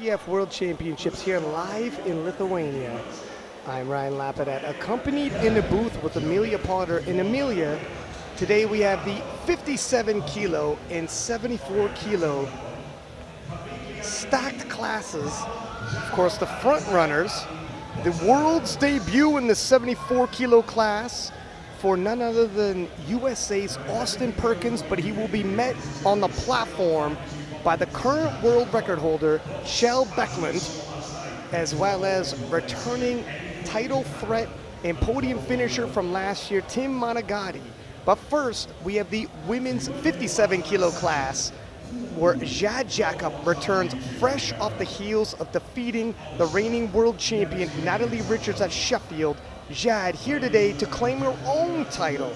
IPF World Championships here live in Lithuania. I'm Ryan Lapadat, accompanied in the booth with Amelia Potter. And Amelia, today we have the 57 kilo and 74 kilo stacked classes. Of course, the front runners, the world's debut in the 74 kilo class for none other than USA's Austin Perkins, but he will be met on the platform by the current world record holder, Shell Beckland, as well as returning title threat and podium finisher from last year, Tim Monagatti. But first, we have the women's 57 kilo class, where Jad Jacob returns fresh off the heels of defeating the reigning world champion Natalie Richards at Sheffield. Jad here today to claim her own title,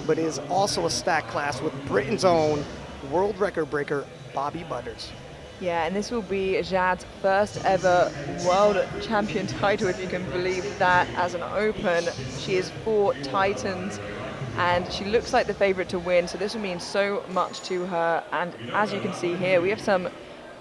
but is also a stacked class with Britain's own world record breaker, Bobby Butters. Yeah, and this will be Jad's first ever world champion title, if you can believe that, as an open. She is 4 titans, and she looks like the favorite to win, so this will mean so much to her. And as you can see here, we have some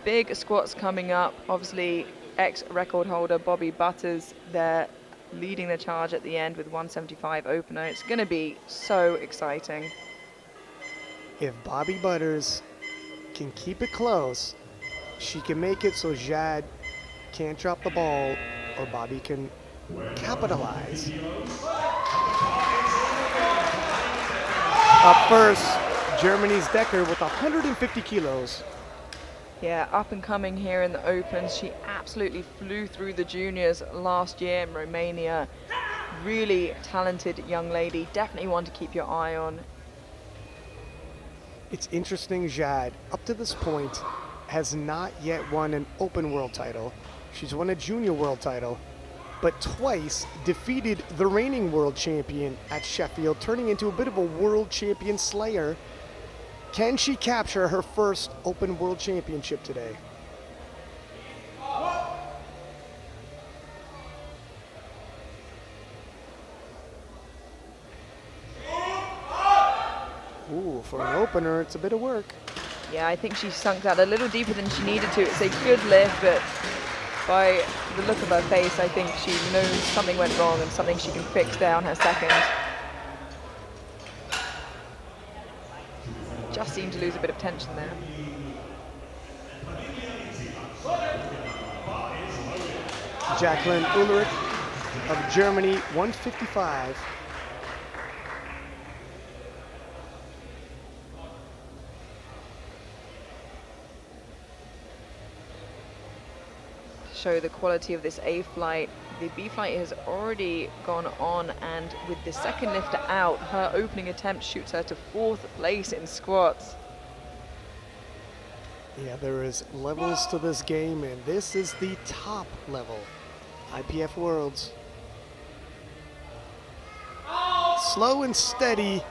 big squats coming up. Obviously, ex-record holder Bobby Butters there leading the charge at the end with 175 opener. It's going to be so exciting. If Bobby Butters can keep it close, she can make it so Jad can't drop the ball, or Bobby can capitalize. Up first, Germany's Decker with 150 kilos. Yeah, up and coming here in the Opens. She absolutely flew through the juniors last year in Romania. Really talented young lady, definitely one to keep your eye on. It's interesting, Jad, up to this point, has not yet won an open world title. She's won a junior world title, but twice defeated the reigning world champion at Sheffield, turning into a bit of a world champion slayer. Can she capture her first open world championship today? Ooh, for an opener, it's a bit of work. Yeah, I think she sunk that a little deeper than she needed to. It's a good lift, but by the look of her face, I think she knows something went wrong and something she can fix there on her second. Just seemed to lose a bit of tension there. Jacqueline Ulrich of Germany, 155. Show the quality of this A flight. The B flight has already gone on, and with the second lifter out, her opening attempt shoots her to 4th place in squats. Yeah, there is levels to this game, and this is the top level. IPF Worlds. Slow and steady.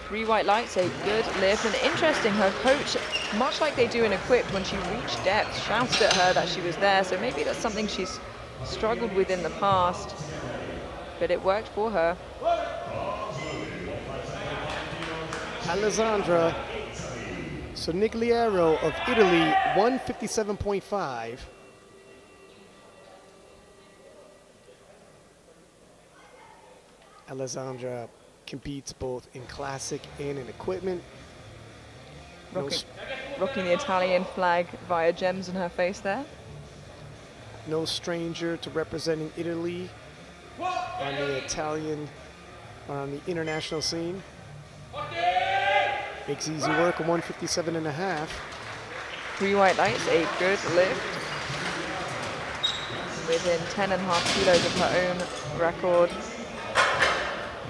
3 white lights, a good lift, and interesting, her coach, much like they do in Equipped, when she reached depth, shouted at her that she was there, so maybe that's something she's struggled with in the past, but it worked for her. Alessandra Sonigliero of Italy, 157.5. Alessandra competes both in classic and in equipment. Rocking the Italian flag via gems in her face there. No stranger to representing Italy on the Italian, on the international scene. Makes easy work, a 157.5. 3 white lights, a good lift. Within 10.5 kilos of her own record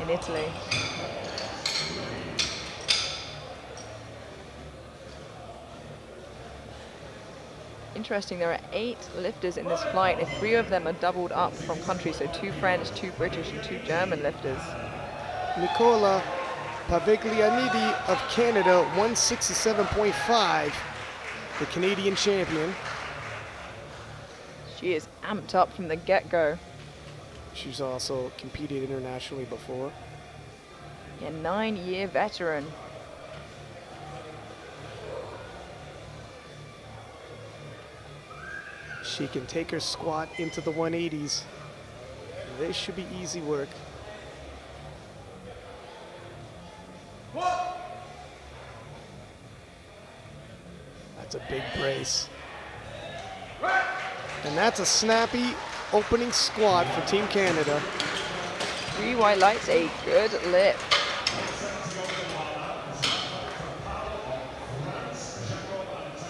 in Italy. Interesting, there are 8 lifters in this flight, and 3 of them are doubled up from countries, so 2 French, 2 British, and 2 German lifters. Nicola Paviglianidi of Canada, 167.5, the Canadian champion. She is amped up from the get-go. She's also competed internationally before. A 9-year veteran. She can take her squat into the 180s. This should be easy work. That's a big brace. And that's a snappy opening squat for Team Canada. 3 white lights, a good lift.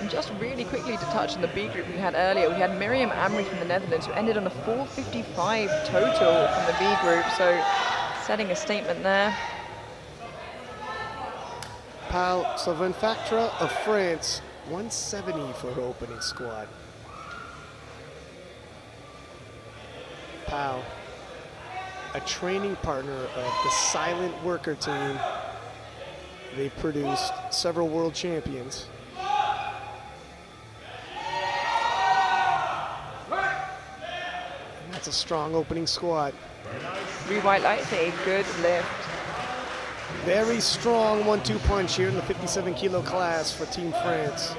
And just really quickly to touch on the B group we had earlier, we had Miriam Amri from the Netherlands, who ended on a 4:55 total from the B group, so setting a statement there. Pal Sauvenfactra of France, 170 for her opening squat. Pal, a training partner of the Silent Worker team. They produced several world champions. And that's a strong opening squat. 3 white lights, a good lift. Very strong 1-2 punch here in the 57 kilo class for Team France.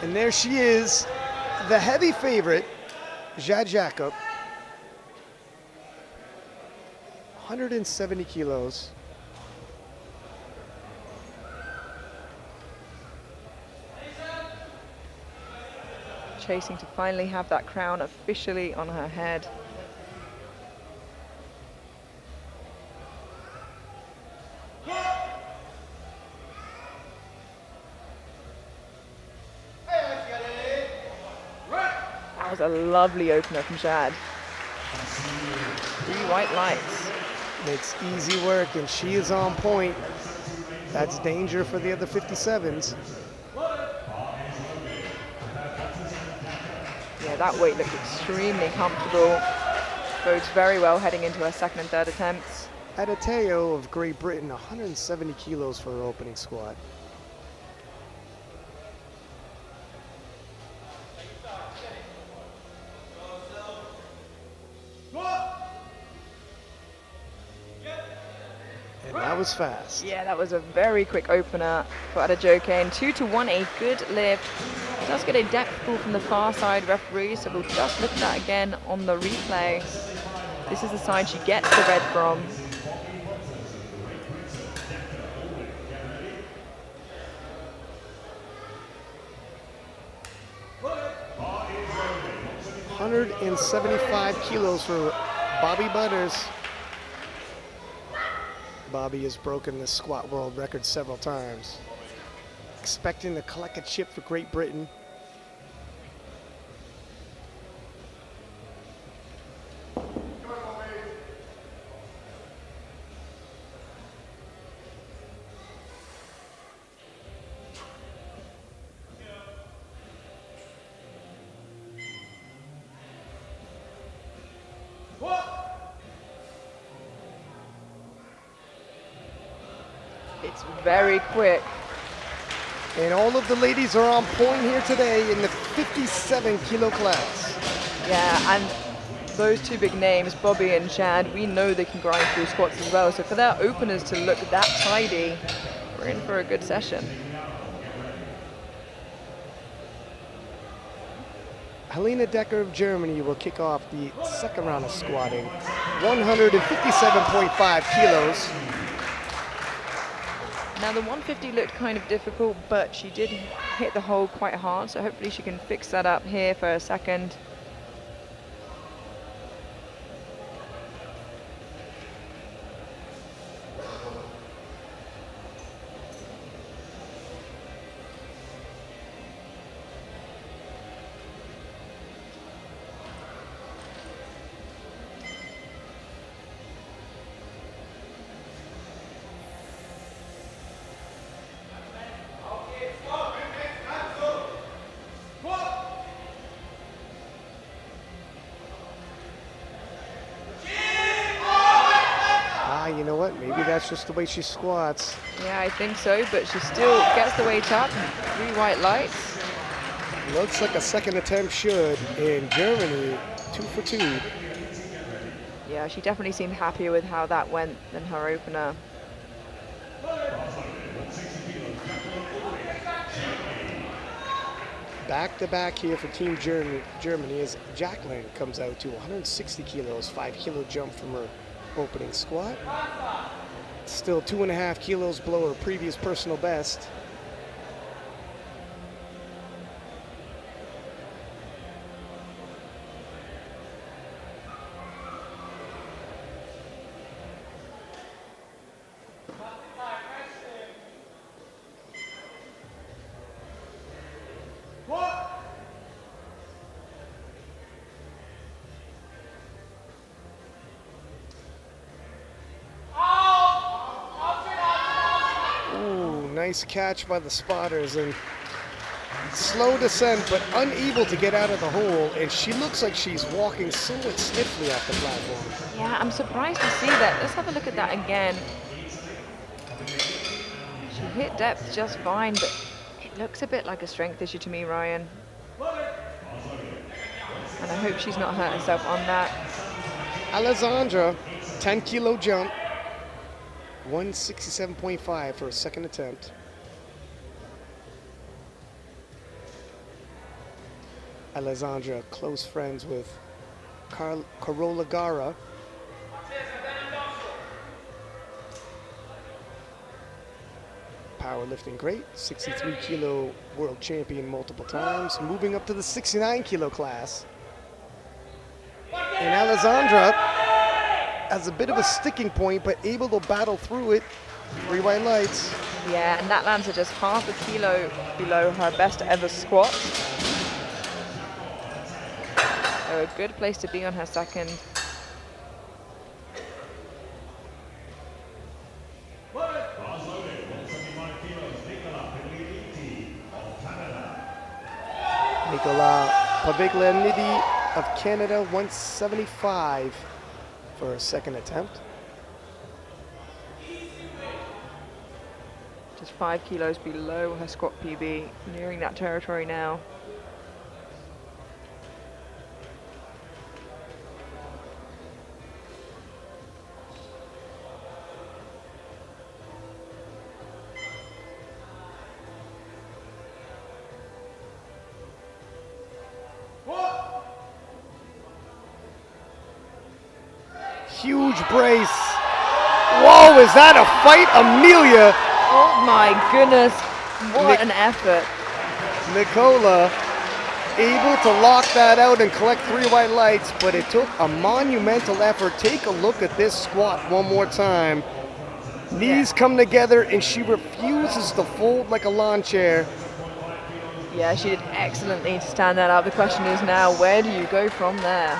And there she is, the heavy favorite, Jade Jacob. 170 kilos. Chasing to finally have that crown officially on her head. That was a lovely opener from Jade. 3 white lights. Makes easy work, and she is on point. That's danger for the other 57s. Yeah, that weight looked extremely comfortable. Bodes very well heading into her second and third attempts. Adateo of Great Britain, 170 kilos for her opening squat. And that was fast. Yeah, that was a very quick opener for Adejoke. 2-1, a good lift. Does get a depth pull from the far side referee, so we'll just look at that again on the replay. This is the side she gets the red from. $175 kilos for Bobby Butters. Bobby has broken the squat world record several times. Expecting to collect a chip for Great Britain. It's very quick. And all of the ladies are on point here today in the 57 kilo class. Yeah, and those two big names, Bobby and Jade, we know they can grind through squats as well. So for their openers to look that tidy, we're in for a good session. Helena Decker of Germany will kick off the second round of squatting. 157.5 kilos. Now the 150 looked kind of difficult, but she did hit the hole quite hard, so hopefully she can fix that up here for a second. You know what? Maybe that's just the way she squats. Yeah, I think so, but she still gets the weight up. 3 white lights. Looks like a second attempt should. In Germany, 2 for 2. Yeah, she definitely seemed happier with how that went than her opener. Back-to-back here for Team Germany as Jacqueline comes out to 160 kilos, 5-kilo jump from her opening squat. Still 2.5 kilos below her previous personal best. Nice catch by the spotters, and slow descent, but unable to get out of the hole, and she looks like she's walking somewhat stiffly off the platform. Yeah, I'm surprised to see that. Let's have a look at that again. She hit depth just fine, but it looks a bit like a strength issue to me, Ryan. And I hope she's not hurt herself on that. Alessandra, 10-kilo jump, 167.5 for a second attempt. Alessandra, close friends with Carola Gara. Powerlifting great, 63-kilo world champion multiple times, moving up to the 69-kilo class. And Alessandra has a bit of a sticking point, but able to battle through it. 3 white lights. Yeah, and that lands her just half a kilo below her best ever squat. So a good place to be on her second. Nicola Paviglianidi of Canada, 175 for her second attempt. Just 5 kilos below her squat PB, nearing that territory now. Huge brace. Whoa, is that a fight, Amelia? Oh my goodness, what an effort. Nicola able to lock that out and collect 3 white lights, but it took a monumental effort. Take a look at this squat one more time. Knees come together and she refuses to fold like a lawn chair. Yeah, she did excellently to stand that up. The question is now, where do you go from there?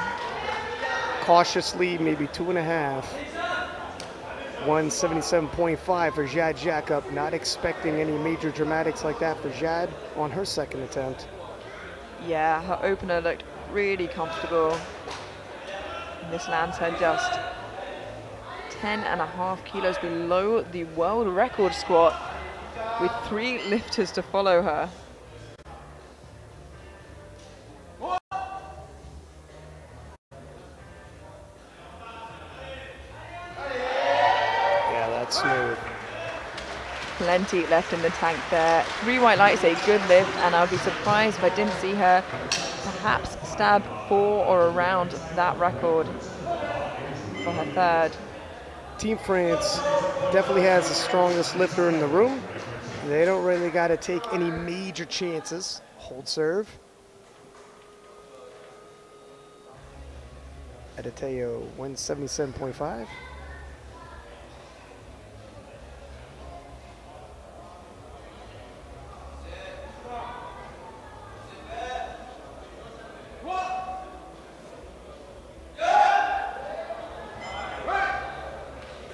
Cautiously, maybe 2.5. 177.5 for Jad Jacob. Not expecting any major dramatics like that for Jad on her second attempt. Yeah, her opener looked really comfortable. And this lands her just 10.5 kilos below the world record squat, with 3 lifters to follow her. Smooth. Plenty left in the tank there. 3 white lights, a good lift, and I'd be surprised if I didn't see her perhaps stab for or around that record for her third. Team France definitely has the strongest lifter in the room. They don't really got to take any major chances. Hold serve. Adeteo, 177.5.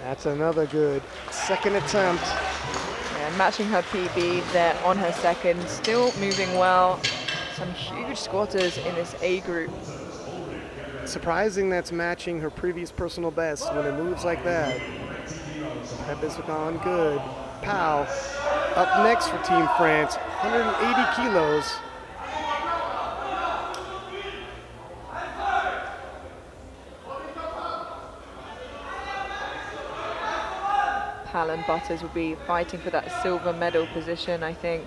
That's another good second attempt. Yeah, matching her PB there on her second, still moving well. Some huge squatters in this A group. Surprising that's matching her previous personal best when it moves like that. Pep has gone good. Pow, up next for Team France, 180 kilos. Pal and Butters will be fighting for that silver medal position, I think.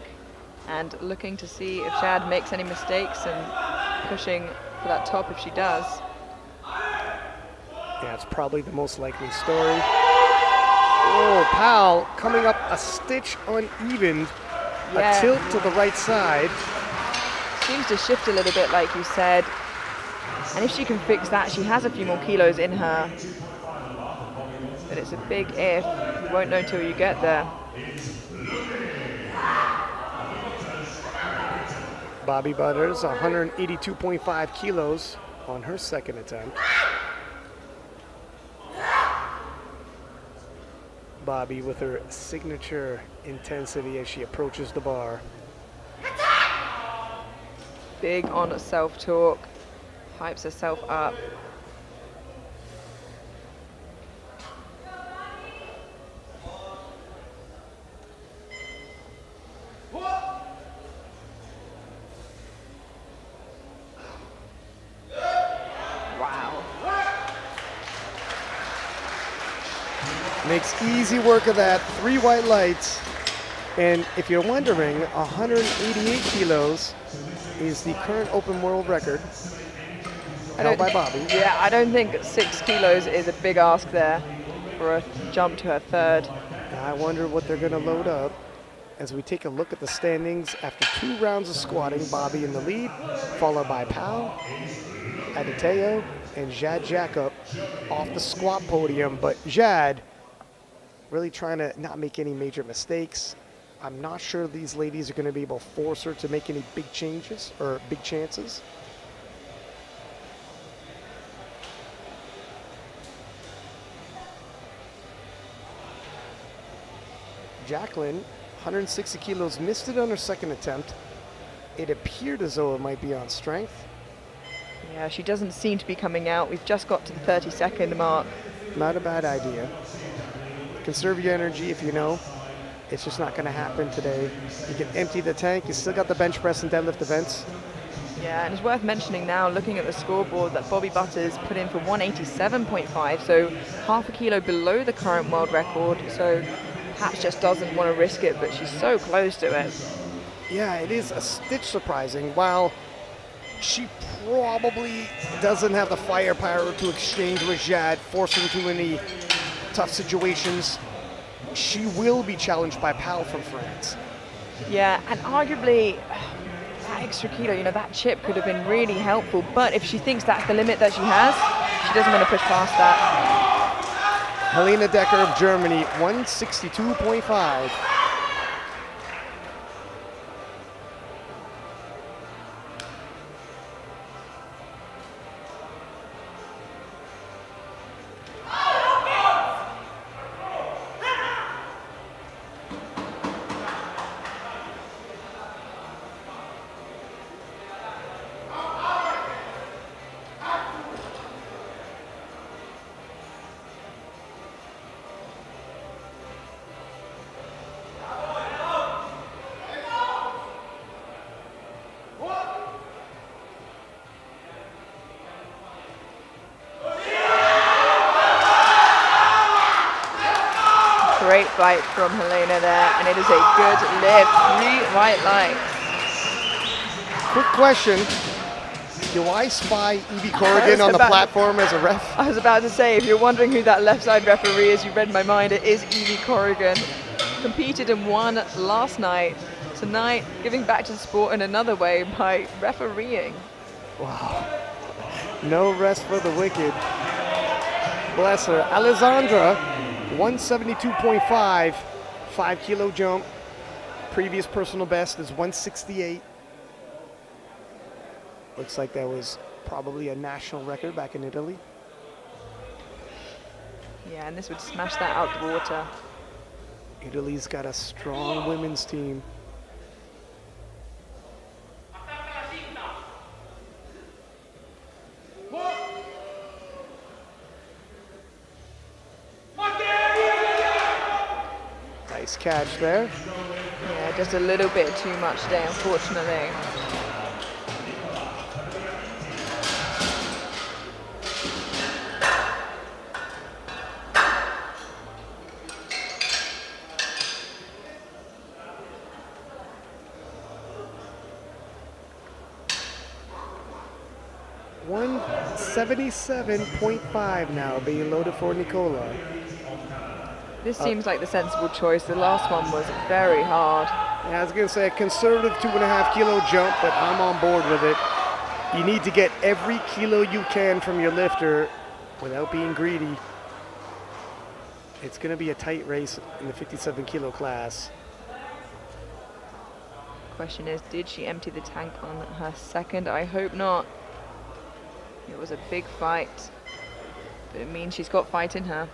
and looking to see if Jad makes any mistakes and pushing for that top if she does. Yeah, it's probably the most likely story. Oh, Powell coming up a stitch uneven. Yeah. A tilt to the right side. Seems to shift a little bit, like you said. And if she can fix that, she has a few more kilos in her. But it's a big if. You won't know till you get there. Bobby Butters, 182.5 kilos on her second attempt. Bobby with her signature intensity as she approaches the bar. Big on self-talk, hypes herself up. Wow. Makes easy work of that, 3 white lights. And if you're wondering, 188 kilos is the current open world record held by Bobby. Yeah, I don't think 6 kilos is a big ask there for a jump to her third. I wonder what they're going to load up as we take a look at the standings after 2 rounds of squatting. Bobby in the lead, followed by Powell, Adeteo, and Jad Jacob off the squat podium. But Jad really trying to not make any major mistakes. I'm not sure these ladies are going to be able to force her to make any big changes or big chances. Jacqueline, 160 kilos, missed it on her second attempt. It appeared as though it might be on strength. Yeah, she doesn't seem to be coming out. We've just got to the 30-second mark. Not a bad idea. Conserve your energy if you know it's just not going to happen today. You can empty the tank. You still got the bench press and deadlift events. Yeah, and it's worth mentioning now, looking at the scoreboard, that Bobby Butters put in for 187.5, so half a kilo below the current world record. So perhaps just doesn't want to risk it, but she's so close to it. Yeah, it is a stitch surprising. While she probably doesn't have the firepower to exchange with Jad, force her into any tough situations, she will be challenged by Powell from France. Yeah, and arguably that extra kilo, you know, that chip could have been really helpful, but if she thinks that's the limit that she has, she doesn't want to push past that. Helena Decker of Germany, 162.5. Great bite from Helena there, and it is a good lift. 3 white lights. Quick question. Do I spy Evie Corrigan on the platform as a ref? I was about to say, if you're wondering who that left side referee is, you read my mind, it is Evie Corrigan. Competed and won last night. Tonight, giving back to the sport in another way by refereeing. Wow. No rest for the wicked. Bless her. Alessandra, 172.5, 5 kilo jump. Previous personal best is 168. Looks like that was probably a national record back in Italy. Yeah, and this would smash that out the water. Italy's got a strong women's team. Nice catch there. Yeah, just a little bit too much today, unfortunately. 177.5 now being loaded for Nicola. This seems like the sensible choice. The last one was very hard. Yeah, I was going to say a conservative 2.5 kilo jump, but I'm on board with it. You need to get every kilo you can from your lifter without being greedy. It's going to be a tight race in the 57 kilo class. Question is, did she empty the tank on her second? I hope not. It was a big fight, but it means she's got fight in her.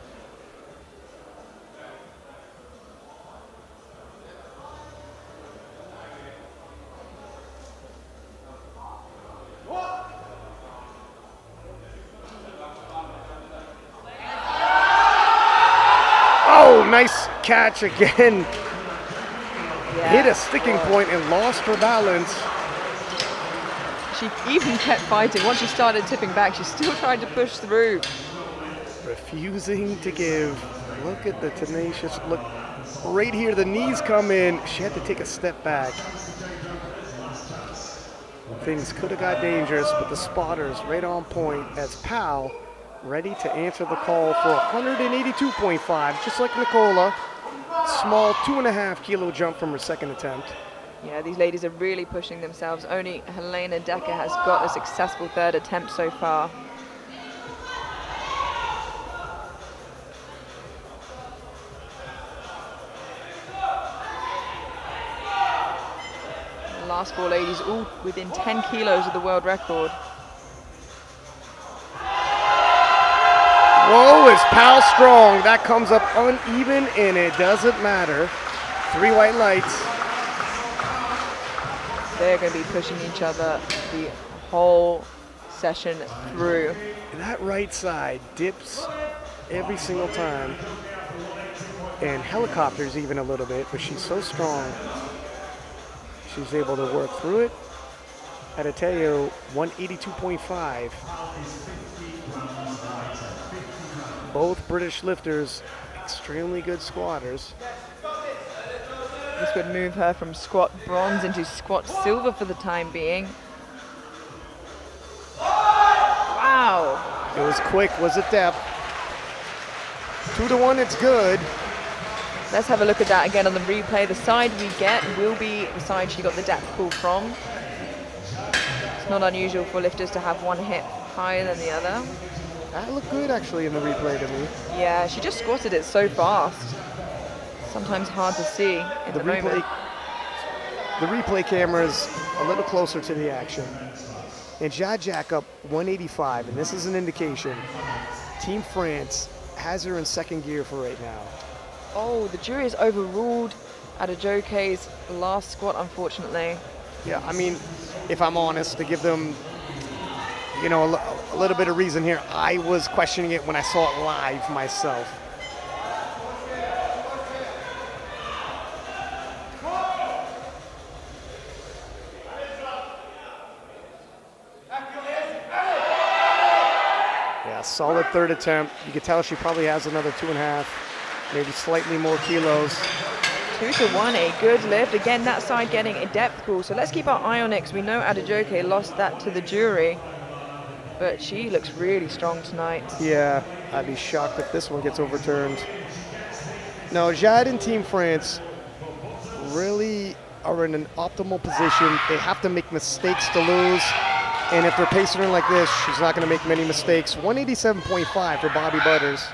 Oh, nice catch again. Yeah. Hit a sticking point and lost her balance. She even kept fighting. Once she started tipping back, she still tried to push through. Refusing to give. Look at the tenacious look. Right here, the knees come in. She had to take a step back. Things could have got dangerous, but the spotters right on point as Pal ready to answer the call for 182.5, just like Nicola. Small 2.5 kilo jump from her second attempt. Yeah, these ladies are really pushing themselves. Only Helena Decker has got a successful third attempt so far. The last four ladies all within 10 kilos of the world record. Whoa, is Pal strong? That comes up uneven and it doesn't matter. 3 white lights. They're going to be pushing each other the whole session through. That right side dips every single time and helicopters even a little bit, but she's so strong. She's able to work through it. At a tell you, 182.5. Both British lifters, extremely good squatters. This would move her from squat bronze into squat silver for the time being. Wow. It was quick, was it depth? 2-1, it's good. Let's have a look at that again on the replay. The side we get will be the side she got the depth pull from. It's not unusual for lifters to have one hip higher than the other. That looked good actually in the replay to me. Yeah, she just squatted it so fast. Sometimes hard to see in the moment. The replay camera is a little closer to the action. And Jack up 185, and this is an indication. Team France has her in second gear for right now. Oh, the jury has overruled Adejoke's last squat, unfortunately. Yeah, I mean, if I'm honest, to give them, you know, a little bit of reason here, I was questioning it when I saw it live myself. Yeah, solid third attempt. You can tell she probably has another 2.5, maybe slightly more kilos. 2-1, a good lift. Again, that side getting a depth call. So let's keep our eye on it, because we know Adejoke lost that to the jury. But she looks really strong tonight. Yeah, I'd be shocked if this one gets overturned. No, Jade and Team France really are in an optimal position. They have to make mistakes to lose. And if they're pacing her like this, she's not going to make many mistakes. 187.5 for Bobby Butters.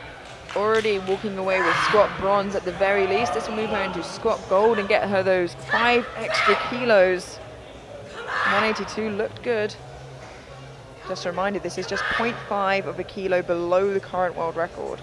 Already walking away with squat bronze at the very least. This will move her into squat gold and get her those 5 extra kilos. 182 looked good. Just a reminder, this is just 0.5 of a kilo below the current world record.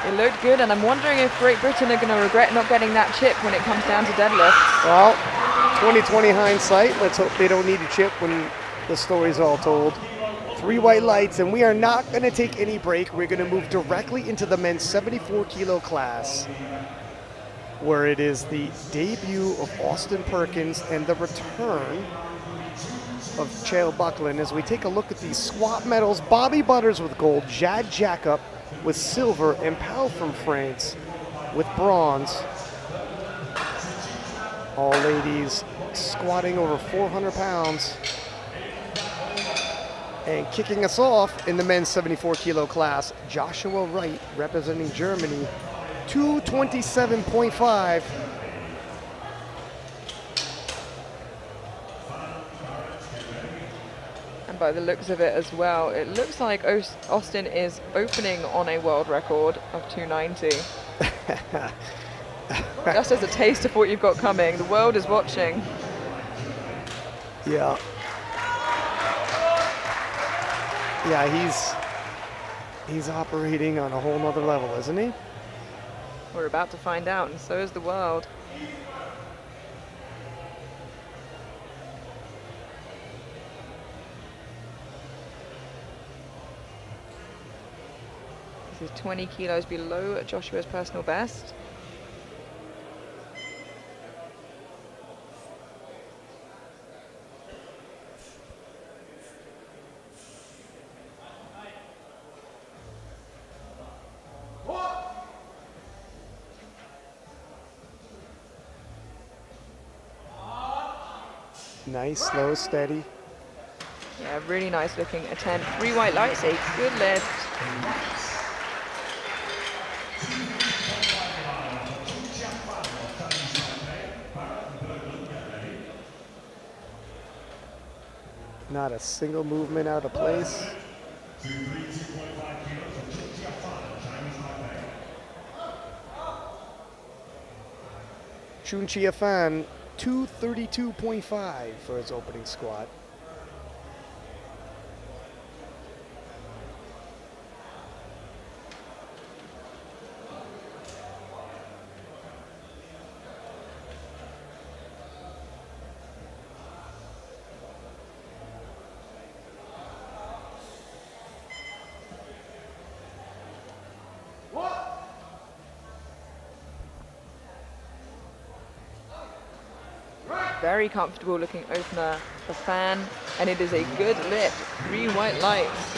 It looked good, and I'm wondering if Great Britain are going to regret not getting that chip when it comes down to deadlifts. Well, 2020 hindsight. Let's hope they don't need a chip when the story's all told. 3 white lights, and we are not going to take any break. We're going to move directly into the men's 74 kilo class. where it is the debut of Austin Perkins and the return of Chael Buckland. As we take a look at these squat medals, Bobby Butters with gold, Jad Jacob with silver, and Pal from France with bronze. All ladies squatting over 400 pounds. And kicking us off in the men's 74 kilo class, Joshua Wright representing Germany, 227.5. And by the looks of it as well, it looks like Austin is opening on a world record of 290. Just as a taste of what you've got coming. The world is watching. Yeah. Yeah, he's operating on a whole nother level, isn't he? We're about to find out, and so is the world. This is 20 kilos below Joshua's personal best. Nice, slow, steady. Yeah, really nice looking attempt. 3 white lights, a good lift. Not a single movement out of place. Chun Chia Fan, 232.5 for his opening squat. Very comfortable looking opener for Fan, and it is a good lift. 3 white lights.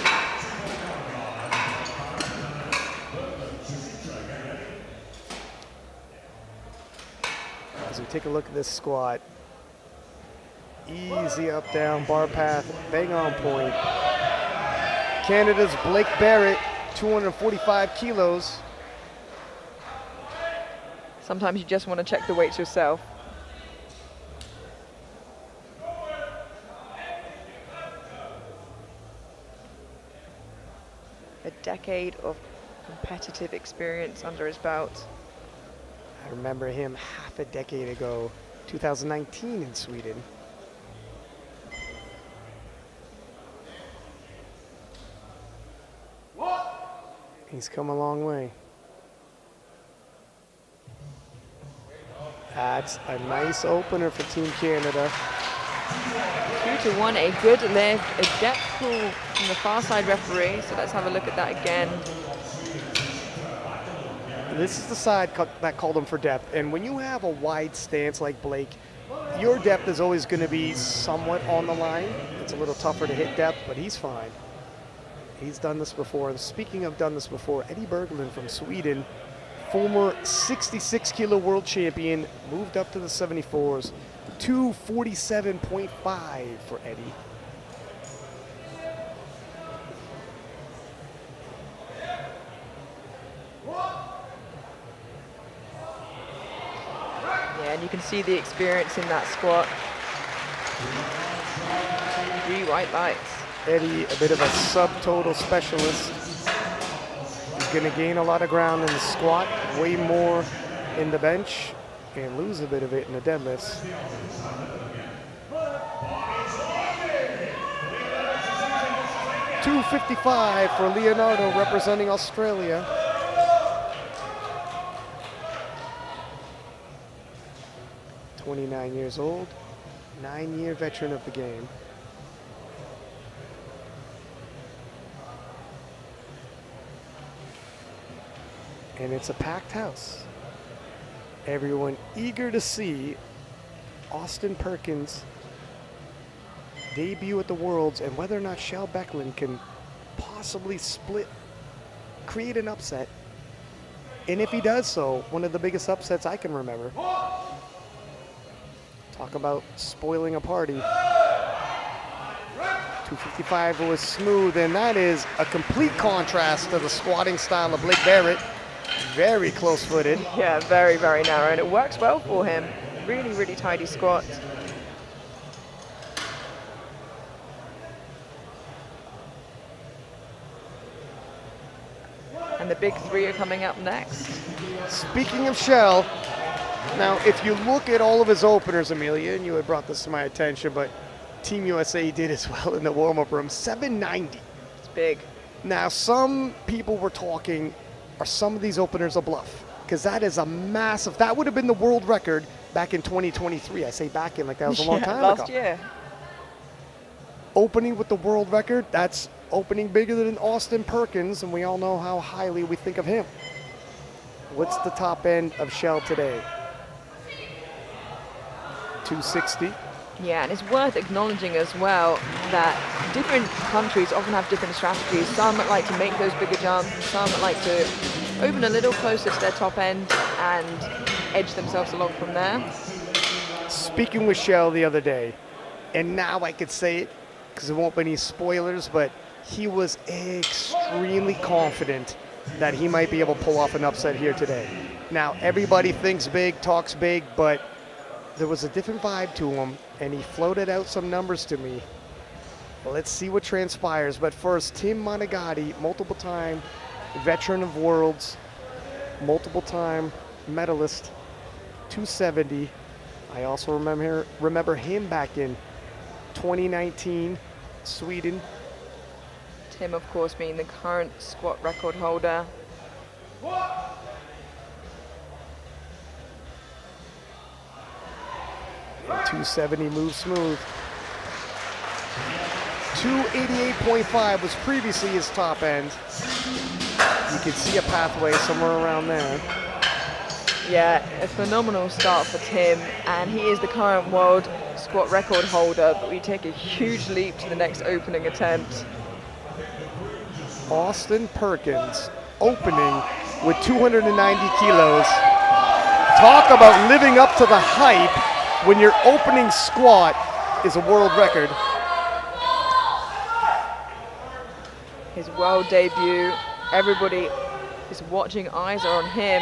As we take a look at this squat, easy up down bar path, bang on point. Canada's Blake Barrett, 245 kilos. Sometimes you just want to check the weights yourself. A decade of competitive experience under his belt. I remember him half a decade ago, 2019 in Sweden. He's come a long way. That's a nice opener for Team Canada. 2-1, a good lift, a depth pull from the far side referee. So let's have a look at that again. This is the side that called him for depth. And when you have a wide stance like Blake, your depth is always going to be somewhat on the line. It's a little tougher to hit depth, but he's fine. He's done this before. And speaking of done this before, Eddie Berglund from Sweden, former 66 kilo world champion, moved up to the 74s. 247.5 for Eddie. Yeah, and you can see the experience in that squat. 3 white lights. Eddie, a bit of a subtotal specialist. He's going to gain a lot of ground in the squat, way more in the bench, and lose a bit of it in the deadlifts. $255 for Leonardo representing Australia. "29 years old, 9-year veteran of the game." And it's a packed house. Everyone eager to see Austin Perkins debut at the Worlds and whether or not Shell Becklin can possibly create an upset. And if he does so, one of the biggest upsets I can remember. Talk about spoiling a party. 255 was smooth, and that is a complete contrast to the squatting style of Blake Barrett. Very close-footed. Yeah, very, very narrow, and it works well for him. Really, really tidy squat. And the big three are coming up next. Speaking of Shell, now if you look at all of his openers, Amelia, and you had brought this to my attention, but Team USA did as well in the warm-up room, 790. It's big. Now, some people were talking, are some of these openers a bluff? Because that is a massive, that would have been the world record back in 2023. I say back in like that was a long time ago. Last year. Opening with the world record, that's opening bigger than Austin Perkins, and we all know how highly we think of him. What's the top end of Shell today? 260. Yeah, and it's worth acknowledging as well that different countries often have different strategies. Some like to make those bigger jumps, and some like to open a little closer to their top end and edge themselves along from there. Speaking with Shell the other day, and now I could say it because there won't be any spoilers, but he was extremely confident that he might be able to pull off an upset here today. Now, everybody thinks big, talks big, but there was a different vibe to him, and he floated out some numbers to me. Well, let's see what transpires. But first, Tim Monagatti, multiple-time veteran of Worlds, multiple-time medalist, 270. I also remember him back in 2019, Sweden. Tim, of course, being the current squat record holder. 270 moves smooth. 288.5 was previously his top end. You could see a pathway somewhere around there. Yeah, a phenomenal start for Tim, and he is the current world squat record holder, but we take a huge leap to the next opening attempt. Austin Perkins opening with 290 kilos. Talk about living up to the hype when your opening squat is a world record. His world debut, everybody is watching, eyes are on him.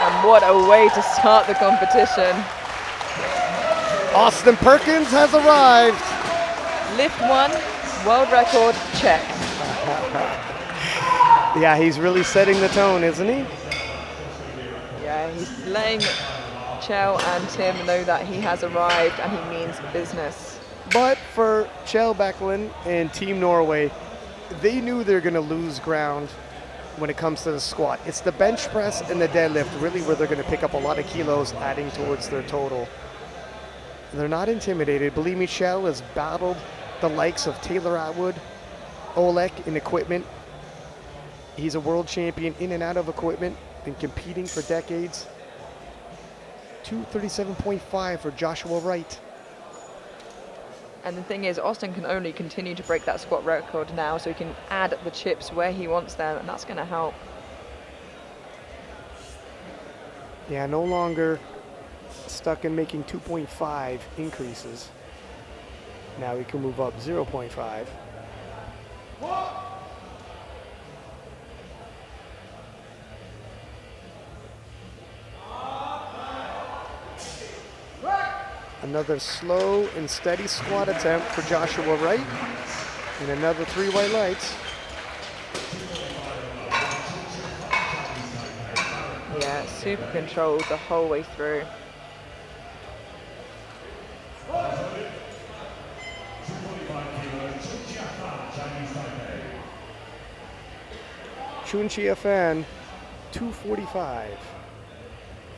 And what a way to start the competition. Austin Perkins has arrived. Lift one, world record, check. Yeah, he's really setting the tone, isn't he? Yeah, he's letting Chell and Tim know that he has arrived and he means business. But for Shell Becklin and Team Norway, they knew they're going to lose ground when it comes to the squat. It's the bench press and the deadlift really where they're going to pick up a lot of kilos, adding towards their total. They're not intimidated. Believe me, Shell has battled the likes of Taylor Atwood, Olek in equipment. He's a world champion in and out of equipment, been competing for decades. 237.5 for Joshua Wright. And the thing is, Austin can only continue to break that squat record now, so he can add the chips where he wants them, and that's going to help. Yeah, no longer stuck in making 2.5 increases. Now he can move up 0.5. Another slow and steady squat attempt for Joshua Wright. And another 3 white lights. Yeah, super controlled the whole way through. Chun Chia-Fan, 245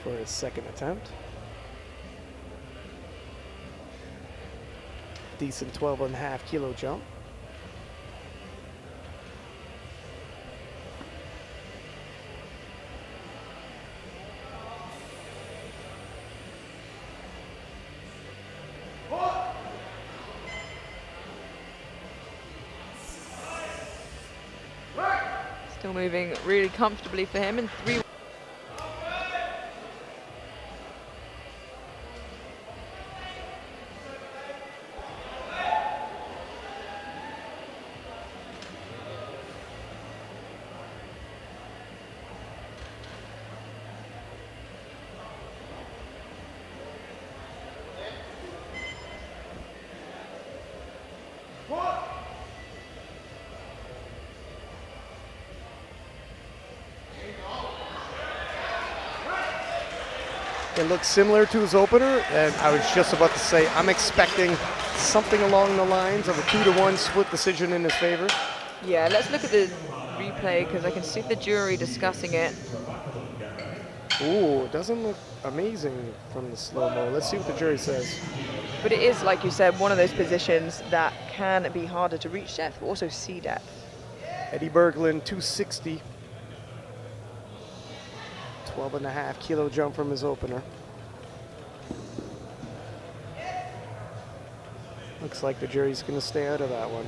for his second attempt. Decent 12.5 kilo jump. Still moving really comfortably for him in 3. It looks similar to his opener, and I was just about to say I'm expecting something along the lines of a 2-1 split decision in his favor. Yeah, let's look at the replay because I can see the jury discussing it. Ooh, it doesn't look amazing from the slow-mo. Let's see what the jury says. But it is, like you said, one of those positions that can be harder to reach depth, but also see depth. Eddie Berglund, 260. 12.5 kilo jump from his opener. Looks like the jury's going to stay out of that one.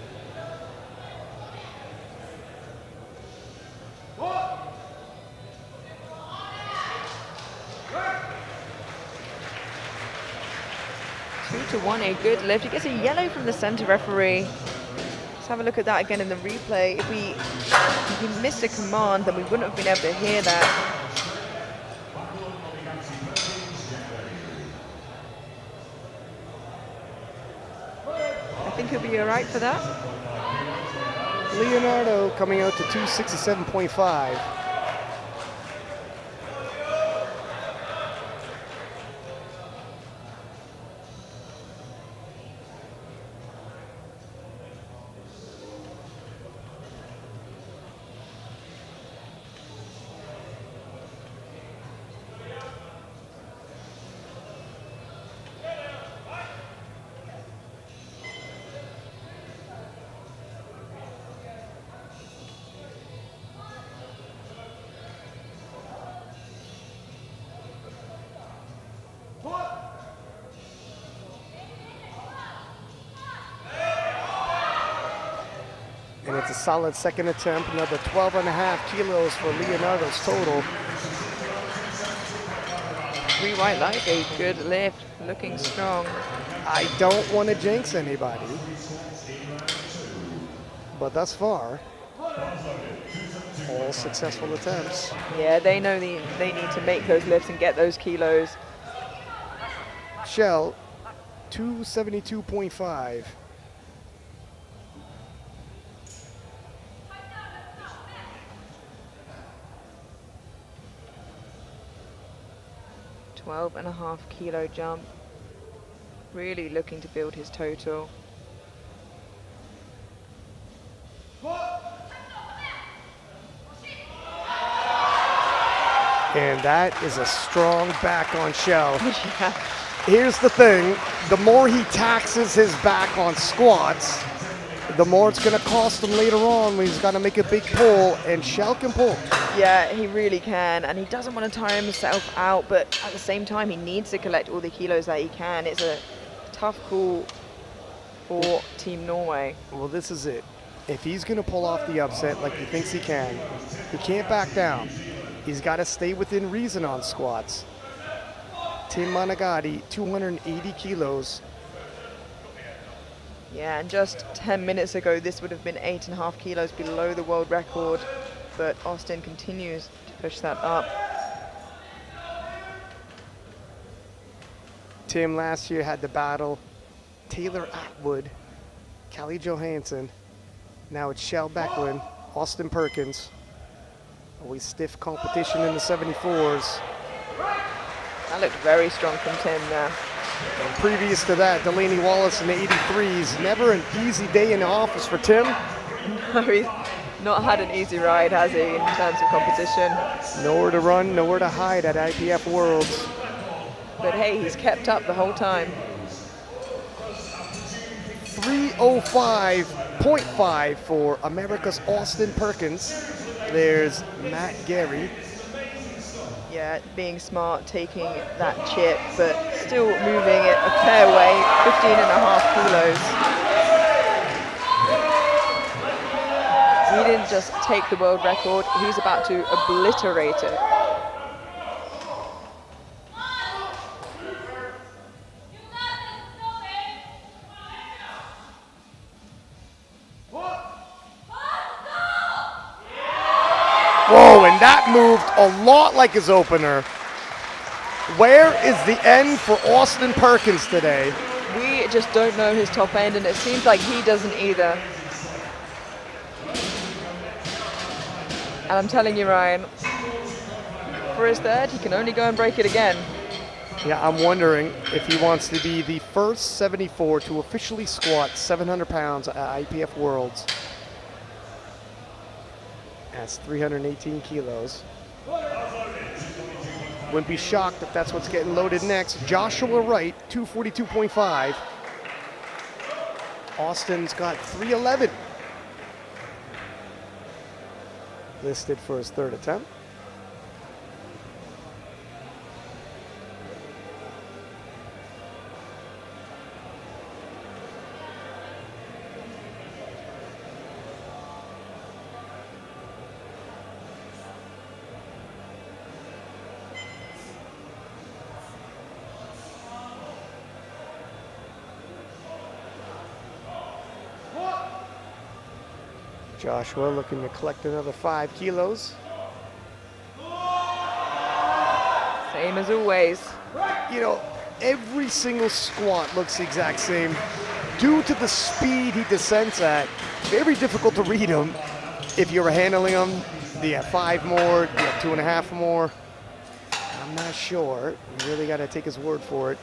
Two to one, a good lift. He gets a yellow from the center referee. Let's have a look at that again in the replay. If we missed a command, then we wouldn't have been able to hear that. I think he'll be all right for that. Leonardo coming out to 267.5. And it's a solid second attempt, another 12.5 kilos for Leonardo's total. We might like a good lift, looking strong. I don't want to jinx anybody, but thus far, all successful attempts. Yeah, they know they need to make those lifts and get those kilos. Shell, 272.5. $12.5 kilo jump. Really looking to build his total. And that is a strong back on Shell. Yeah. Here's the thing, the more he taxes his back on squats, the more it's gonna cost him later on when he's gotta make a big pull, and Shell can pull. Yeah, he really can, and he doesn't want to tire himself out, but at the same time, he needs to collect all the kilos that he can. It's a tough call for Team Norway. Well, this is it. If he's gonna pull off the upset like he thinks he can't back down. He's gotta stay within reason on squats. Tim Monagatti, 280 kilos. Yeah, and just 10 minutes ago, this would have been 8.5 kilos below the world record, but Austin continues to push that up. Tim last year had to battle Taylor Atwood, Callie Johansson. Now it's Shell Becklin, Austin Perkins. Always stiff competition in the 74s. That looked very strong from Tim there. And previous to that, Delaney Wallace in the 83s. Never an easy day in the office for Tim. No, he's not had an easy ride, has he, in terms of competition? Nowhere to run, nowhere to hide at IPF Worlds. But hey, he's kept up the whole time. 3:05.5 for America's Austin Perkins. There's Matt Gary. Yeah, being smart, taking that chip, but still moving it a fair way, 15.5 kilos. He didn't just take the world record, he's about to obliterate it. Whoa, and that moved a lot like his opener. Where is the end for Austin Perkins today? We just don't know his top end, and it seems like he doesn't either. And I'm telling you, Ryan, for his third, he can only go and break it again. Yeah, I'm wondering if he wants to be the first 74 to officially squat 700 pounds at IPF Worlds. That's 318 kilos. Wouldn't be shocked if that's what's getting loaded next. Joshua Wright, 242.5. Austin's got 311. Listed for his third attempt. Joshua looking to collect another 5 kilos. Same as always. You know, every single squat looks the exact same. Due to the speed he descends at, very difficult to read him. If you're handling him, do you have 5 more? Do you have 2.5 more? I'm not sure. You really got to take his word for it.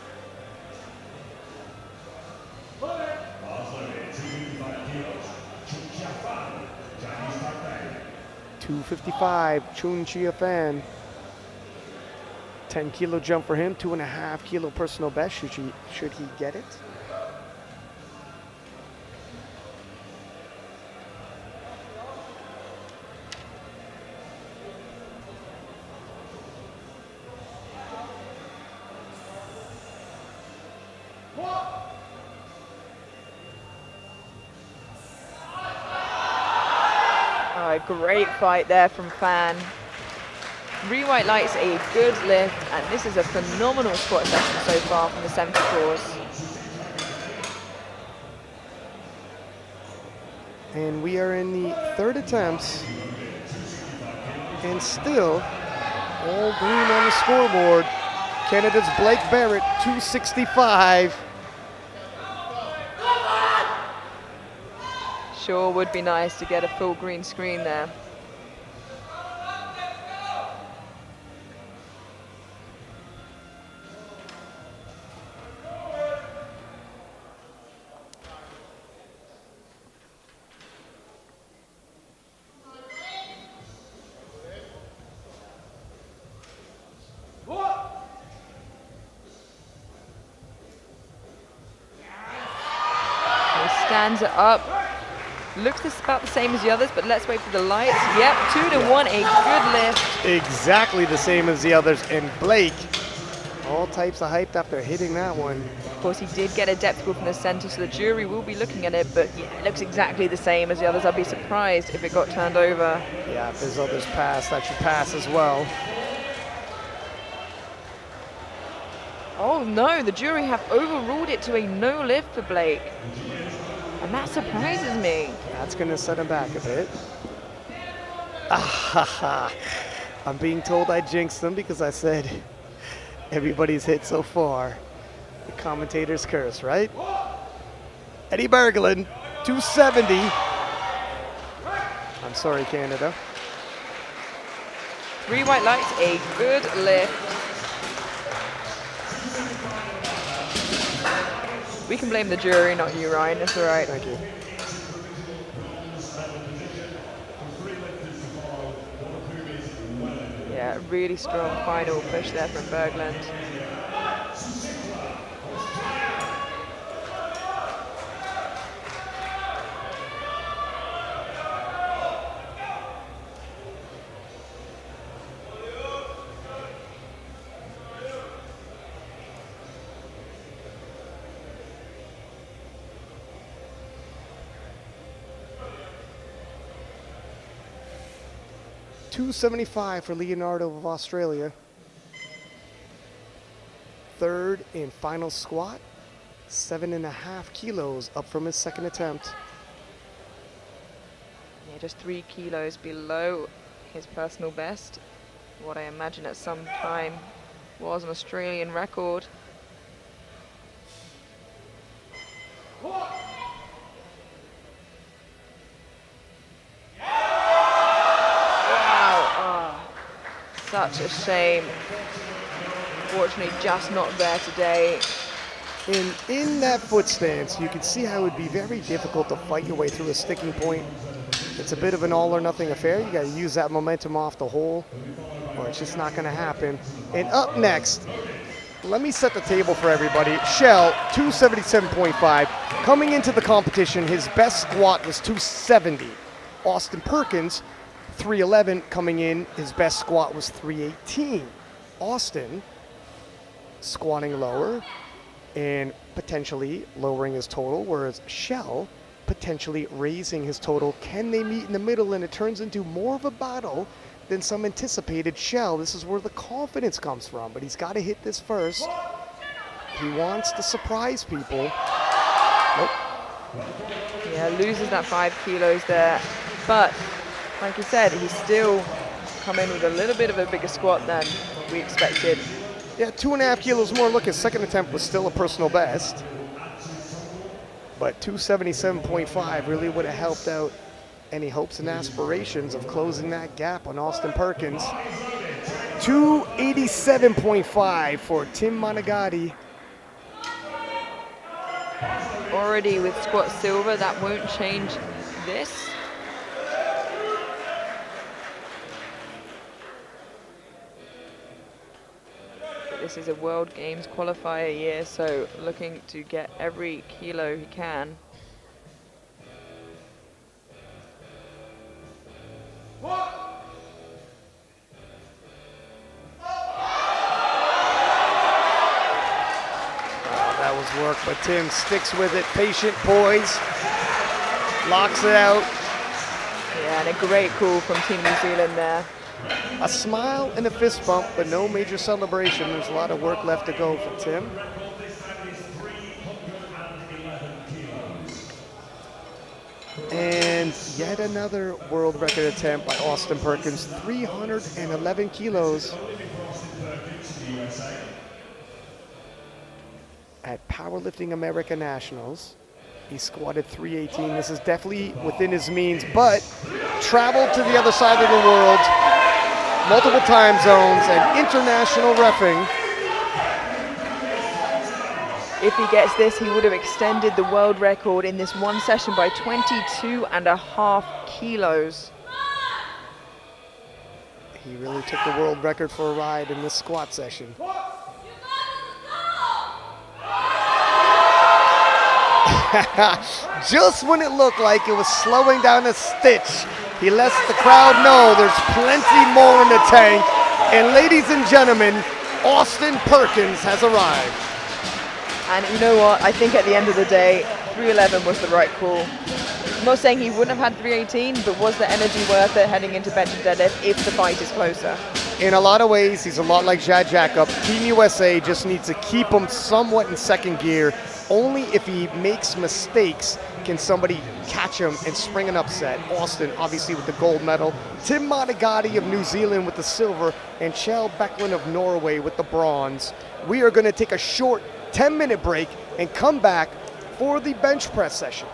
255, Chun Chia Fan. 10 kilo jump for him, 2.5 kilo personal best. Should he get it? Great fight there from Fan. Rewhite likes a good lift, and this is a phenomenal squat session so far from the 74s. And we are in the third attempts, and still all green on the scoreboard. Canada's Blake Barrett, 265. Sure would be nice to get a full green screen there. He stands it up. Looks about the same as the others, but let's wait for the lights. Yep, 2-1, a good lift. Exactly the same as the others, and Blake, all types of hyped after hitting that one. Of course, he did get a depth group from the center, so the jury will be looking at it, but yeah, it looks exactly the same as the others. I'd be surprised if it got turned over. Yeah, if his others pass, that should pass as well. Oh no, the jury have overruled it to a no lift for Blake. And that surprises me. That's going to set him back a bit. I'm being told I jinxed them because I said everybody's hit so far. The commentator's curse, right? Eddie Berglund, 270. I'm sorry, Canada. Rewhite likes a good lift. We can blame the jury, not you, Ryan. That's all right. Thank you. Yeah, really strong final push there from Berglund. 275 for Leonardo of Australia. Third and final squat, 7.5 kilos up from his second attempt. Yeah, just 3 kilos below his personal best. What I imagine at some time was an Australian record. Wow, such a shame. Fortunately, just not there today. And in that foot stance, you can see how it would be very difficult to fight your way through a sticking point. It's a bit of an all or nothing affair. You got to use that momentum off the hole, or it's just not going to happen. And up next, let me set the table for everybody. Shell, 277.5. Coming into the competition, his best squat was 270. Austin Perkins, 311. Coming in, his best squat was 318. Austin squatting lower and potentially lowering his total, whereas Shell potentially raising his total. Can they meet in the middle? And it turns into more of a battle than some anticipated. Shell, this is where the confidence comes from, but he's got to hit this first. He wants to surprise people. Nope. Yeah, loses that 5 kilos there, but like you said, he's still come in with a little bit of a bigger squat than we expected. Yeah, 2.5 kilos more. Look, his second attempt was still a personal best, but 277.5 really would have helped out any hopes and aspirations of closing that gap on Austin Perkins. 287.5 for Tim Monagatti. Already with squat silver, that won't change this. But this is a World Games qualifier year, so looking to get every kilo he can. That was work, but Tim sticks with it. Patient, poise, locks it out. Yeah, and a great call from Team New Zealand there. A smile and a fist bump, but no major celebration. There's a lot of work left to go for Tim. And yet another world record attempt by Austin Perkins, 311 kilos. At Powerlifting America Nationals, he squatted 318. This is definitely within his means, but traveled to the other side of the world, multiple time zones, and international reffing. If he gets this, he would have extended the world record in this one session by 22.5 kilos. He really took the world record for a ride in this squat session. Just when it looked like it was slowing down a stitch, he lets the crowd know there's plenty more in the tank. And ladies and gentlemen, Austin Perkins has arrived. And you know what? I think at the end of the day, 311 was the right call. I'm not saying he wouldn't have had 318, but was the energy worth it heading into bench and deadlift if the fight is closer? In a lot of ways, he's a lot like Jad Jacob. Team USA just needs to keep him somewhat in second gear. Only if he makes mistakes can somebody catch him and spring an upset. Austin, obviously, with the gold medal. Tim Monagatti of New Zealand with the silver. And Kjell Becklund of Norway with the bronze. We are going to take a short 10-minute break and come back for the bench press session.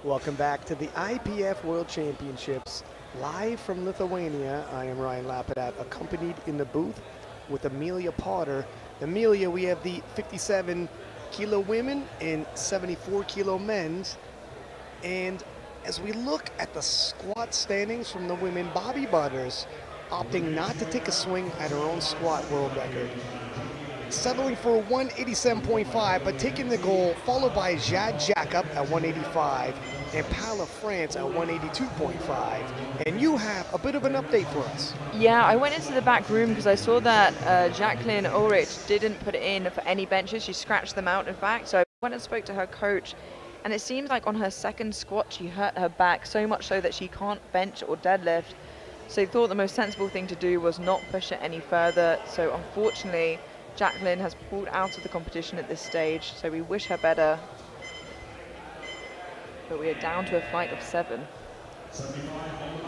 Welcome back to the IPF World Championships, live from Lithuania. I am Ryan Lapidat, accompanied in the booth with Amelia Potter. Amelia, we have the 57 kilo women and 74 kilo men's. And as we look at the squat standings from the women, Bobby Butters opting not to take a swing at her own squat world record, settling for 187.5, but taking the goal, followed by Jad Jacob at 185 and Pal of France at 182.5. And you have a bit of an update for us. Yeah, I went into the back room because I saw that Jacqueline Ulrich didn't put in for any benches. She scratched them out, in fact. So I went and spoke to her coach, and it seems like on her second squat, she hurt her back so much so that she can't bench or deadlift. So they thought the most sensible thing to do was not push it any further. So unfortunately, Jacqueline has pulled out of the competition at this stage. So we wish her better. But we are down to a flight of 7.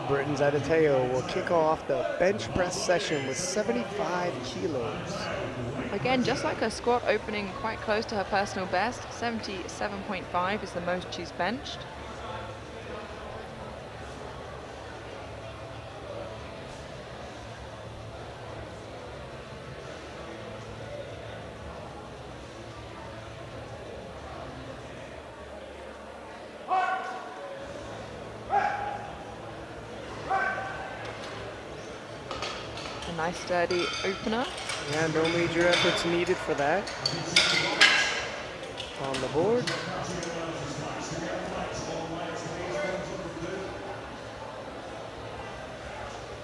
Britain's Adateo will kick off the bench press session with 75 kilos. Again, just like her squat, opening quite close to her personal best. 77.5 is the most she's benched. A nice sturdy opener. Yeah, no major efforts needed for that. On the board.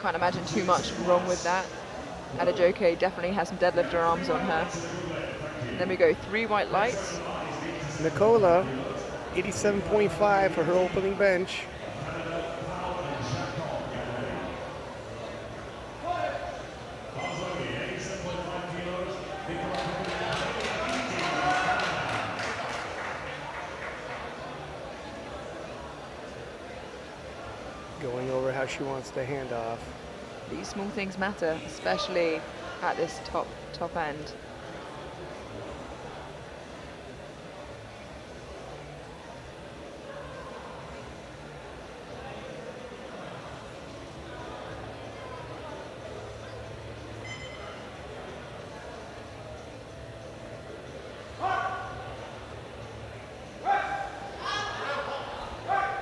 Can't imagine too much wrong with that. Adejoke definitely has some deadlifter arms on her. And then we go 3 white lights. Nicola, 87.5 for her opening bench. Going over how she wants to hand off. These small things matter, especially at this top end.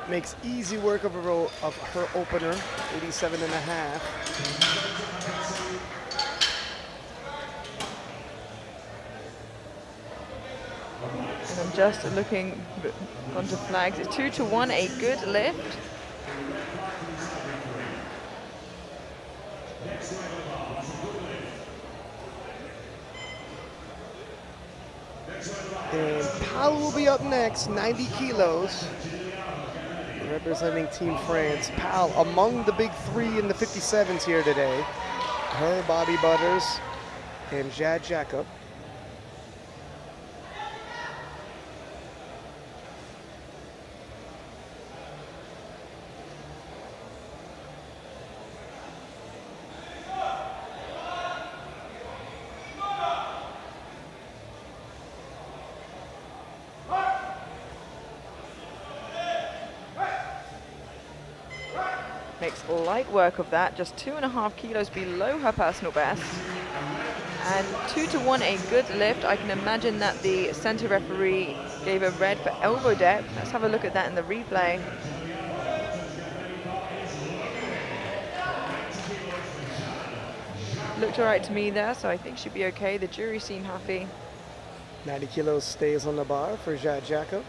Makes easy work of her opener, 87 and a half. And I'm just looking onto flags. It's 2-1, a good lift. And Powell will be up next, 90 kilos. Representing Team France. Pal among the big 3 in the 57s here today. Her, Bobby Butters, and Jad Jacob. Makes light work of that, just 2.5 kilos below her personal best. And 2-1, a good lift. I can imagine that the center referee gave a red for elbow depth. Let's have a look at that in the replay. Looked all right to me there, so I think she'd be okay. The jury seemed happy. 90 kilos stays on the bar for Jad Jacob.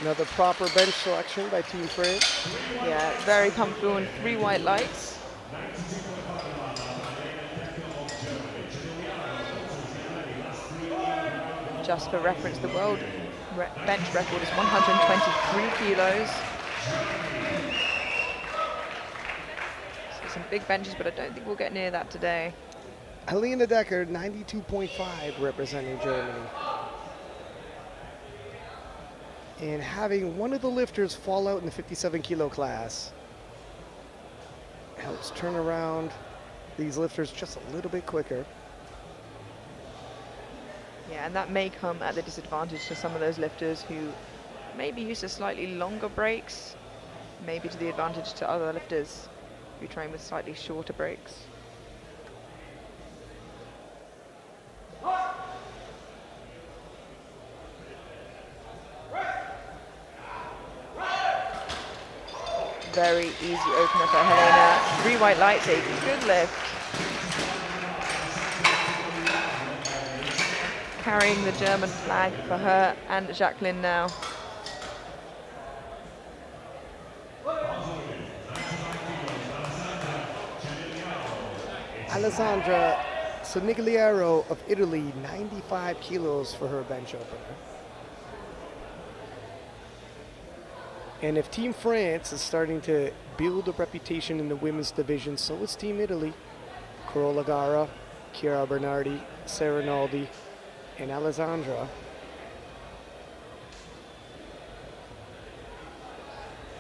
Another proper bench selection by Team France. Yeah, very comfortable in 3 white lights. Just for reference, the world bench record is 123 kilos. big benches, but I don't think we'll get near that today. Helena Decker, 92.5, representing Germany. And having one of the lifters fall out in the 57 kilo class helps turn around these lifters just a little bit quicker. Yeah, and that may come at the disadvantage to some of those lifters who maybe used to slightly longer breaks, maybe to the advantage to other lifters who train with slightly shorter breaks. Very easy opener for Helena. 3 white lights, a good lift. Carrying the German flag for her and Jacqueline now. Alessandra Sonigliero of Italy, 95 kilos for her bench opener. And if Team France is starting to build a reputation in the women's division, so is Team Italy. Carola Gara, Chiara Bernardi, Sarah Naldi, and Alessandra.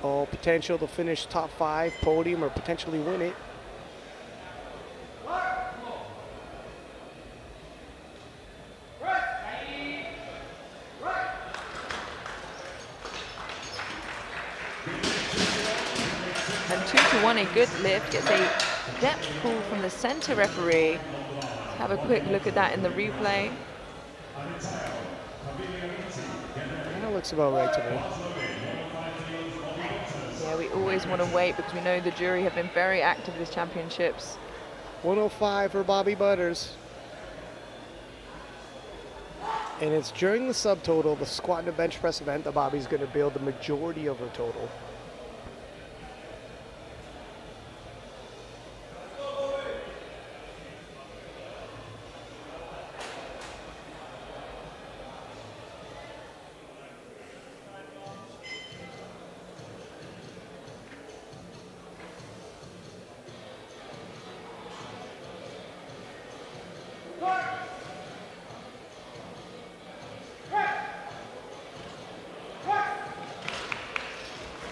All potential to finish top 5, podium, or potentially win it. And 2-1, a good lift, gets a depth pull from the center referee. Have a quick look at that in the replay. That looks about right to me. Yeah, we always want to wait because we know the jury have been very active in these championships. 105 for Bobby Butters. And it's during the subtotal, the squat and the bench press event, that Bobby's going to build the majority of her total.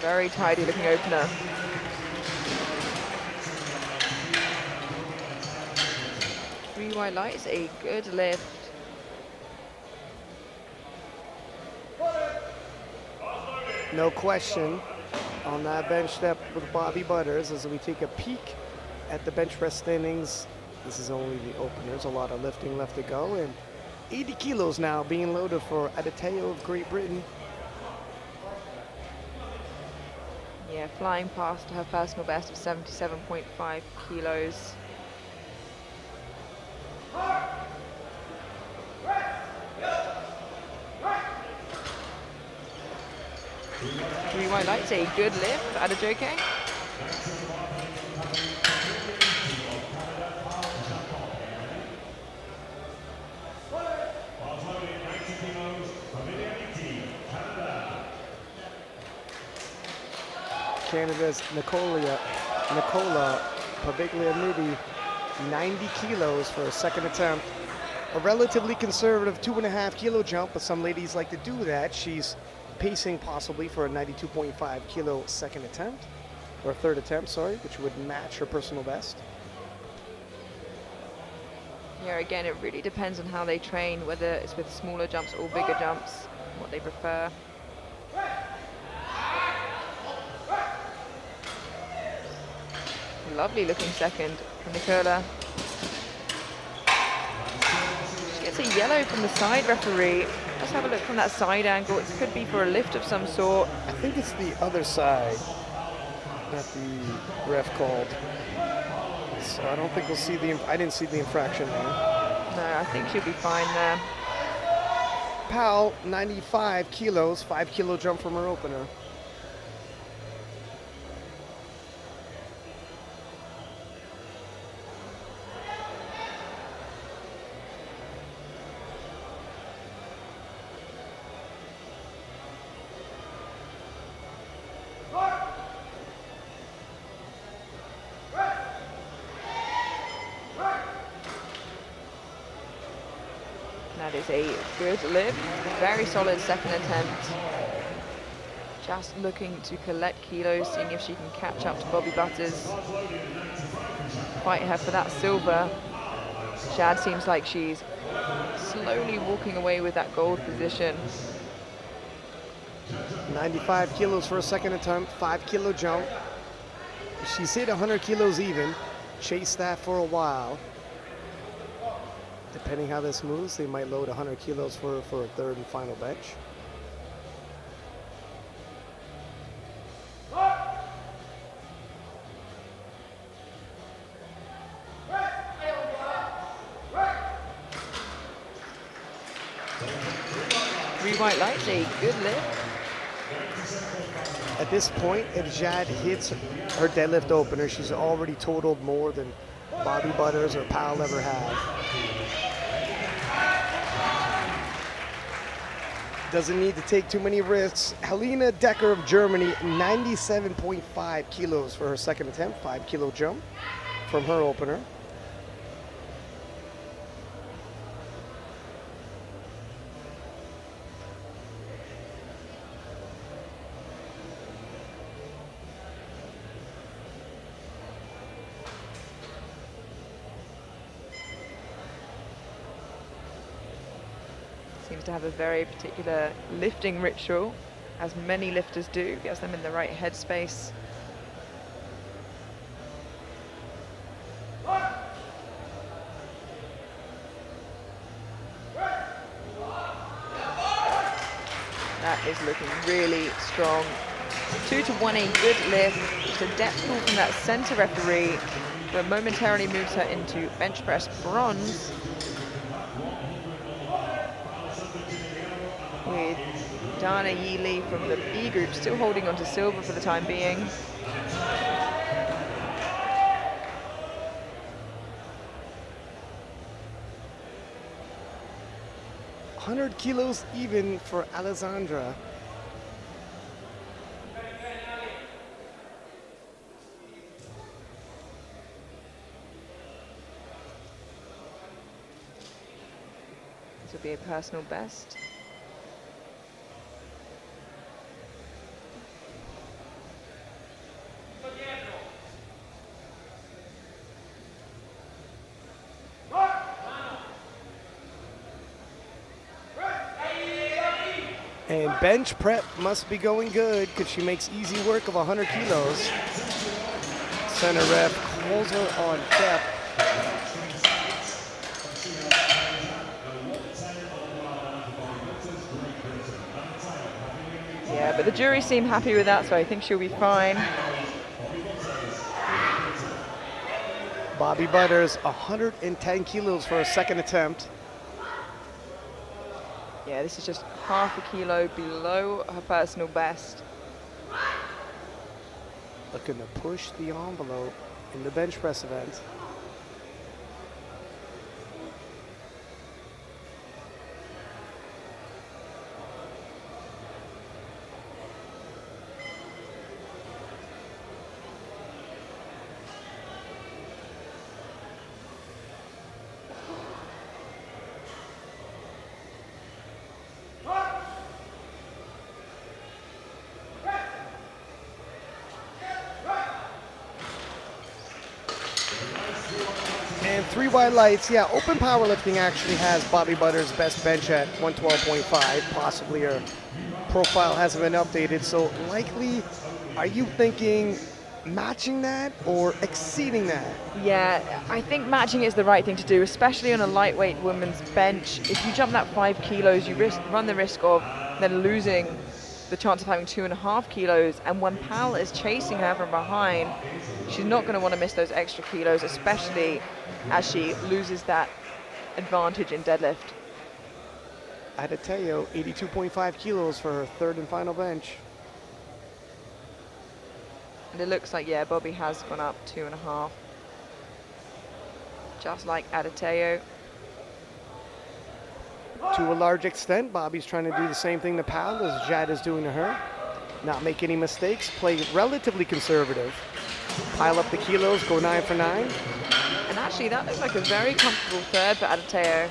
Very tidy looking opener. Three white lights, a good lift. No question on that bench step with Bobby Butters as we take a peek at the bench press standings. This is only the openers, a lot of lifting left to go, and 80 kilos now being loaded for Adeteyo of Great Britain. Yeah, flying past her personal best of 77.5 kilos. Three white lights, a good lift, Adejoke. Canada's Nicola Paviglianidi, 90 kilos for a second attempt. A relatively conservative 2.5 kilo jump, but some ladies like to do that. She's pacing possibly for a 92.5 kilo second attempt, or third attempt, sorry, which would match her personal best. Yeah, again, it really depends on how they train, whether it's with smaller jumps or bigger jumps, what they prefer. Lovely looking second from Nicola. She gets a yellow from the side referee. Let's have a look from that side angle. It could be for a lift of some sort. I think it's the other side that the ref called. So I don't think we'll see I didn't see the infraction there. No, I think she'll be fine there. Powell, 95 kilos, 5 kilo jump from her opener. That is a good lift, very solid second attempt. Just looking to collect kilos, seeing if she can catch up to Bobby Butters. Fight her for that silver. Jad seems like she's slowly walking away with that gold position. 95 kilos for a second attempt, 5 kilo jump. She's hit 100 kilos even. Chased that for a while. Depending how this moves, they might load 100 kilos for a third and final bench. Three white lights, a good lift. At this point, if Jad hits her deadlift opener, she's already totaled more than Bobby Butters or Powell ever have. Doesn't need to take too many risks. Helena Decker of Germany, 97.5 kilos for her second attempt, 5 kilo jump from her opener. Seems to have a very particular lifting ritual, as many lifters do, gets them in the right headspace. That is looking really strong. 2-1, a good lift. Just a depth pull from that center referee that momentarily moves her into bench press bronze. With Dana Yealy from the B group still holding on to silver for the time being. $100 kilos even for Alessandra. This will be a personal best. And bench prep must be going good because she makes easy work of 100 kilos. Center ref calls her on depth. Yeah, but the jury seem happy with that, so I think she'll be fine. Bobby Butters, 110 kilos for a second attempt. Yeah, this is just half a kilo below her personal best. Looking to push the envelope in the bench press event. And 3 white lights. Yeah, open powerlifting actually has Bobby Butters' best bench at 112.5. Possibly her profile hasn't been updated. So likely, are you thinking matching that or exceeding that? Yeah, I think matching is the right thing to do, especially on a lightweight woman's bench. If you jump that 5 kilos, you run the risk of then losing the chance of having 2.5 kilos. And when Powell is chasing her from behind, she's not going to want to miss those extra kilos, especially as she loses that advantage in deadlift. Adateo, 82.5 kilos for her third and final bench. And it looks like, yeah, Bobby has gone up 2.5. Just like Adateo. To a large extent, Bobby's trying to do the same thing to Powell as Jad is doing to her. Not make any mistakes, play relatively conservative. Pile up the kilos, go 9 for 9. And actually, that looks like a very comfortable third for Adateo.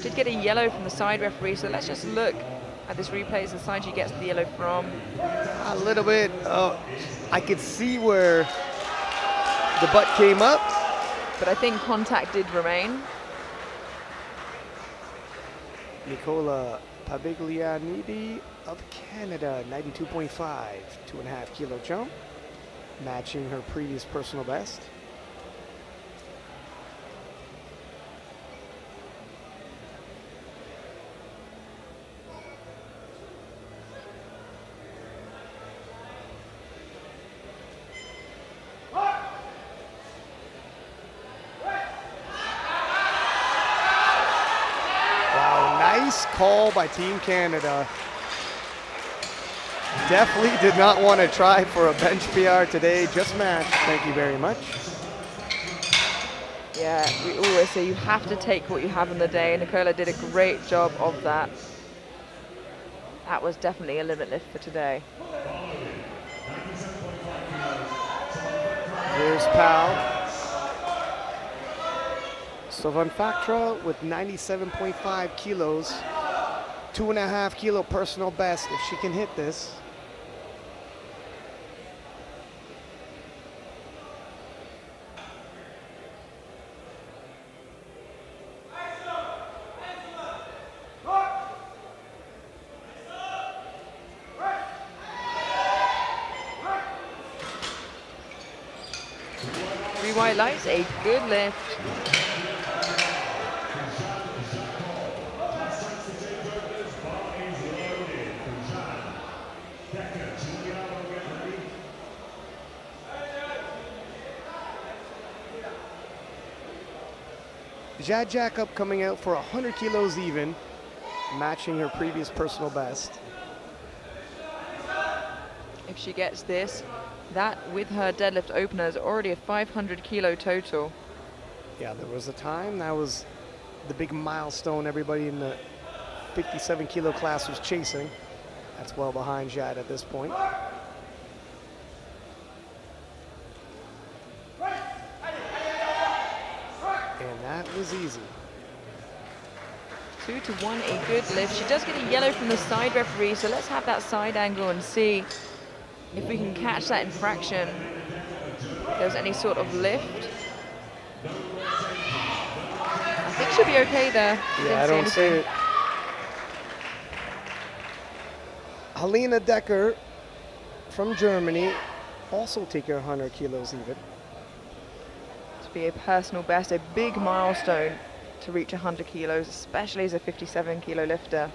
Did get a yellow from the side referee, so let's just look at this replay. It's the side she gets the yellow from. A little bit. I could see where the butt came up. But I think contact did remain. Nicola Paviglianidi of Canada, 92.5, 2.5 kilo jump, matching her previous personal best. Nice call by Team Canada. Definitely did not want to try for a bench PR today. Just matched. Thank you very much. Yeah, we always say you have to take what you have on the day. Nicola did a great job of that. That was definitely a limit lift for today. Here's Pal. So Van Factra with 97.5 kilos, 2.5 kilo personal best. If she can hit this. Three white lights, a good lift. Jad Jacob coming out for 100 kilos even, matching her previous personal best. If she gets this, that with her deadlift opener is already a 500 kilo total. Yeah, there was a time that was the big milestone everybody in the 57 kilo class was chasing. That's well behind Jad at this point. And that was easy. 2-1, a good lift. She does get a yellow from the side referee, so let's have that side angle and see if we can catch that infraction. If there's any sort of lift. I think she'll be okay there. Yeah, I don't see it. Helena Decker from Germany, also taking 100 kilos even. To be a personal best, a big milestone to reach 100 kilos, especially as a 57 kilo lifter.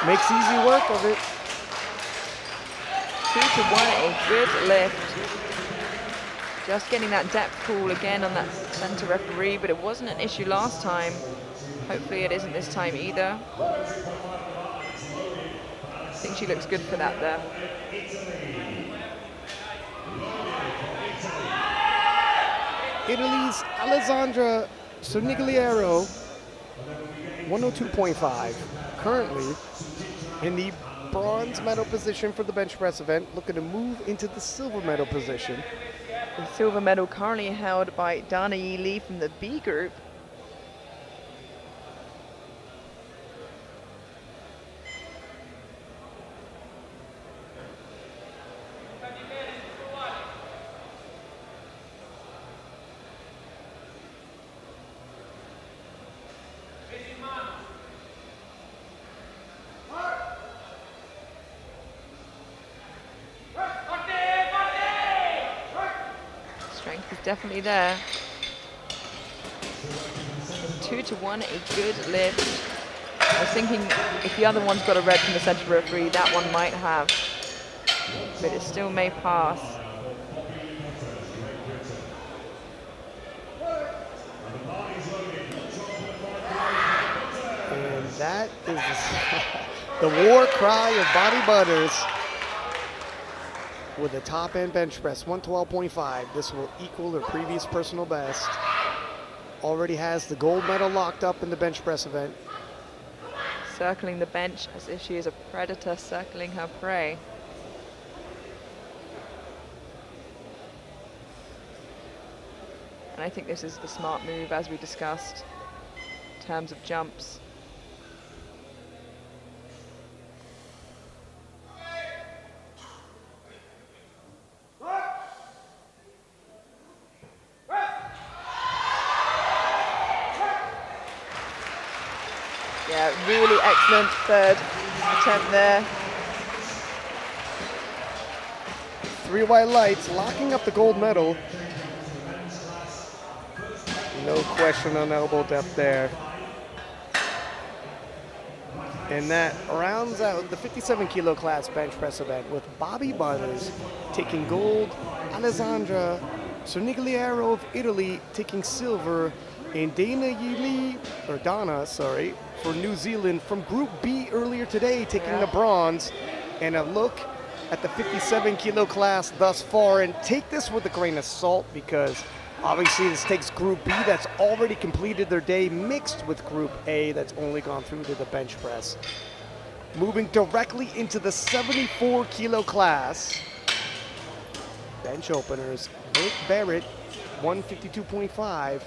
Makes easy work of it. 2-1, a good lift. Just getting that depth call again on that center referee, but it wasn't an issue last time. Hopefully it isn't this time either. I think she looks good for that there. Italy's Alessandra Sonigliero, 102.5, currently in the bronze medal position for the bench press event, looking to move into the silver medal position. The silver medal currently held by Dana Yi Lee from the B group. Strength is definitely there. 2-1, a good lift. I was thinking if the other one's got a red from the center referee, that one might have, but it still may pass. And that is The war cry of Bobby Butters with a top end bench press, 112.5. This will equal her previous personal best. Already has the gold medal locked up in the bench press event. Circling the bench as if she is a predator circling her prey. And I think this is the smart move, as we discussed, in terms of jumps. Yeah, really excellent third attempt there. 3 white lights, locking up the gold medal. No question on elbow depth there. And that rounds out the 57 kilo class bench press event with Bobby Butters taking gold, Alessandra Cernigliero of Italy taking silver, and Donna for New Zealand from Group B earlier today taking the bronze. And a look at the 57 kilo class thus far, and take this with a grain of salt because obviously this takes Group B that's already completed their day mixed with Group A that's only gone through to the bench press. Moving directly into the 74 kilo class. Bench openers, Nick Barrett, 152.5.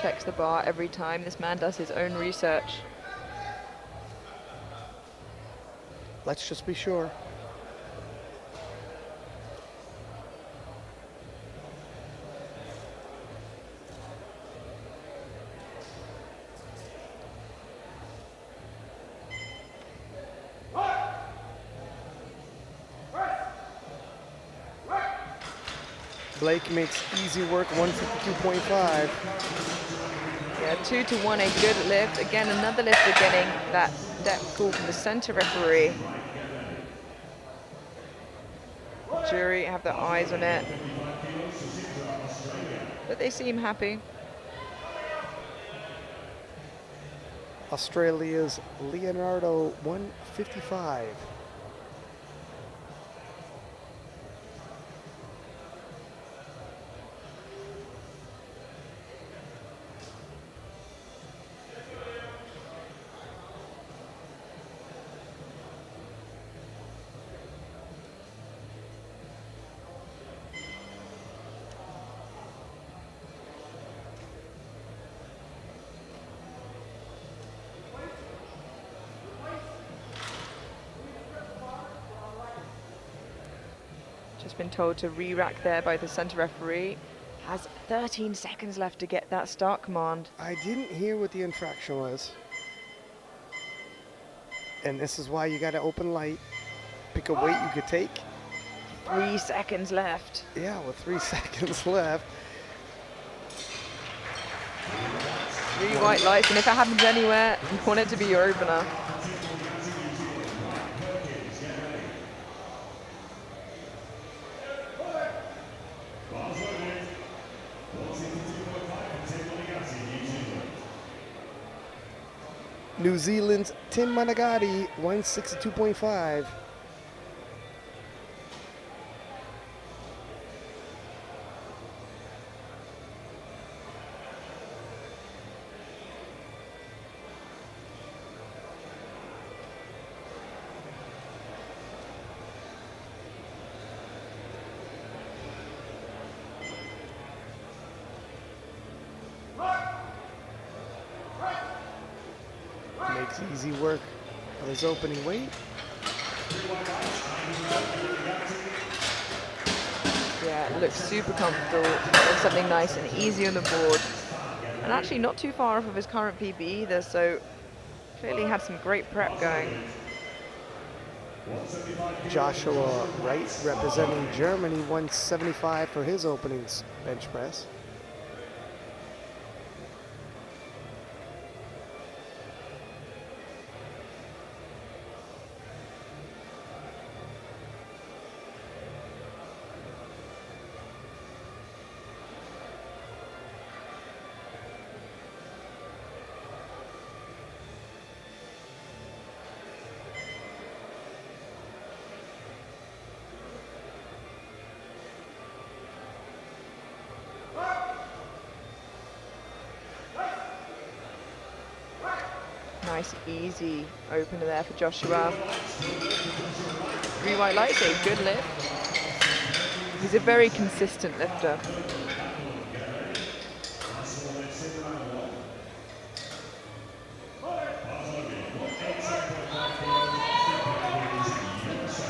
Checks the bar every time. This man does his own research. Let's just be sure. Blake makes easy work, 152.5. Yeah, 2-1, a good lift. Again, another lifter getting that depth call from the center referee. Jury have their eyes on it, but they seem happy. Australia's Leonardo, 155. Just been told to re-rack there by the center referee. Has 13 seconds left to get that start command. I didn't hear what the infraction was. And this is why you got to open light. Pick a weight you could take. 3 seconds left. Yeah, with 3 seconds left. 3 white lights, and if it happens anywhere, you want it to be your opener. New Zealand's Tim Managati, 162.5. Makes easy work of his opening weight. Yeah, it looks super comfortable. There's something nice and easy on the board. And actually not too far off of his current PB either, so clearly had some great prep going. Joshua Wright representing Germany, 175 for his openings bench press. Nice, easy opener there for Joshua. 3 white lights, a good lift. He's a very consistent lifter.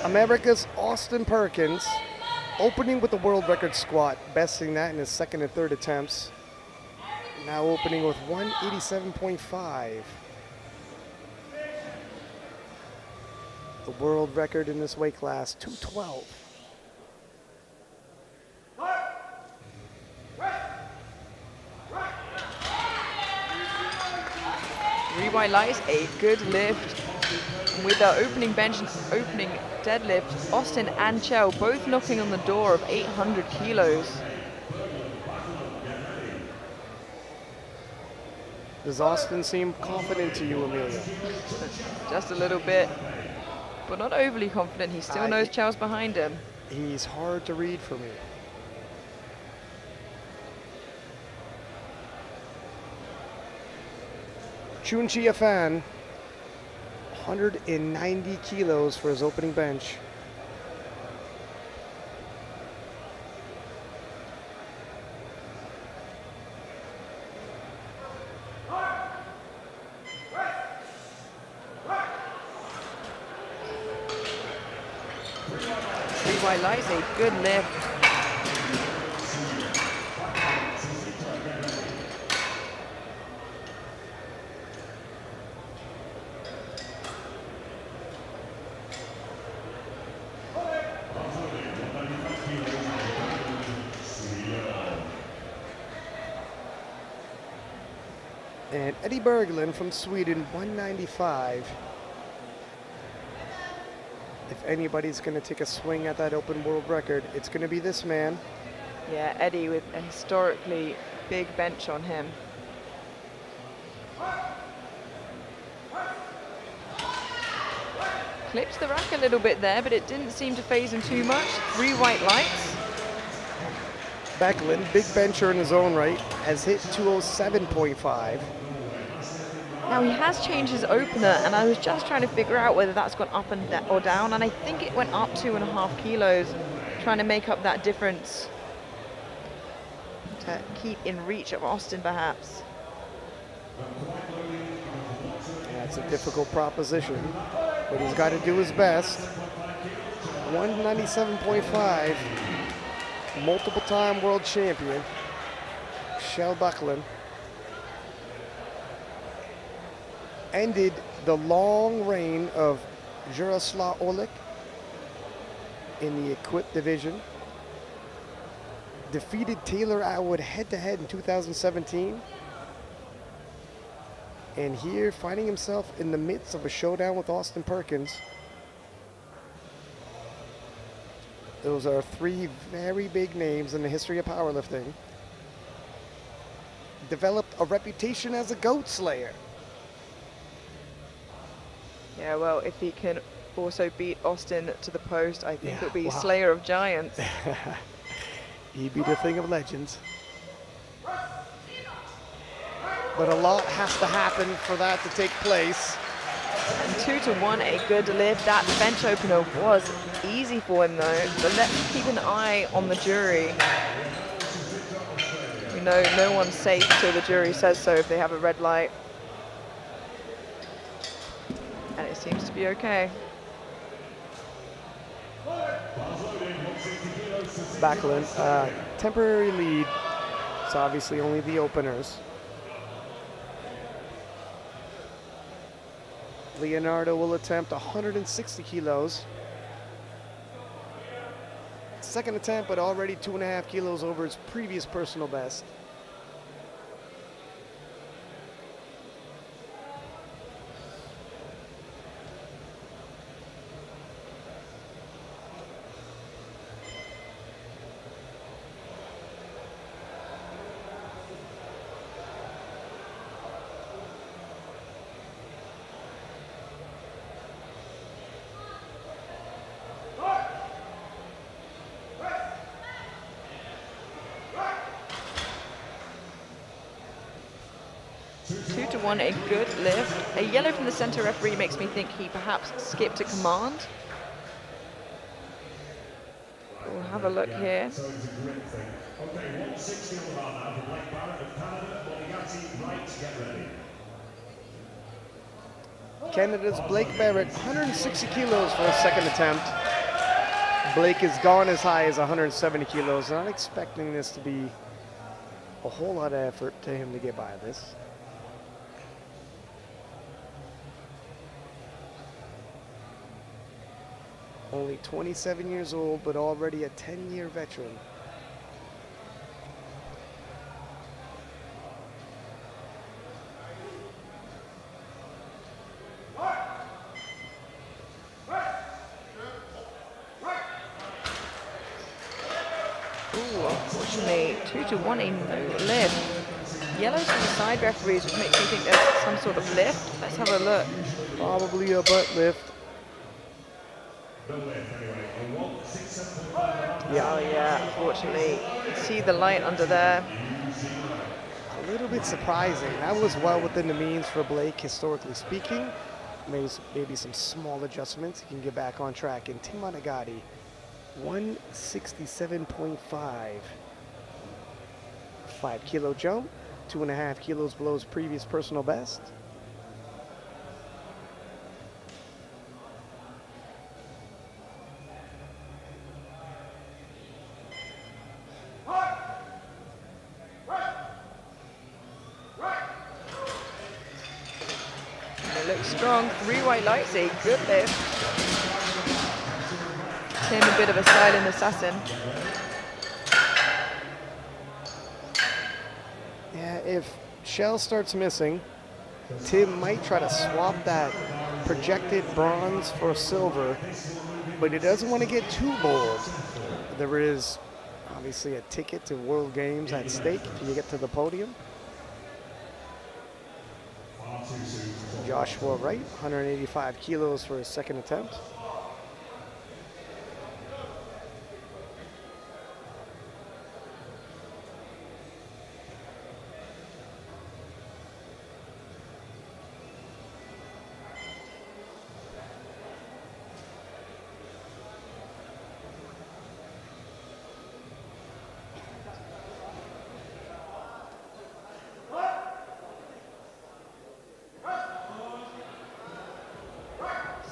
America's Austin Perkins, opening with the world record squat, besting that in his second and third attempts. Now opening with 187.5. The world record in this weight class, 212. Three white lights, a good lift. With the opening bench and opening deadlift, Austin and Chell both knocking on the door of 800 kilos. Does Austin seem confident to you, Amelia? Just a little bit, but not overly confident. He still knows Chell's behind him. He's hard to read for me. Chun Chia Fan, 190 kilos for his opening bench. Three white lights, a good lift. And Eddie Berglund from Sweden, 195. If anybody's going to take a swing at that open world record, it's going to be this man. Yeah, Eddie with a historically big bench on him. Clipped the rack a little bit there, but it didn't seem to phase him too much. Three white lights. Berglund, big bencher in his own right, has hit 207.5. Now he has changed his opener, and I was just trying to figure out whether that's gone up and or down, and I think it went up 2.5 kilos, trying to make up that difference to keep in reach of Austin, perhaps. Yeah, it's a difficult proposition, but he's got to do his best. 197.5, multiple-time world champion, Kjell Berglund, ended the long reign of Jaroslav Orlik in the equipped division, defeated Taylor Atwood head-to-head in 2017, and here finding himself in the midst of a showdown with Austin Perkins. Those are three very big names in the history of powerlifting. Developed a reputation as a goat slayer. Yeah, well, if he can also beat Austin to the post, I think it'll be wow. Slayer of Giants. He'd be the thing of legends. But a lot has to happen for that to take place. And 2-1, a good lift. That bench opener was easy for him though. But let's keep an eye on the jury. We know no one's safe till the jury says so if they have a red light. And it seems to be okay. Berglund, temporary lead. It's obviously only the openers. Leonardo will attempt 160 kilos. Second attempt, but already 2.5 kilos over his previous personal best. 2-1, a good lift. A yellow from the center referee makes me think he perhaps skipped a command. We'll have a look here. Canada's Blake Barrett, 160 kilos for a second attempt. Blake has gone as high as 170 kilos. Not expecting this to be a whole lot of effort to him to get by this. Only 27 years old, but already a 10-year veteran. Unfortunately, 2-1, a no lift. Yellows from the side referees, which makes me think there's some sort of lift. Let's have a look. Probably a butt lift. Yeah. Oh yeah, unfortunately. You can see the light under there. A little bit surprising. That was well within the means for Blake, historically speaking. Maybe some small adjustments. He can get back on track. And Tim Monagatti, 167.5. 5 kilo jump, 2.5 kilos below his previous personal best. It looks strong. 3 white lights, a good lift. Tim a bit of a silent assassin. Yeah, if Shell starts missing, Tim might try to swap that projected bronze for silver, but he doesn't want to get too bold. There is obviously a ticket to World Games at stake if you get to the podium. Joshua Wright, 185 kilos for his second attempt.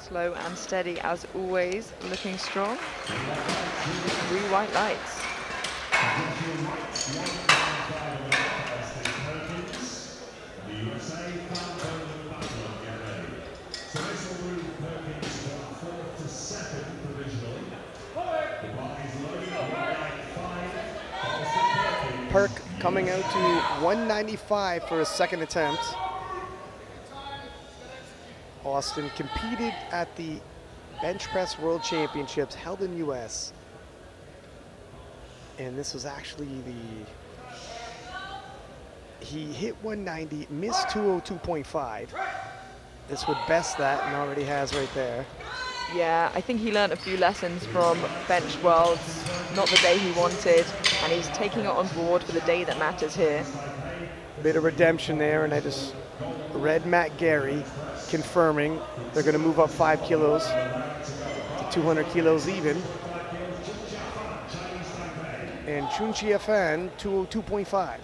Slow and steady as always, looking strong. 3 white lights. Perk coming out to 195 for his second attempt. Austin competed at the Bench Press World Championships held in US. And this was actually he hit 190, missed 202.5. This would best that and already has right there. Yeah, I think he learned a few lessons from Bench Worlds, not the day he wanted, and he's taking it on board for the day that matters here. Bit of redemption there, and I just read Matt Gary confirming they're going to move up 5 kilos to 200 kilos even. And Chun Chia Fan, 202.5.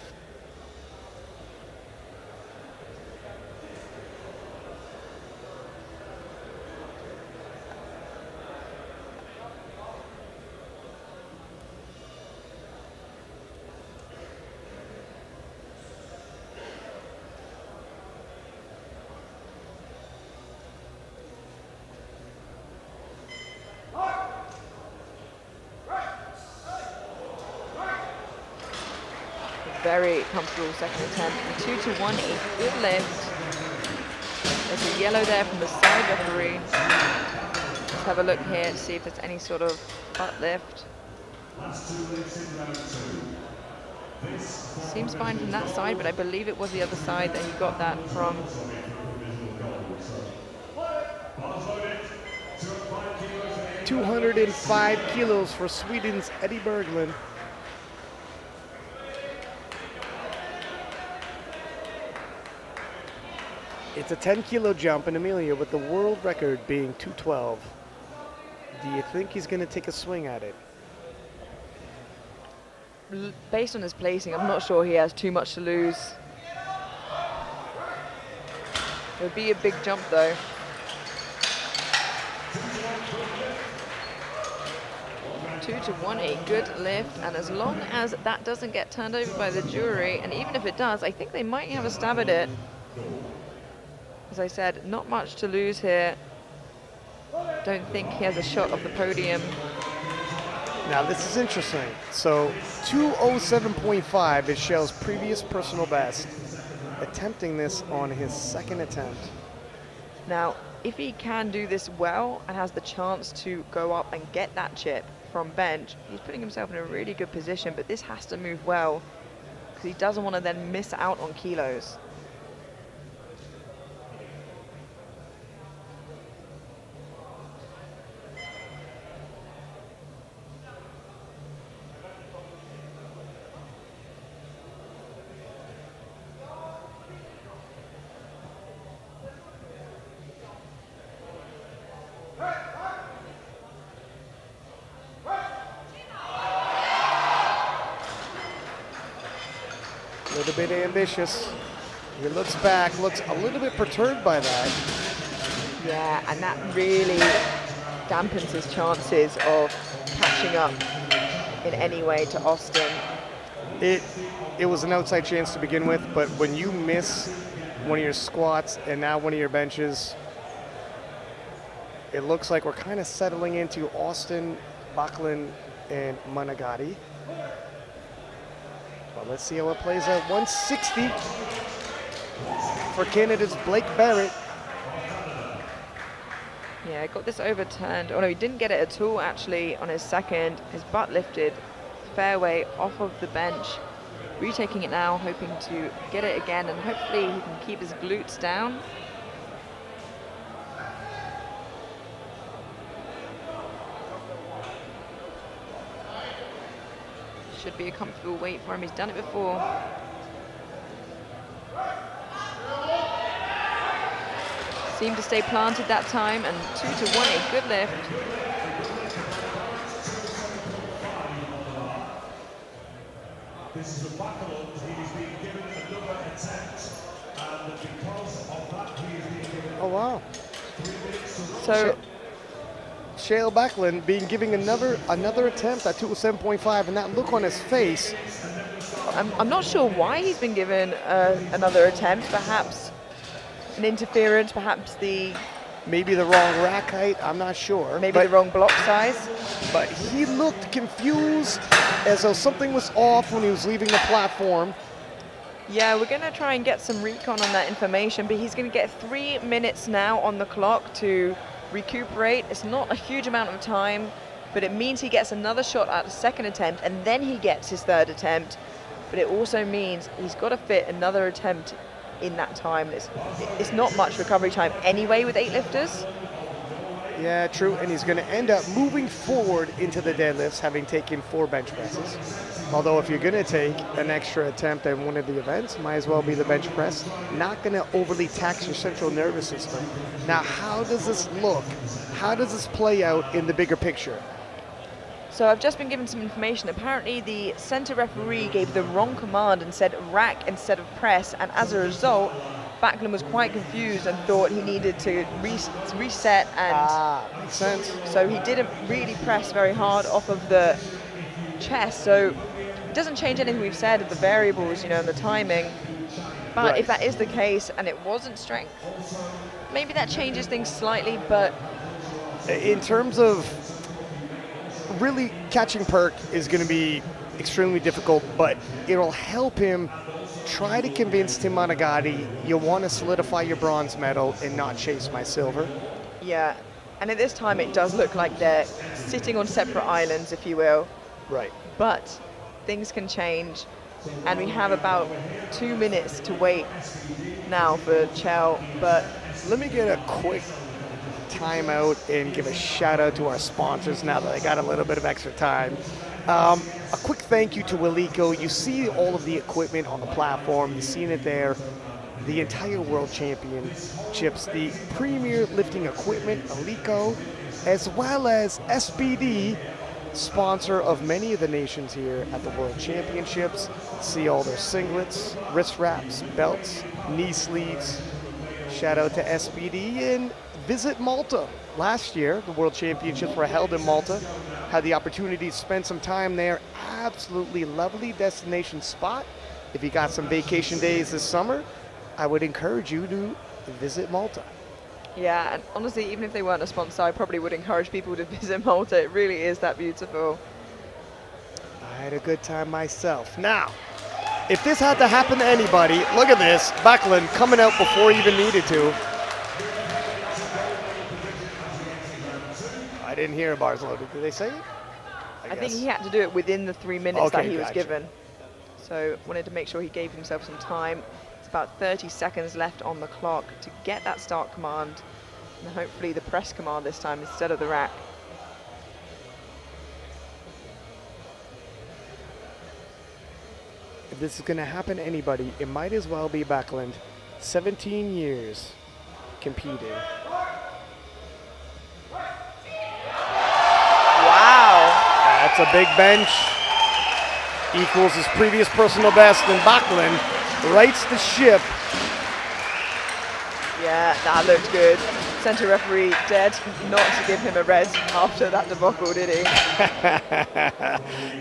Very comfortable second attempt. 2-1, a good lift. There's a yellow there from the side referee. Let's have a look here to see if there's any sort of butt lift. Seems fine from that side, but I believe it was the other side that he got that from. $205 kilos for Sweden's Eddie Berglund. It's a 10-kilo jump, and Amelia, with the world record being 212, do you think he's going to take a swing at it? Based on his placing, I'm not sure he has too much to lose. It would be a big jump though. 2-1, a good lift, and as long as that doesn't get turned over by the jury, and even if it does, I think they might have a stab at it. As I said, not much to lose here. Don't think he has a shot off the podium. Now this is interesting. So 207.5 is Shell's previous personal best, attempting this on his second attempt. Now, if he can do this well and has the chance to go up and get that chip from bench, he's putting himself in a really good position, but this has to move well because he doesn't want to then miss out on kilos. A little bit ambitious. He looks back, looks a little bit perturbed by that. Yeah, and that really dampens his chances of catching up in any way to Austin. It was an outside chance to begin with, but when you miss one of your squats and now one of your benches, it looks like we're kind of settling into Austin, Backlund, and Managati. Well, let's see how it plays out. 160 for Canada's Blake Barrett. Yeah, got this overturned. Oh no, he didn't get it at all actually on his second. His butt lifted fairway off of the bench. Retaking it now, hoping to get it again, and hopefully he can keep his glutes down. Should be a comfortable weight for him. He's done it before. Seemed to stay planted that time, and 2-1, a good lift. This is a Backlund. He's been given another attempt, and because of that, he is being given. Oh wow! 3 minutes to So Shale Backlund being giving another attempt at 207.5, and that look on his face. I'm not sure why he's been given another attempt. Perhaps an interference, perhaps Maybe the wrong rack height, I'm not sure. maybe the wrong block size. But he looked confused, as though something was off when he was leaving the platform. Yeah, we're going to try and get some recon on that information, but he's going to get 3 minutes now on the clock to recuperate. It's not a huge amount of time, but it means he gets another shot at a second attempt, and then he gets his third attempt. But it also means he's got to fit another attempt in that time. It's not much recovery time anyway with 8 lifters. Yeah, true, and he's going to end up moving forward into the deadlifts, having taken 4 bench presses. Although if you're going to take an extra attempt at one of the events, might as well be the bench press. Not going to overly tax your central nervous system. Now, how does this look? How does this play out in the bigger picture? So I've just been given some information. Apparently the center referee gave the wrong command and said rack instead of press, and as a result, Backlund was quite confused and thought he needed to reset, and Makes sense. so he didn't really press very hard off of the chest. So it doesn't change anything we've said of the variables, and the timing. But Right. if that is the case and it wasn't strength, maybe that changes things slightly. But In terms of really catching Perk is going to be extremely difficult, but it'll help him try to convince Tim Managati you want to solidify your bronze medal and not chase my silver. yeah, and at this time it does look like they're sitting on separate islands, if you will. Right. But things can change, and we have about 2 minutes to wait now for Chell. But Let me get a quick timeout and give a shout out to our sponsors now that I got a little bit of extra time. A quick thank you to Wilico. You see all of the equipment on the platform. You've seen it there. the entire World Championships, the premier lifting equipment, Alico, as well as SBD, sponsor of many of the nations here at the World Championships. See all their singlets, wrist wraps, belts, knee sleeves. Shout out to SBD, and visit Malta. Last year, the World Championships were held in Malta. Had the opportunity to spend some time there. Absolutely lovely destination spot. If you got some vacation days this summer, I would encourage you to visit Malta. Yeah, and honestly, even if they weren't a sponsor, I probably would encourage people to visit Malta. It really is that beautiful. I had a good time myself. Now, if this had to happen to anybody, look at this. Backlund coming out before he even needed to. I didn't hear bars loaded. Did they say it? I think he had to do it within the 3 minutes that Okay, he was gotcha. given. So wanted to make sure he gave himself some time. It's about 30 seconds left on the clock to get that start command, and hopefully the press command this time instead of the rack. If this is going to happen to anybody, it might as well be Backlund. 17 years competing. Wow. That's a big bench. Equals his previous personal best, and Backlund rights the ship. Yeah, that looked good. Centre referee dead not to give him a red after that debacle, did he?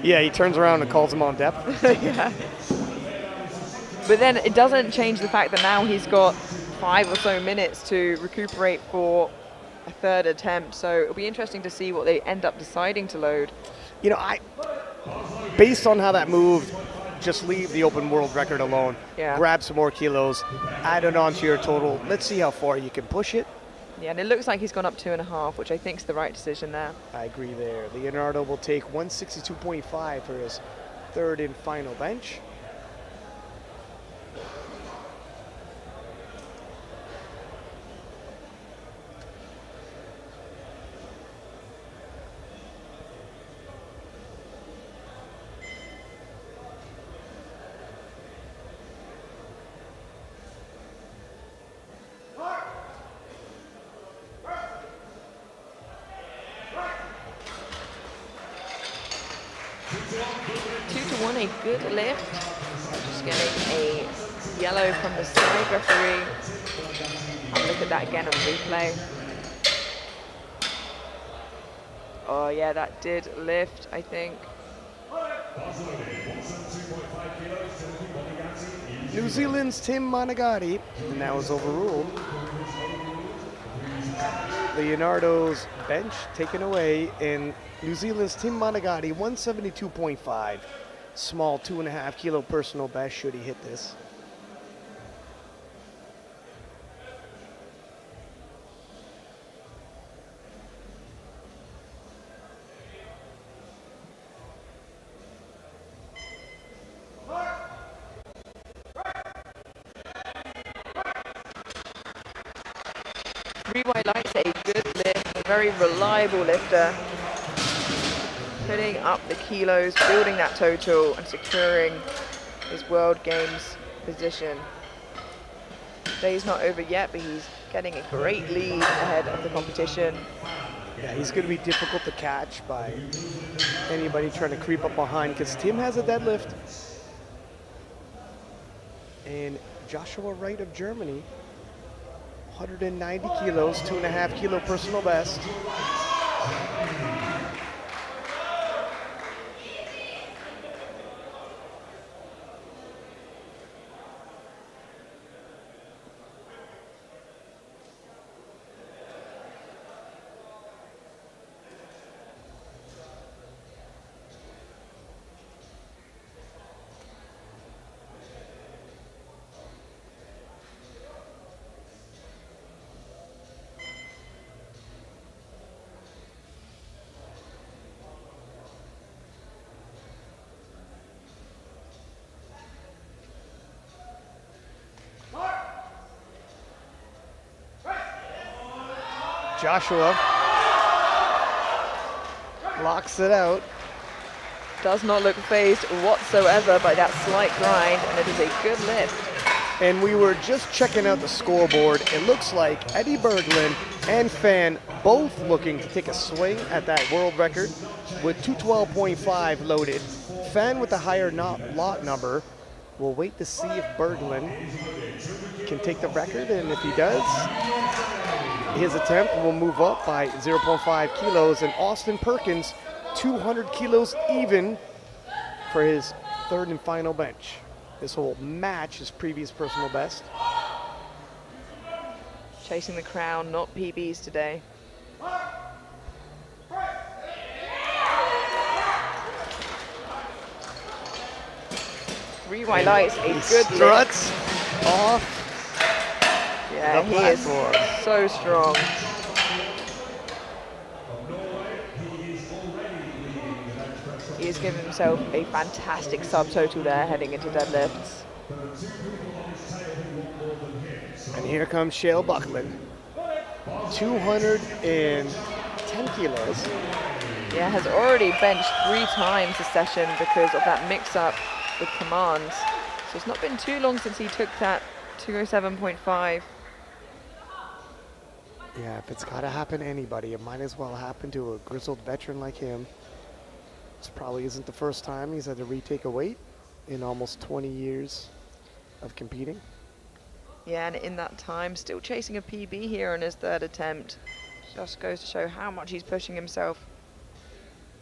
Yeah, he turns around and calls him on depth. Yeah. But then it doesn't change the fact that now he's got 5 or so minutes to recuperate for a third attempt. So it'll be interesting to see what they end up deciding to load. You know, based on how that moved, just leave the open world record alone. Yeah. Grab some more kilos, add it onto your total. Let's see how far you can push it. Yeah, and it looks like he's gone up 2.5, which I think is the right decision there. I agree there. Leonardo will take 162.5 for his third and final bench. A good lift. Just getting a yellow from the side referee. Have a look at that again on replay. Oh yeah, that did lift, I think. New Zealand's Tim Monagatti, and that was overruled. Leonardo's bench taken away, and New Zealand's Tim Monagatti, 172.5. Small 2.5 kilo personal best should he hit this. Three white lights, a good lift, a very reliable lifter. Putting up the kilos, building that total, and securing his World Games position. Day's not over yet, but he's getting a great lead ahead of the competition. Yeah, he's going to be difficult to catch by anybody trying to creep up behind, because Tim has a deadlift. And Joshua Wright of Germany, 190 kilos, 2.5 kilo personal best. Joshua locks it out. Does not look phased whatsoever by that slight grind, and it is a good lift. And we were just checking out the scoreboard. It looks like Eddie Berglund and Fan both looking to take a swing at that world record with 212.5 loaded. Fan with the higher lot number. We'll wait to see if Berglund can take the record, and if he does, his attempt will move up by 0.5 kilos, and Austin Perkins 200 kilos even for his third and final bench. This will match his previous personal best. Chasing the crown, not PBs today. Three white lights, a good lift. Struts off Yeah, the he is platform. so strong. He has given himself a fantastic subtotal there heading into deadlifts. And here comes Shale Buckland. 210 kilos. Yeah, has already benched 3 times this session because of that mix-up with commands. So it's not been too long since he took that 207.5. Yeah, if it's got to happen to anybody, it might as well happen to a grizzled veteran like him. This probably isn't the first time he's had to retake a weight in almost 20 years of competing. Yeah, and in that time, still chasing a PB here on his third attempt. Just goes to show how much he's pushing himself.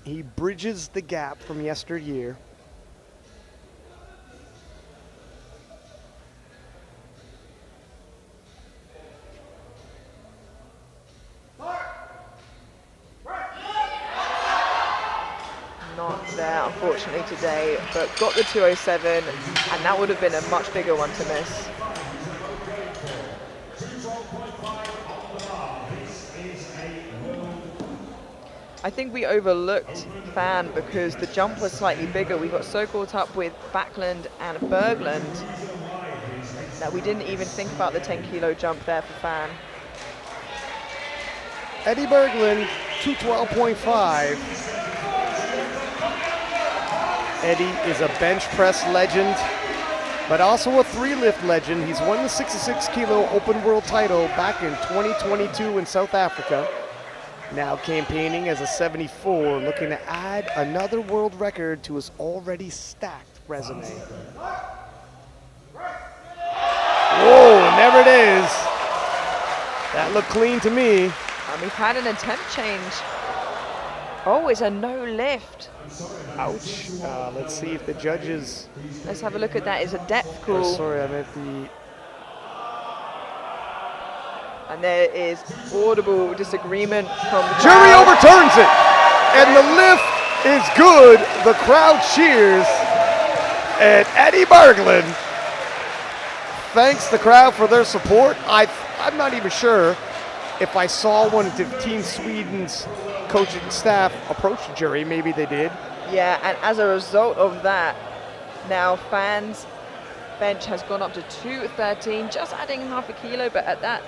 He bridges the gap from yesteryear. Not there, unfortunately, today, but got the 207, and that would have been a much bigger one to miss. I think we overlooked Fan because the jump was slightly bigger. We got so caught up with Backlund and Berglund that we didn't even think about the 10-kilo jump there for Fan. Eddie Berglund, 212.5. Eddie is a bench press legend, but also a 3-lift legend. He's won the 66-kilo open world title back in 2022 in South Africa. Now campaigning as a 74, looking to add another world record to his already stacked resume. Whoa, and there it is. That looked clean to me. And we've had an attempt change. Oh, it's a no lift. Ouch. Let's see if the judges... Let's have a look at that. It's a depth call. Oh, sorry, I meant the... And there is audible disagreement from the Jury crowd. overturns it, and the lift is good. The crowd cheers, and Eddie Berglund thanks the crowd for their support. I'm not even sure if I saw one of Team Sweden's coaching staff approach the jury. Maybe they did. Yeah, and as a result of that, now Fan's bench has gone up to 213, just adding half a kilo, but at that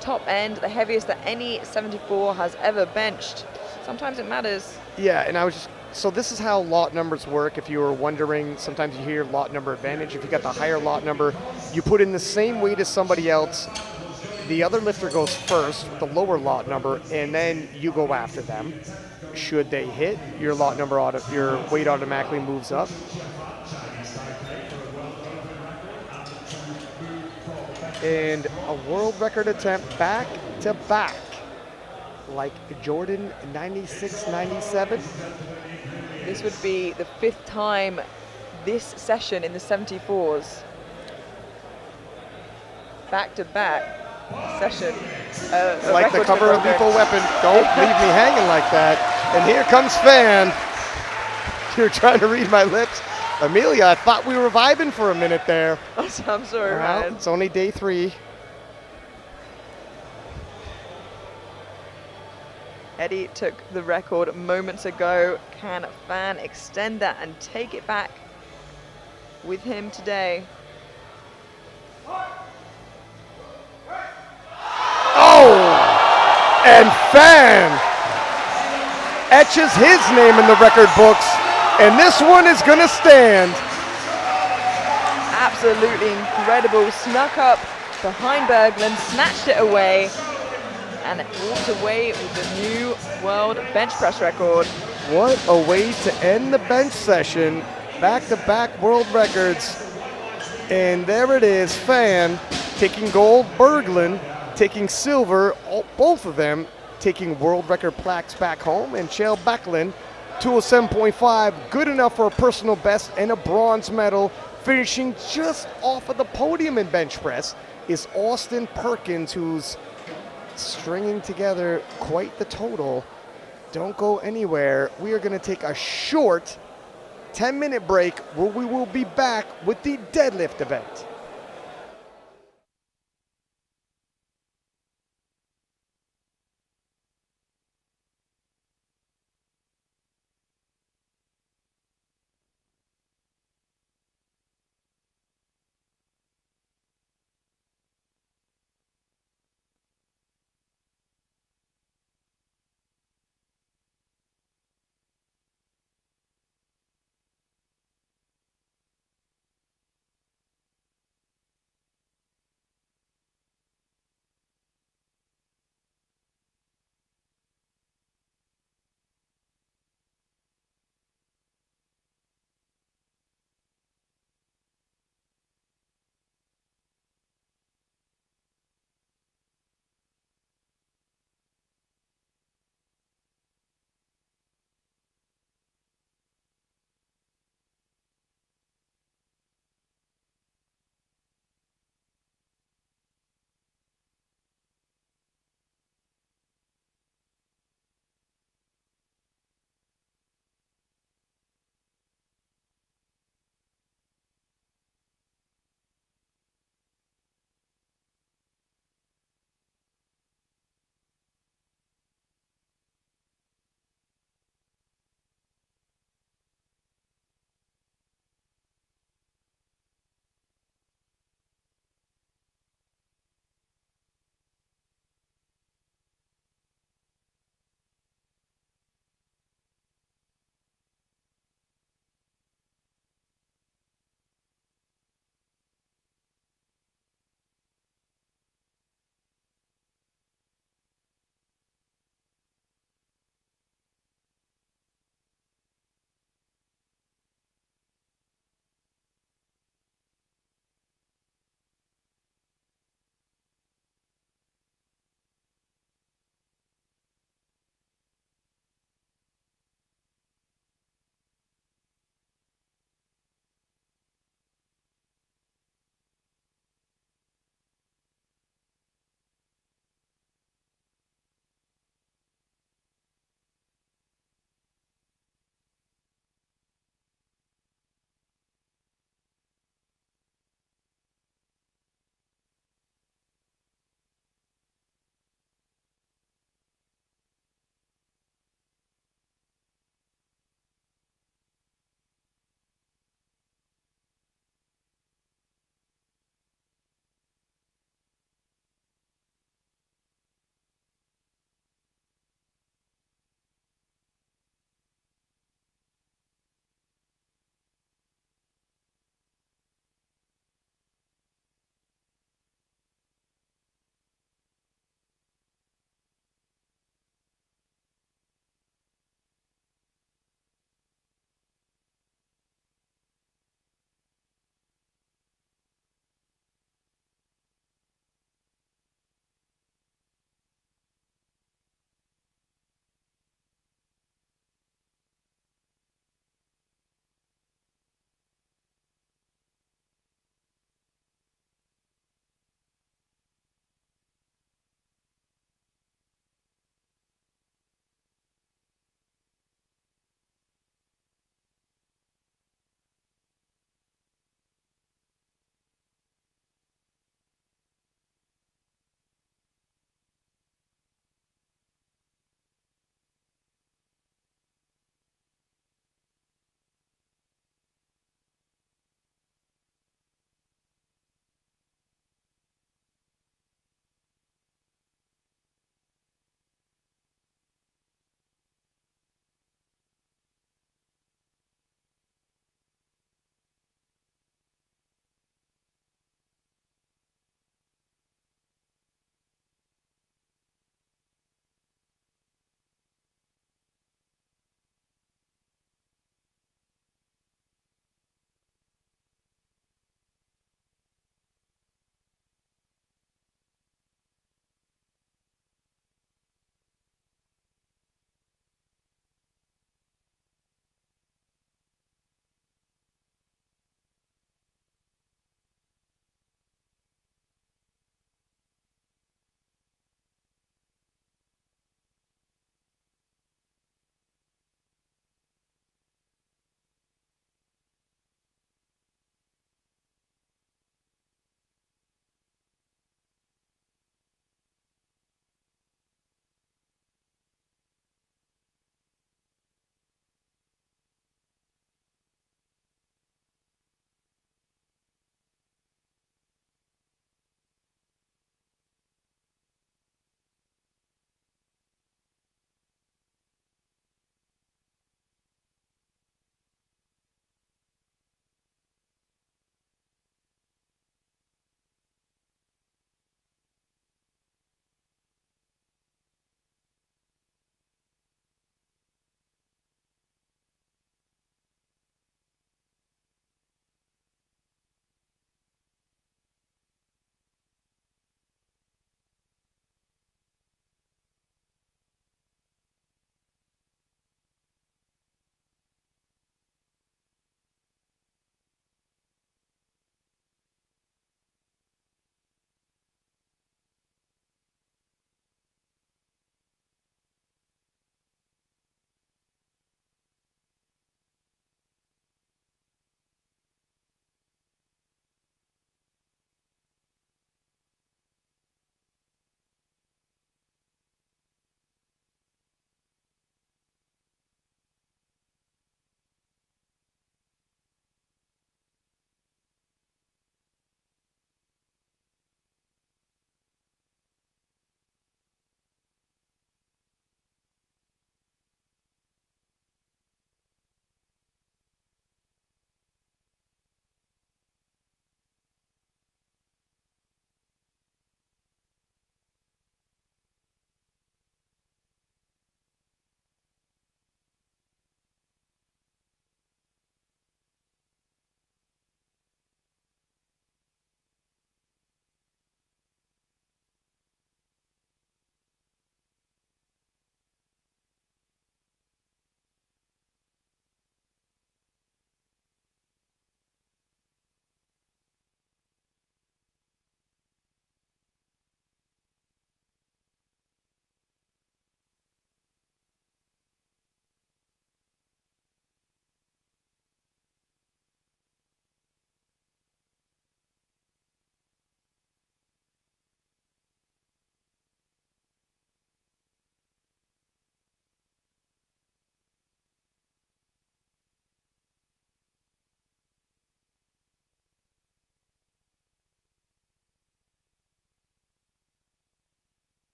top end, the heaviest that any 74 has ever benched. Sometimes it matters. Yeah, and so this is how lot numbers work. If you were wondering, sometimes you hear lot number advantage. If you got the higher lot number, you put in the same weight as somebody else. The other lifter goes first with the lower lot number, and then you go after them. Should they hit, your lot number, your weight automatically moves up. And a world record attempt back to back, like Jordan 96-97. This would be the 5th time this session in the 74s. Back-to-back session. Like the cover of Lethal Weapon. Don't leave me hanging like that. And here comes Fan. You're trying to read my lips. Amelia, I thought we were vibing for a minute there. I'm sorry, Well, man. it's only day 3. Eddie took the record moments ago. Can Fan extend that and take it back with him today? Oh! And Fan etches his name in the record books, and this one is going to stand. absolutely incredible. Snuck up behind Berglund, snatched it away, and walked away with the new world bench press record. What a way to end the bench session. Back-to-back world records. And there it is, Fan taking gold, Berglund taking silver, both of them taking world record plaques back home, and Shale Backlund, 207.5, good enough for a personal best and a bronze medal. Finishing just off of the podium in bench press is Austin Perkins, who's stringing together quite the total. Don't go anywhere. We are going to take a short 10-minute break where we will be back with the deadlift event.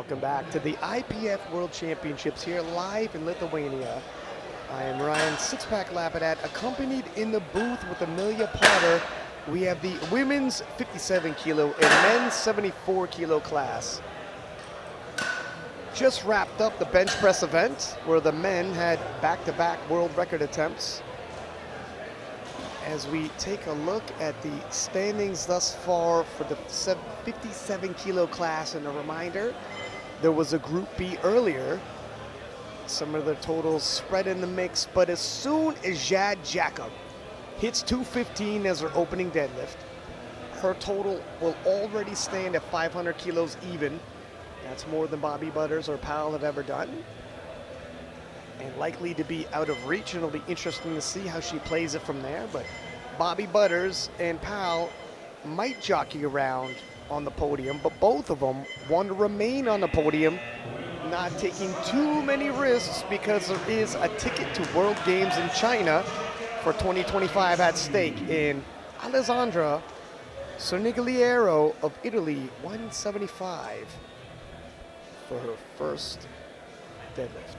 welcome back to the IPF World Championships here live in Lithuania. I am Ryan Sixpack Lapidat, accompanied in the booth with Amelia Potter. We have the women's 57 kilo and men's 74 kilo class. Just wrapped up the bench press event where the men had back-to-back world record attempts. As we take a look at the standings thus far for the 57 kilo class, and a reminder, there was a Group B earlier. Some of the totals spread in the mix, but as soon as Jad Jacob hits 215 as her opening deadlift, her total will already stand at 500 kilos even. That's more than Bobby Butters or Powell have ever done, and likely to be out of reach, and it'll be interesting to see how she plays it from there. But Bobby Butters and Powell might jockey around on the podium, but both of them want to remain on the podium, not taking too many risks, because there is a ticket to World Games in China for 2025 at stake. In Alessandra Sonigliero of Italy, 175 for her first deadlift.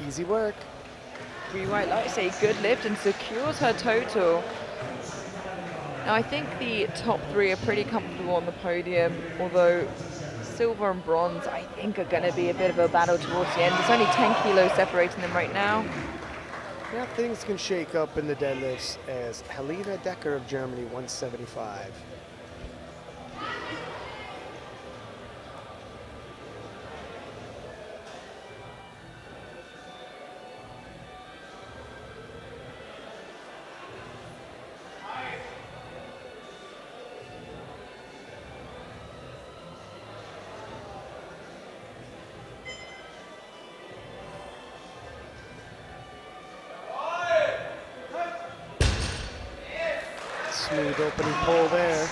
Easy work. We might like to say good lift and secures her total. Now I think the top three are pretty comfortable on the podium, although silver and bronze I think are going to be a bit of a battle towards the end. There's only 10 kilos separating them right now. Yeah, things can shake up in the deadlifts as Helena Decker of Germany, 175. Smooth opening pull there.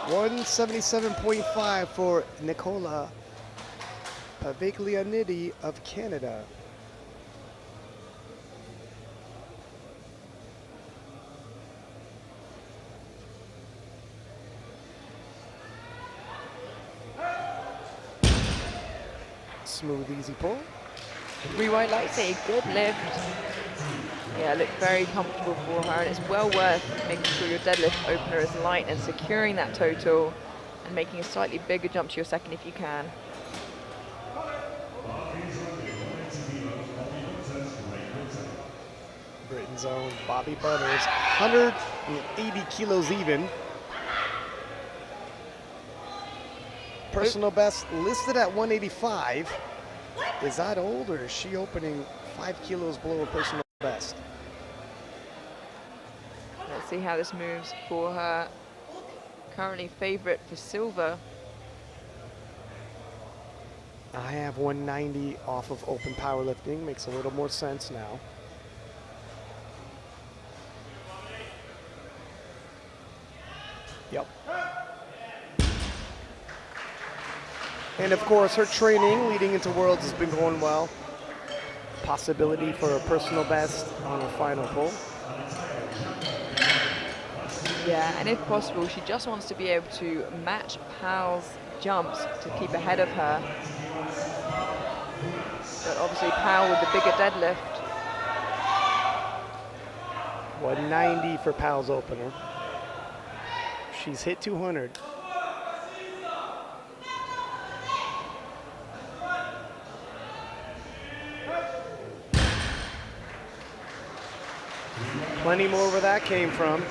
$177.5 for Nicola Paviglianidi of Canada. Smooth, easy pull. We might like to say good lift. Yeah, look very comfortable for her, and it's well worth making sure your deadlift opener is light and securing that total and making a slightly bigger jump to your second if you can. Britain's own Bobby Butters, 180 kilos even. Personal best listed at 185. Is that old, or is she opening 5 kilos below her personal best? Let's see how this moves for her. Currently favorite for silver. I have 190 off of open powerlifting. Makes a little more sense now. Yep. And of course, her training leading into Worlds has been going well. Possibility for a personal best on her final pull. Yeah, and if possible, she just wants to be able to match Powell's jumps to keep ahead of her. But obviously Powell with the bigger deadlift. 190 for Powell's opener. She's hit 200. Plenty more where that came from.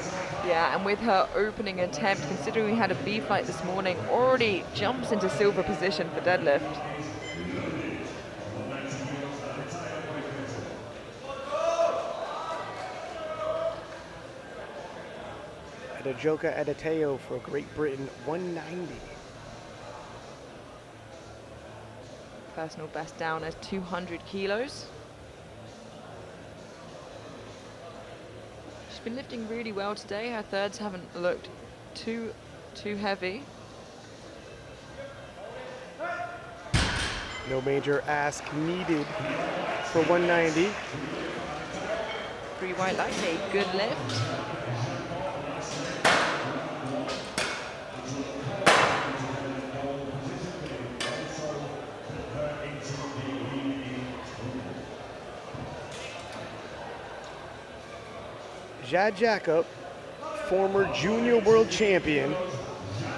Yeah, and with her opening attempt, considering we had a B fight this morning, already jumps into silver position for deadlift. Adejoka Adeteo for Great Britain, 190. Personal best down as 200 kilos. She's been lifting really well today. Her thirds haven't looked too heavy. No major ask needed for 190. 3 white lights, a good lift. Jad Jacob, former junior world champion,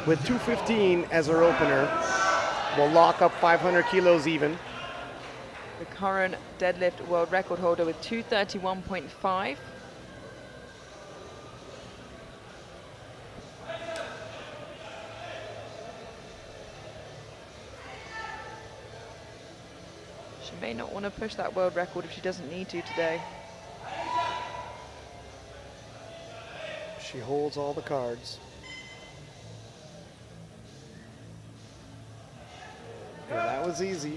with 215 as her opener, will lock up 500 kilos even. The current deadlift world record holder with 231.5. She may not want to push that world record if she doesn't need to today. She holds all the cards. Yeah, that was easy.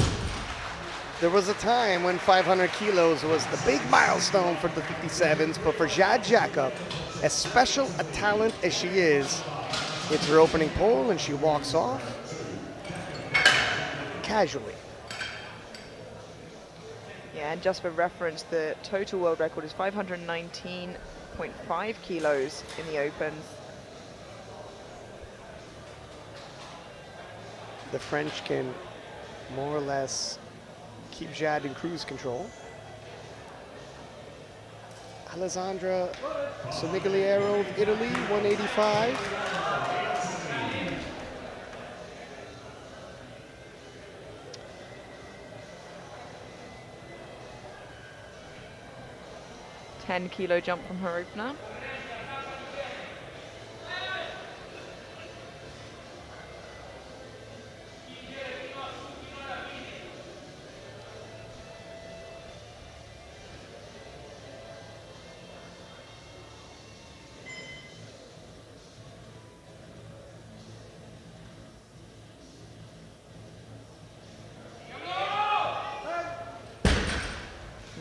There was a time when 500 kilos was the big milestone for the 57s, but for Jad Jacob, as special a talent as she is, it's her opening pole and she walks off casually. Yeah, and just for reference, the total world record is 519.5 kilos in the opens. The French can more or less keep Jad in cruise control. Alessandra Sonigliero of Italy, 185. $10-kilo jump from her opener.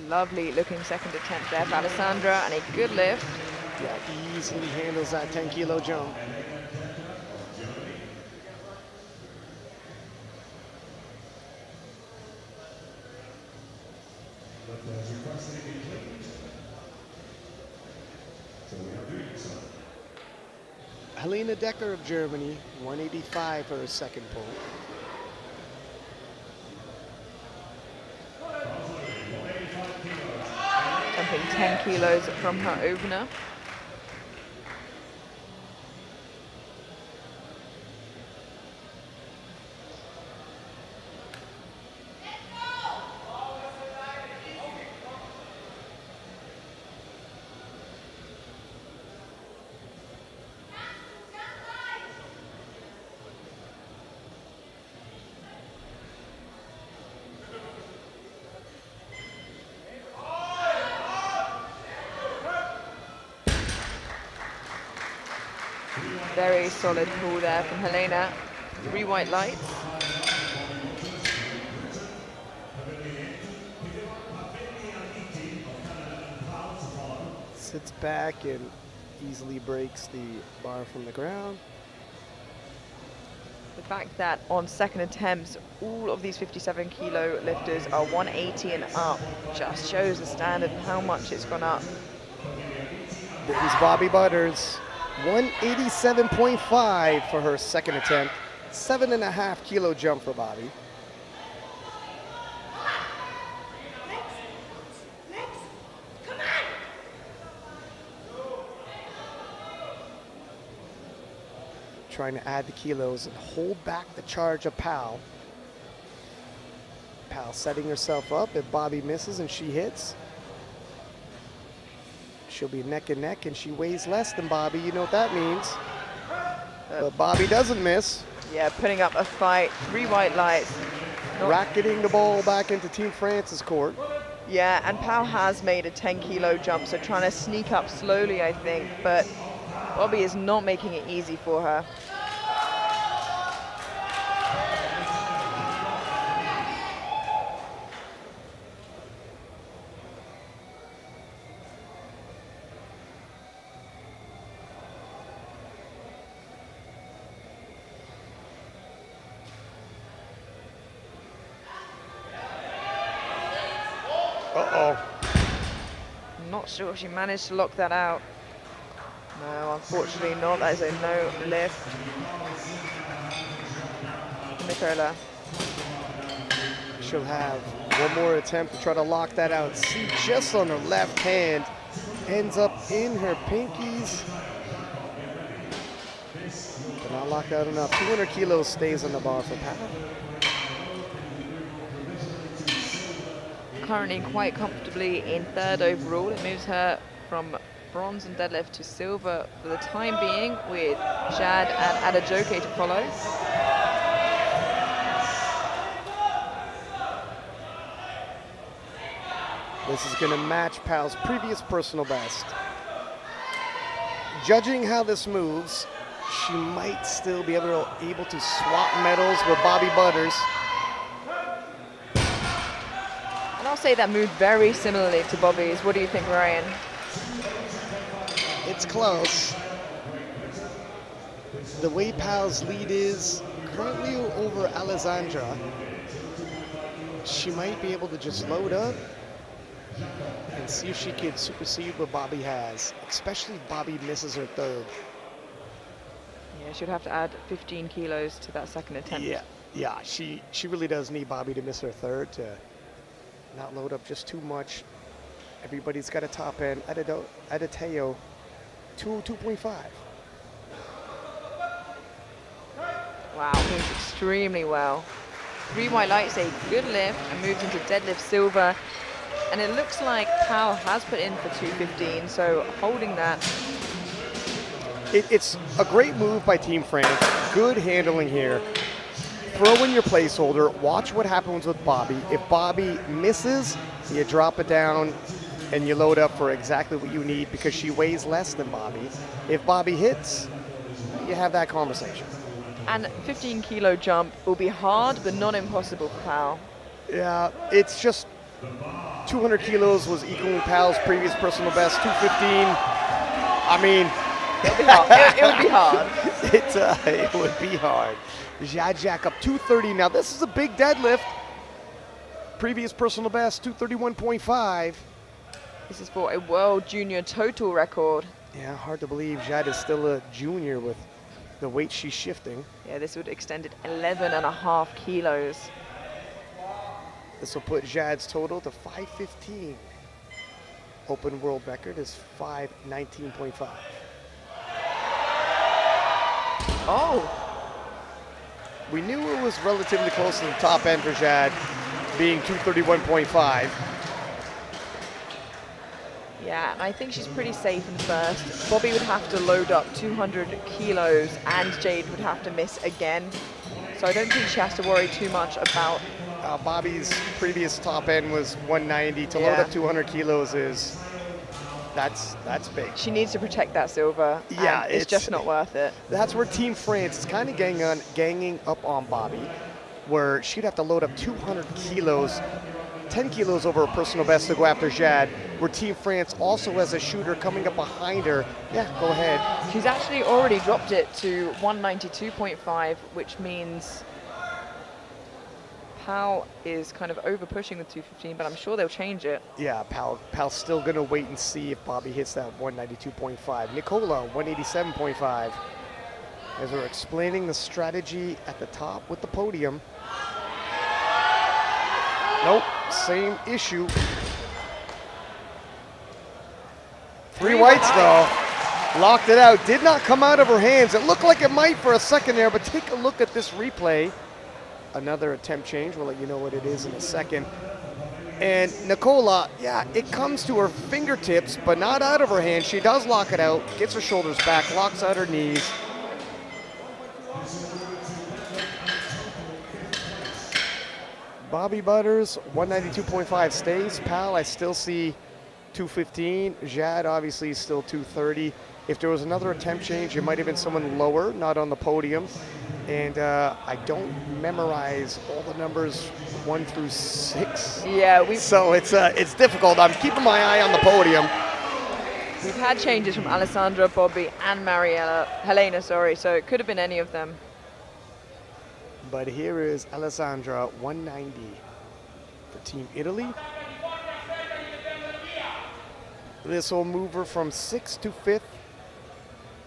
Lovely looking second attempt there for Alessandra, and a good lift. Yeah, easily handles that 10-kilo jump. Helena Decker of Germany, 185 for her second pull. Jumping 10 kilos from her opener. Very solid pull there from Helena. 3 white lights. Sits back and easily breaks the bar from the ground. The fact that on second attempts, all of these 57-kilo lifters are 180 and up just shows the standard and how much it's gone up. There's Bobby Butters, 187.5 for her second attempt. 7.5-kilo jump for Bobby. Trying to add the kilos and hold back the charge of Pal. Pal setting herself up. If Bobby misses and she hits, she'll be neck and neck, and she weighs less than Bobby. You know what that means. But Bobby doesn't miss. Yeah, putting up a fight. 3 white lights. Racketing the ball back into Team France's court. Yeah, and Pal has made a 10-kilo jump, so trying to sneak up slowly, I think. But Bobby is not making it easy for her. Uh-oh. I'm not sure she managed to lock that out. No, unfortunately not. That is a no lift. Nicola. She'll have one more attempt to try to lock that out. See, just on her left hand, ends up in her pinkies. But not locked out enough. 200 kilos stays on the bar for Pat. Currently quite comfortably in third overall. It moves her from bronze and deadlift to silver for the time being, with Jad and Adejoke to follow. This is going to match Pal's previous personal best. Judging how this moves, she might still be able to swap medals with Bobby Butters. And I'll say that moved very similarly to Bobby's. What do you think, Ryan? It's close. The way Pal's lead is currently over Alessandra, she might be able to just load up and see if she can supersede what Bobby has, especially if Bobby misses her third. Yeah, she'd have to add 15 kilos to that second attempt. Yeah, she really does need Bobby to miss her third to not load up just too much. Everybody's got a top end. Adeteo, 2.5. Wow, moves extremely well. 3 white lights, a good lift, and moves into deadlift silver. And it looks like Powell has put in for 215, so holding that. It's a great move by Team France. Good handling here. Throw in your placeholder. Watch what happens with Bobby. If Bobby misses, you drop it down and you load up for exactly what you need because she weighs less than Bobby. If Bobby hits, you have that conversation. And 15 kilo jump will be hard, but not impossible for Powell. Yeah, it's just 200 kilos was equaling Pal's previous personal best, 215. I mean, it would be hard. It would be hard. Jajak up 230. Now this is a big deadlift. Previous personal best, 231.5. This is for a world junior total record. Yeah, hard to believe Jad is still a junior with the weight she's shifting. Yeah, this would extend it 11.5 kilos. This will put Jad's total to 515. Open world record is 519.5. Oh. We knew it was relatively close to the top end for Jad, being 231.5. Yeah, I think she's pretty safe in first. Bobby would have to load up 200 kilos and Jade would have to miss again. So I don't think she has to worry too much about... Bobby's previous top end was 190. To load up 200 kilos is, that's big. She needs to protect that silver. Yeah, it's just not worth it. That's where Team France is kind of ganging up on Bobby, where she'd have to load up 200 kilos, 10 kilos over her personal best to go after Jad, where Team France also has a shooter coming up behind her. Yeah, go ahead. She's actually already dropped it to 192.5, which means Pal is kind of over pushing with 215, but I'm sure they'll change it. Yeah, Pal's still gonna wait and see if Bobby hits that 192.5. Nicola, 187.5. As we're explaining the strategy at the top with the podium. Nope, same issue. 3 whites though. Locked it out, did not come out of her hands. It looked like it might for a second there, but take a look at this replay. Another attempt change, we'll let you know what it is in a second. And Nicola, yeah, it comes to her fingertips, but not out of her hand. She does lock it out, gets her shoulders back, locks out her knees. Bobby Butters, 192.5 stays. Pal, I still see 215. Jad obviously is still 230. If there was another attempt change, it might have been someone lower, not on the podium. And I don't memorize all the numbers 1 through 6. Yeah, So it's difficult. I'm keeping my eye on the podium. we've had changes from Alessandra, Bobby, and Helena, sorry, so it could have been any of them. But here is Alessandra, 190 for Team Italy. This will move her from 6th to 5th.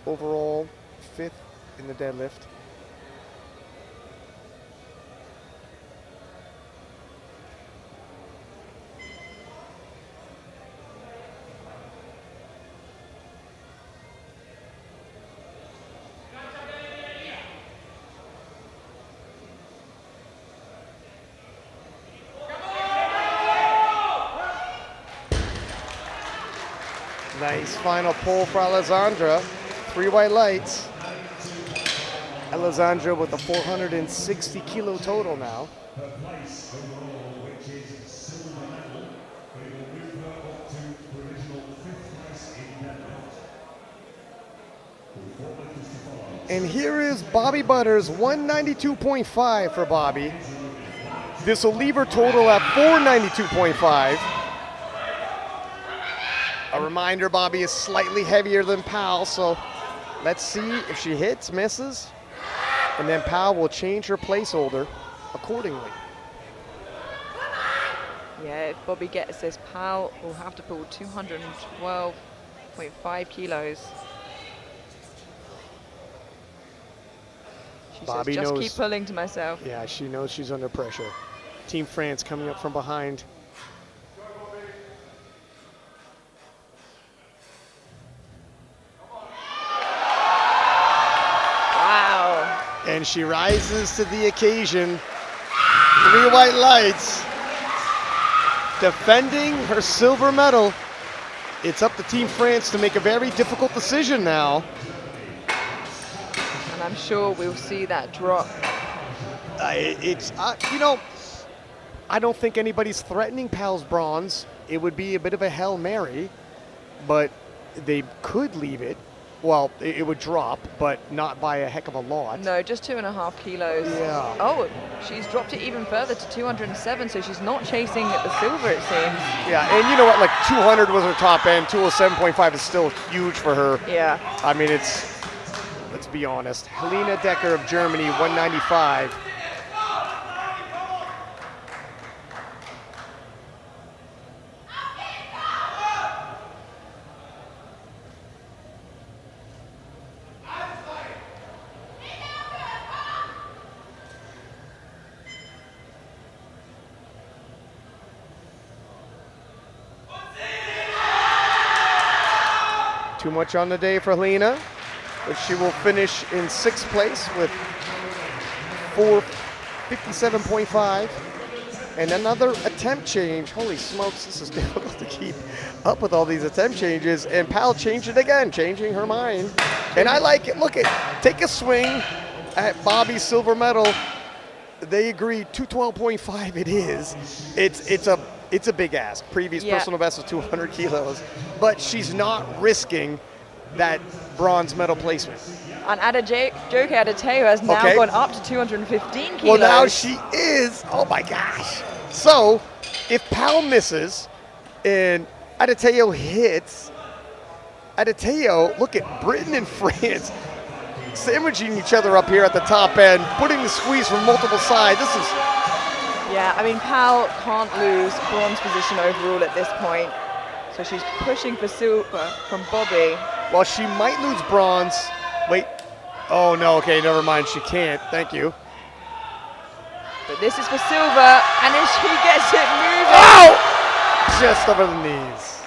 Overall, 5th in the deadlift. Nice final pull for Alessandra. 3 white lights. Alessandra with a 460 kilo total now. Her place overall, which is silver medal, but it will move her up to provisional 5th place in deadlift. With 4 lifters to follow. And here is Bobby Butters, 192.5 for Bobby. This will leave her total at 492.5. A reminder, Bobby is slightly heavier than Pal, so let's see if she hits, misses, and then Pal will change her placeholder accordingly. Yeah, if Bobby gets this, Pal will have to pull 212.5 kilos. She Bobby says, just knows, keep pulling to myself. Yeah, she knows she's under pressure. Team France coming up from behind. Wow. And she rises to the occasion. 3 white lights. Defending her silver medal. It's up to Team France to make a very difficult decision now. And I'm sure we'll see that drop. You know, I don't think anybody's threatening Pal's bronze. It would be a bit of a Hail Mary, but they could leave it. Well, it would drop, but not by a heck of a lot. No, just 2.5 kilos. Yeah. Oh, she's dropped it even further to 207, so she's not chasing the silver, it seems. Yeah, and you know what? Like 200 was her top end. 207.5 is still huge for her. Yeah. I mean, let's be honest. Helena Decker of Germany, 195. Too much on the day for Helena, but she will finish in 6th place with 457.5. And another attempt change. Holy smokes, this is difficult to keep up with all these attempt changes. And Pal changed it again, changing her mind. And I like it. Look, take a swing at Bobby's silver medal. They agreed 212.5 it is. It's a big ask. Previous personal best was 200 kilos, but she's not risking that bronze medal placement. And Joke Adateo has now gone up to 215 kilos. Well, now she is. Oh my gosh. So, if Pal misses and Adateo hits, look at Britain and France sandwiching each other up here at the top end, putting the squeeze from multiple sides. This is. Yeah, I mean, Pal can't lose bronze position overall at this point. So she's pushing for silver from Bobby. Well, she might lose bronze. Wait. Oh, no. Okay, never mind. She can't. Thank you. But this is for silver, and then she gets it moving. Oh! Just over the knees.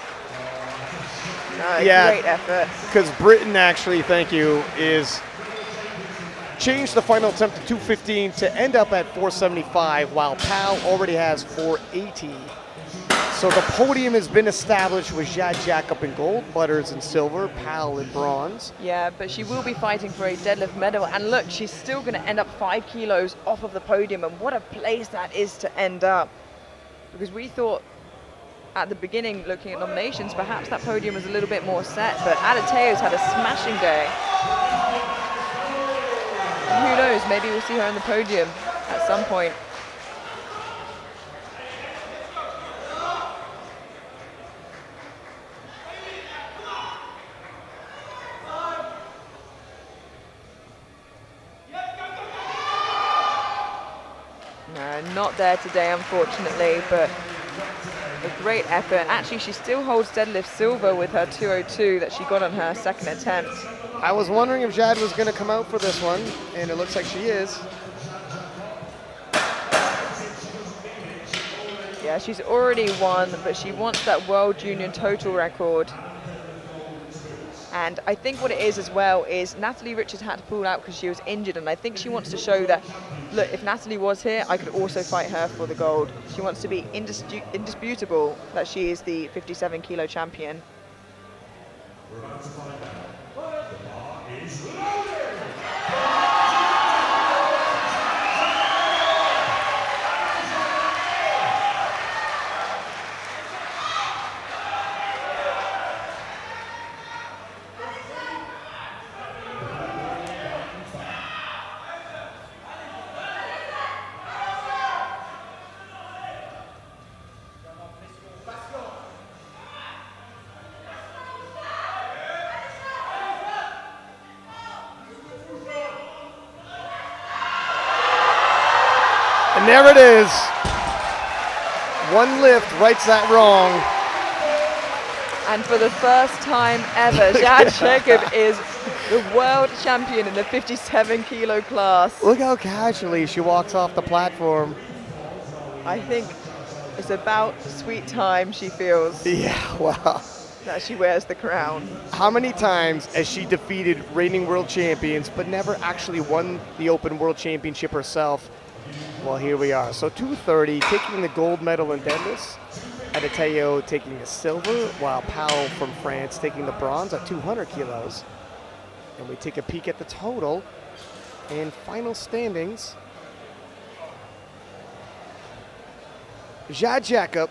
Great effort. Because Britain actually, thank you, is changed the final attempt to 215 to end up at 475, while Pal already has 480. So the podium has been established with Jad Jacob in gold, Butters in silver, Pal in bronze. Yeah, but she will be fighting for a deadlift medal. And look, she's still going to end up 5 kilos off of the podium. And what a place that is to end up. Because we thought at the beginning, looking at nominations, perhaps that podium was a little bit more set, but Adateo's had a smashing day. And who knows, maybe we'll see her on the podium at some point. No, not there today, unfortunately, but a great effort. Actually, she still holds deadlift silver with her 202 that she got on her second attempt. I was wondering if Jad was going to come out for this one, and it looks like she is. Yeah, she's already won, but she wants that World Junior total record. And I think what it is as well is Natalie Richards had to pull out because she was injured, and I think she wants to show that, look, if Natalie was here, I could also fight her for the gold. She wants to be indisputable that she is the 57 kilo champion. We're about to find out. The bar is loaded. And there it is. One lift rights that wrong. And for the first time ever, Jad Jacob is the world champion in the 57 kilo class. Look how casually she walks off the platform. I think it's about sweet time she feels Yeah, wow. that she wears the crown. How many times has she defeated reigning world champions but never actually won the Open World Championship herself? Well, here we are. So 230 taking the gold medal in deadlifts. Adateo taking the silver, while Powell from France taking the bronze at 200 kilos. And we take a peek at the total and final standings. Jad Jacob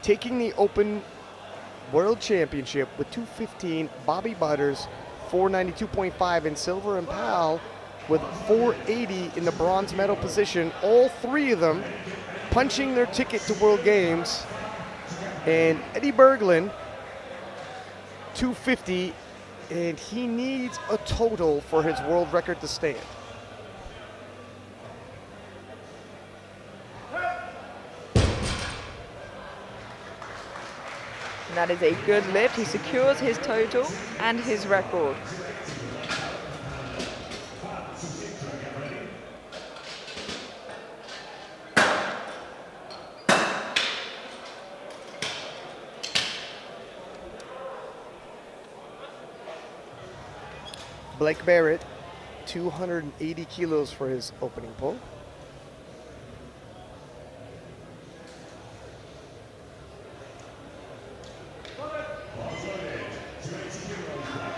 taking the Open World Championship with 215, Bobby Butters 492.5 in silver, and Powell with 480 in the bronze medal position. All three of them punching their ticket to World Games. And Eddie Berglund 250, and he needs a total for his world record to stand. And that is a good lift. He secures his total and his record. Blake Barrett, 280 kilos for his opening pull.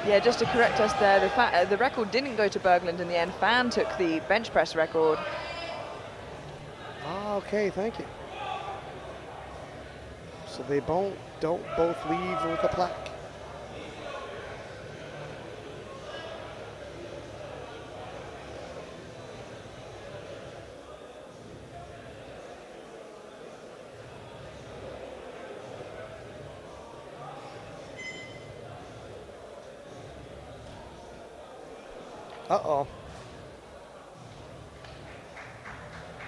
Yeah, just to correct us there, the record didn't go to Berglund in the end. Fan took the bench press record. Ah, okay, thank you. So they don't both leave with a plaque. Uh-oh.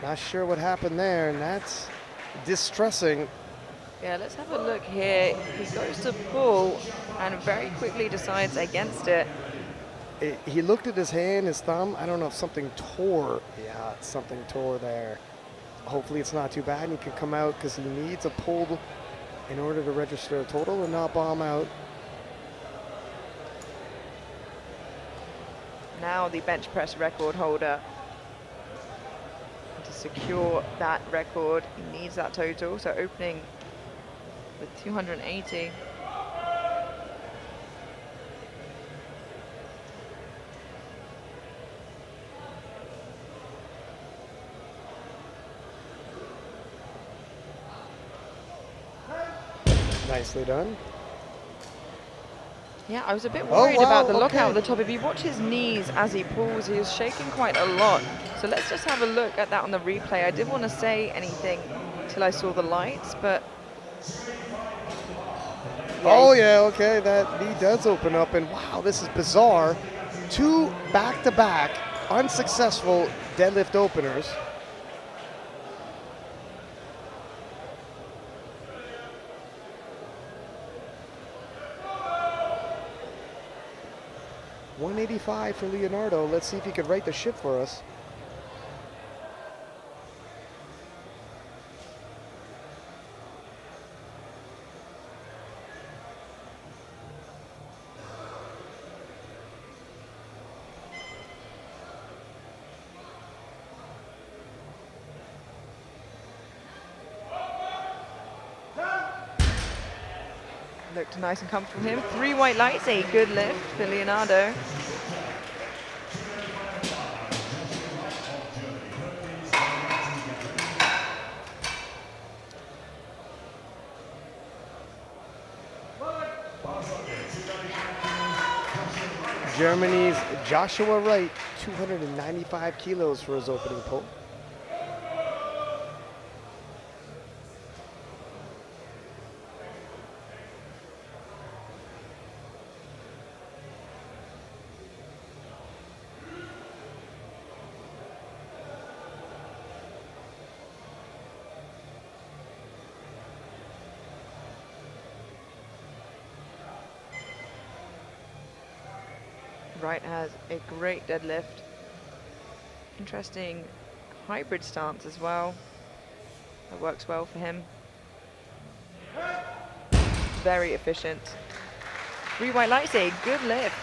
Not sure what happened there, and that's distressing. Yeah, let's have a look here. He goes to pull and very quickly decides against it. He looked at his hand, his thumb. I don't know if something tore. Yeah, something tore there. Hopefully it's not too bad, and he can come out because he needs a pull in order to register a total and not bomb out. Now the bench press record holder. To secure that record, he needs that total. So opening with 280. Nicely done. Yeah, I was a bit Oh, worried about the wow, lockout okay. at the top. If you watch his knees as he pulls, he is shaking quite a lot. So let's just have a look at that on the replay. I didn't want to say anything till I saw the lights, but Oh, yeah, okay. That knee does open up, and wow, this is bizarre. 2 back-to-back unsuccessful deadlift openers. $185 for Leonardo. Let's see if he could right the ship for us. looked nice and comfortable for him. 3 white lights, a good lift for Leonardo. Germany's Joshua Wright, 295 kilos for his opening pull. Wright has a great deadlift. Interesting hybrid stance as well. That works well for him. Very efficient. 3 white lights, a good lift.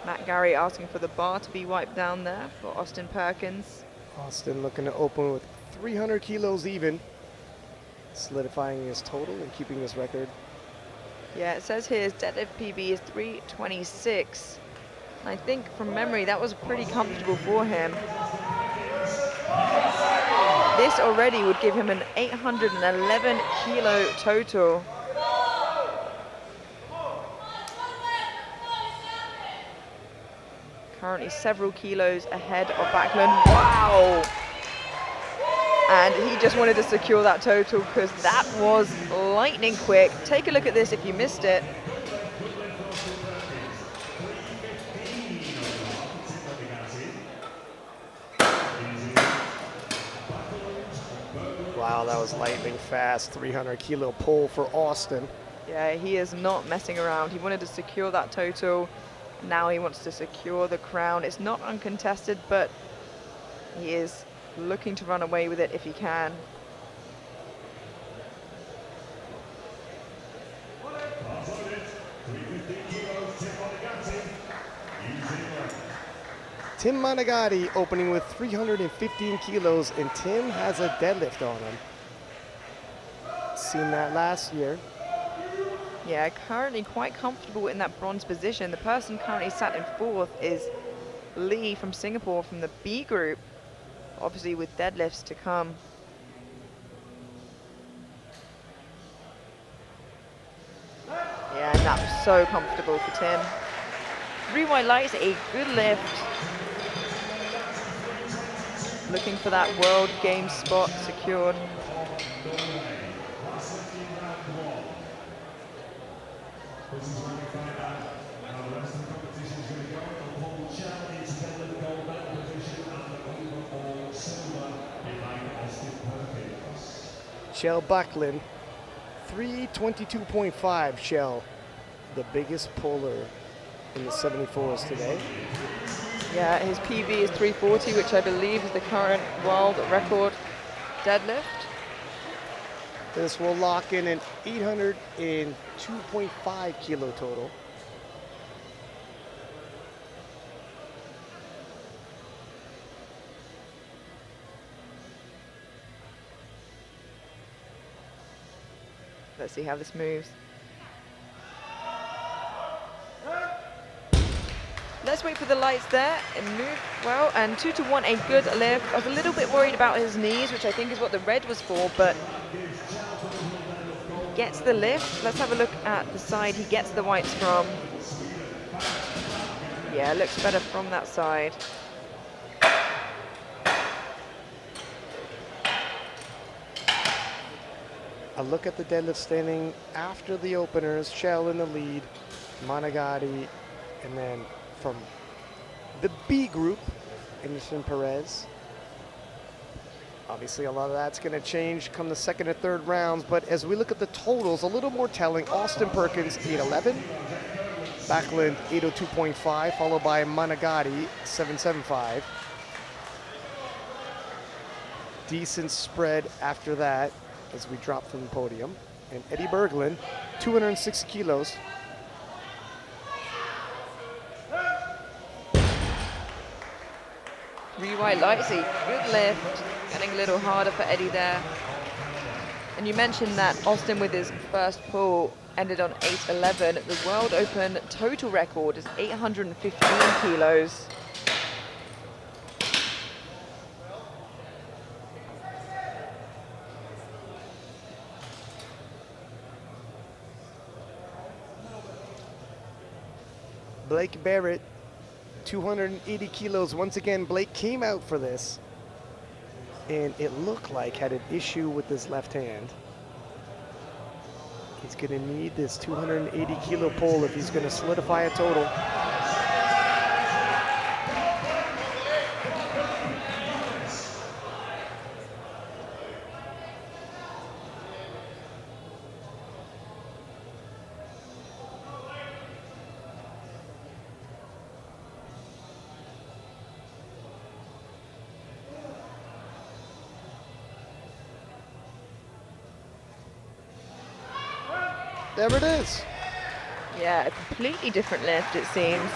Matt Gary asking for the bar to be wiped down there for Austin Perkins. Austin looking to open with 300 kilos even, solidifying his total and keeping this record. Yeah, it says here his deadlift PB is 326. I think from memory that was pretty comfortable for him. This already would give him an 811 kilo total. Currently several kilos ahead of Backlund. Wow! And he just wanted to secure that total because that was lightning quick. Take a look at this if you missed it. Wow, that was lightning fast. 300 kilo pull for Austin. Yeah, he is not messing around. He wanted to secure that total. Now he wants to secure the crown. It's not uncontested, but he is looking to run away with it if he can. Tim Monagatti opening with 315 kilos, and Tim has a deadlift on him. Seen that last year. Yeah, currently quite comfortable in that bronze position. The person currently sat in 4th is Lee from Singapore from the B group, obviously with deadlifts to come. Yeah, and that was so comfortable for Tim. 3 white lights, a good lift. Looking for that World Games spot secured. This is where we find out how the rest of the competition is going to go. The Paul Chell is still in the gold medal position and the overall silver behind Austin Perkins. Shell Backlund, 322.5 Shell, the biggest puller in the 74s today. Yeah, his PB is 340, which I believe is the current world record deadlift. This will lock in an 802.5 kilo total. Let's see how this moves. Let's wait for the lights there and move well. And 2-1, a good lift. I was a little bit worried about his knees, which I think is what the red was for, but he gets the lift. Let's have a look at the side he gets the whites from. Yeah, it looks better from that side. A look at the deadlift standing after the openers. Shell in the lead, Monagatti, and then from the B group, Anderson Perez. Obviously, a lot of that's going to change come the second and third rounds, but as we look at the totals, a little more telling. Austin Perkins, 811. Backlund, 802.5, followed by Monagatti, 775. Decent spread after that as we drop from the podium. And Eddie Berglund, 260 kilos. Three white lights, a good lift. Getting a little harder for Eddie there. And you mentioned that Austin with his first pull ended on 811. The World Open total record is 815 kilos. Blake Barrett, 280 kilos. Once again, Blake came out for this, and it looked like had an issue with his left hand. He's gonna need this 280 kilo pull if he's gonna solidify a total. There it is. Yeah, a completely different lift, it seems.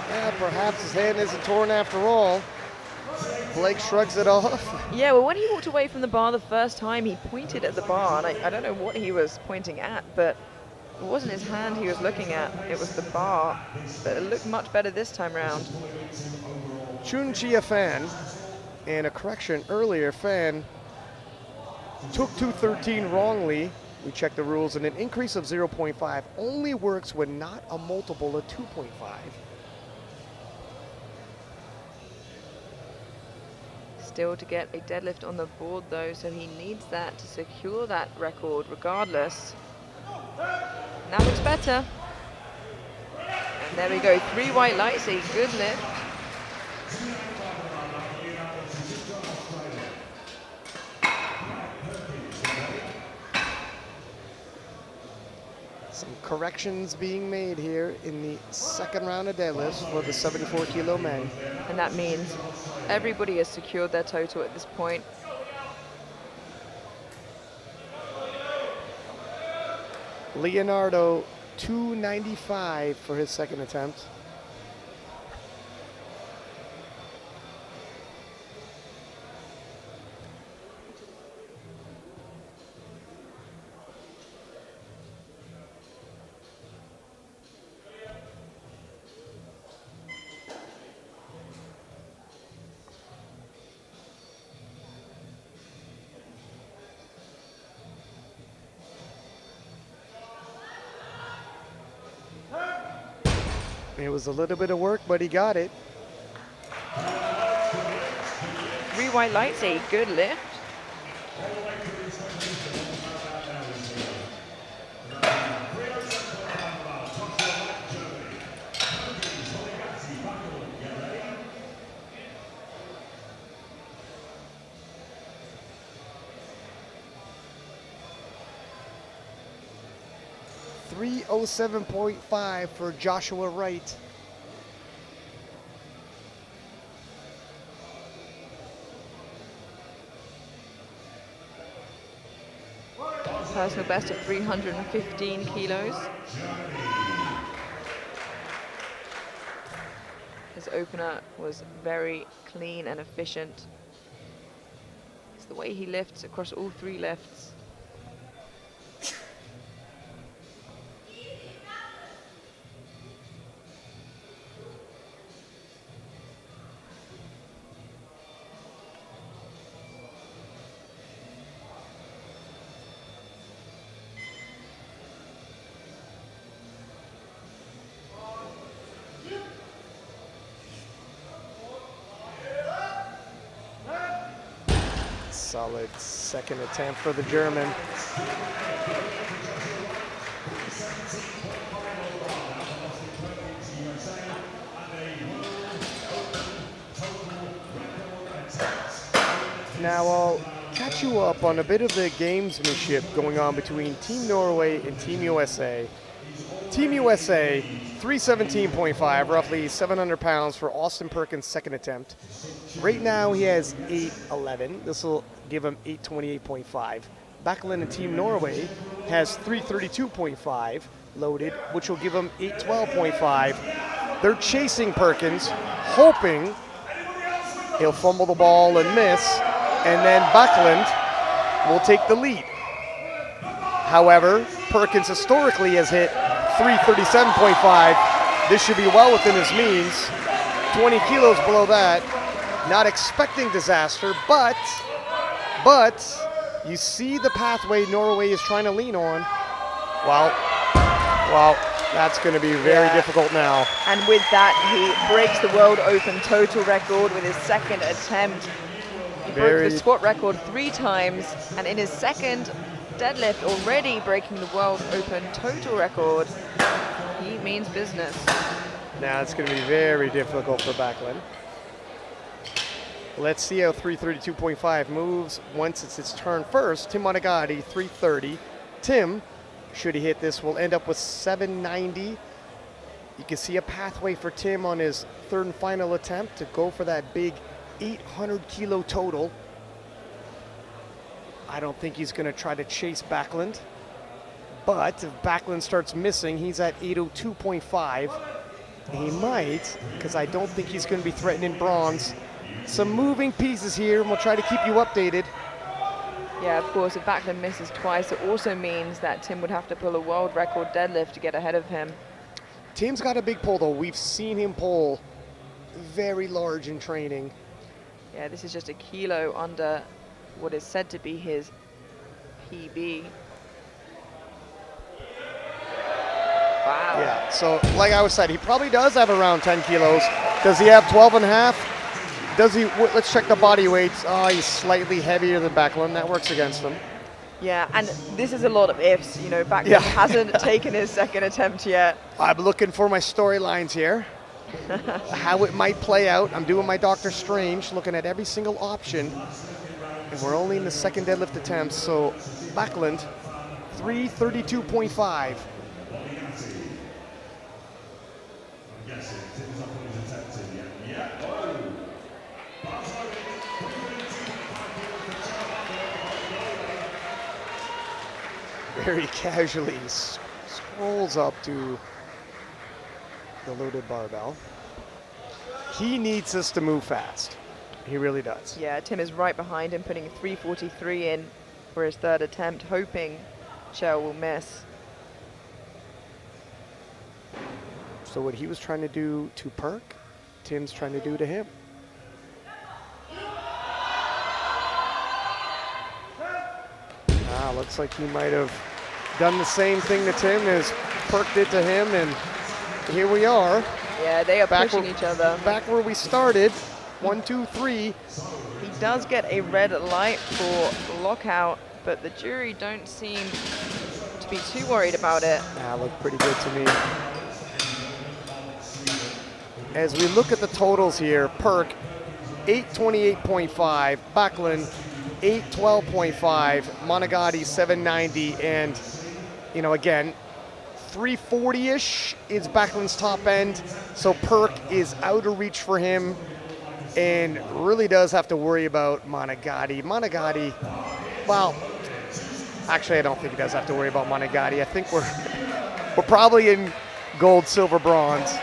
Yeah, perhaps his hand isn't torn after all. Blake shrugs it off. Yeah, well, when he walked away from the bar the first time, he pointed at the bar, and I don't know what he was pointing at, but it wasn't his hand he was looking at, it was the bar. But it looked much better this time round. Chun Chia Fan, and a correction earlier, Fan took 213 wrongly. We checked the rules, and an increase of 0.5 only works when not a multiple of 2.5. Still to get a deadlift on the board though, so he needs that to secure that record regardless. That looks better. And there we go, 3 white lights, a good lift. Some corrections being made here in the second round of deadlifts for the 74 kilo men. And that means everybody has secured their total at this point. Leonardo, 295 for his second attempt. It was a little bit of work, but he got it. 3 white lights, a good lift. .307.5 for Joshua Wright. Personal best of 315 kilos. His opener was very clean and efficient. It's the way he lifts across all 3 lifts. Solid second attempt for the German. Now I'll catch you up on a bit of the gamesmanship going on between Team Norway and Team USA. Team USA, 317.5, roughly 700 pounds for Austin Perkins' second attempt. Right now he has 811. This will give him 828.5. Backlund and Team Norway has 332.5 loaded, which will give him 812.5. They're chasing Perkins, hoping he'll fumble the ball and miss, and then Backlund will take the lead. However, Perkins historically has hit 337.5. This should be well within his means. 20 kilos below that. Not expecting disaster, but you see the pathway Norway is trying to lean on. Well, that's going to be very difficult now. And with that, he breaks the World Open total record with his second attempt. He broke the squat record 3 times, and in his second deadlift, already breaking the World Open total record. He means business. Now it's going to be very difficult for Backlund. Let's see how 332.5 moves once it's his turn first. Tim Monagatti, 330. Tim, should he hit this, will end up with 790. You can see a pathway for Tim on his third and final attempt to go for that big 800 kilo total. I don't think he's going to try to chase Backlund. But if Backlund starts missing, he's at 802.5. He might, because I don't think he's going to be threatening bronze. Some moving pieces here, and we'll try to keep you updated. Yeah, of course, if Backlund misses twice, it also means that Tim would have to pull a world record deadlift to get ahead of him. Tim's got a big pull, though. We've seen him pull very large in training. Yeah, this is just a kilo under what is said to be his PB. Wow. Yeah, so like I was saying, he probably does have around 10 kilos. Does he have 12 and a half? Does he? Let's check the body weights. Oh, he's slightly heavier than Backlund. That works against him. Yeah, and this is a lot of ifs. You know, Backlund hasn't taken his second attempt yet. I'm looking for my storylines here. How it might play out. I'm doing my Doctor Strange, looking at every single option. And we're only in the second deadlift attempt, so Backlund, 332.5. Very casually scrolls up to the loaded barbell. He needs us to move fast. He really does. Yeah, Tim is right behind him, putting 343 in for his third attempt, hoping Shell will miss. So what he was trying to do to Perk, Tim's trying to do to him. Looks like he might have done the same thing to Tim as Perk did to him, and here we are. Yeah, they are pushing each other. Back where we started, 1, 2, 3. He does get a red light for lockout, but the jury don't seem to be too worried about it. Looked pretty good to me. As we look at the totals here, Perk, 828.5, Backlund, 812.5, Monagatti 790, and you know, again, 340-ish is Backlund's top end, so Perk is out of reach for him and really does have to worry about Monagatti. Monagatti, well, actually I don't think he does have to worry about Monagatti. I think we're probably in gold, silver, bronze.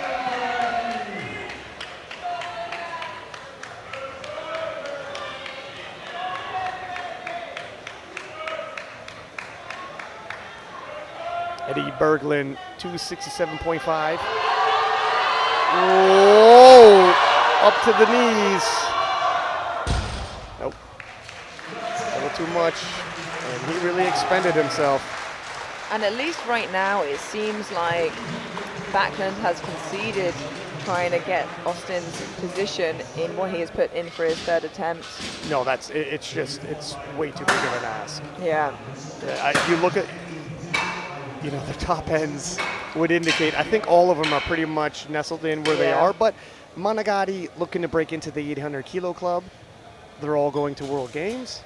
Eddie Berglund, 267.5. Whoa, up to the knees. Nope, a little too much, and he really expended himself. And at least right now, it seems like Backlund has conceded trying to get Austin's position in what he has put in for his third attempt. No, it's way too big of an ask. Yeah. You look at, the top ends would indicate, I think all of them are pretty much nestled in where they Yeah. are, but Monagatti looking to break into the 800 kilo club. They're all going to World Games.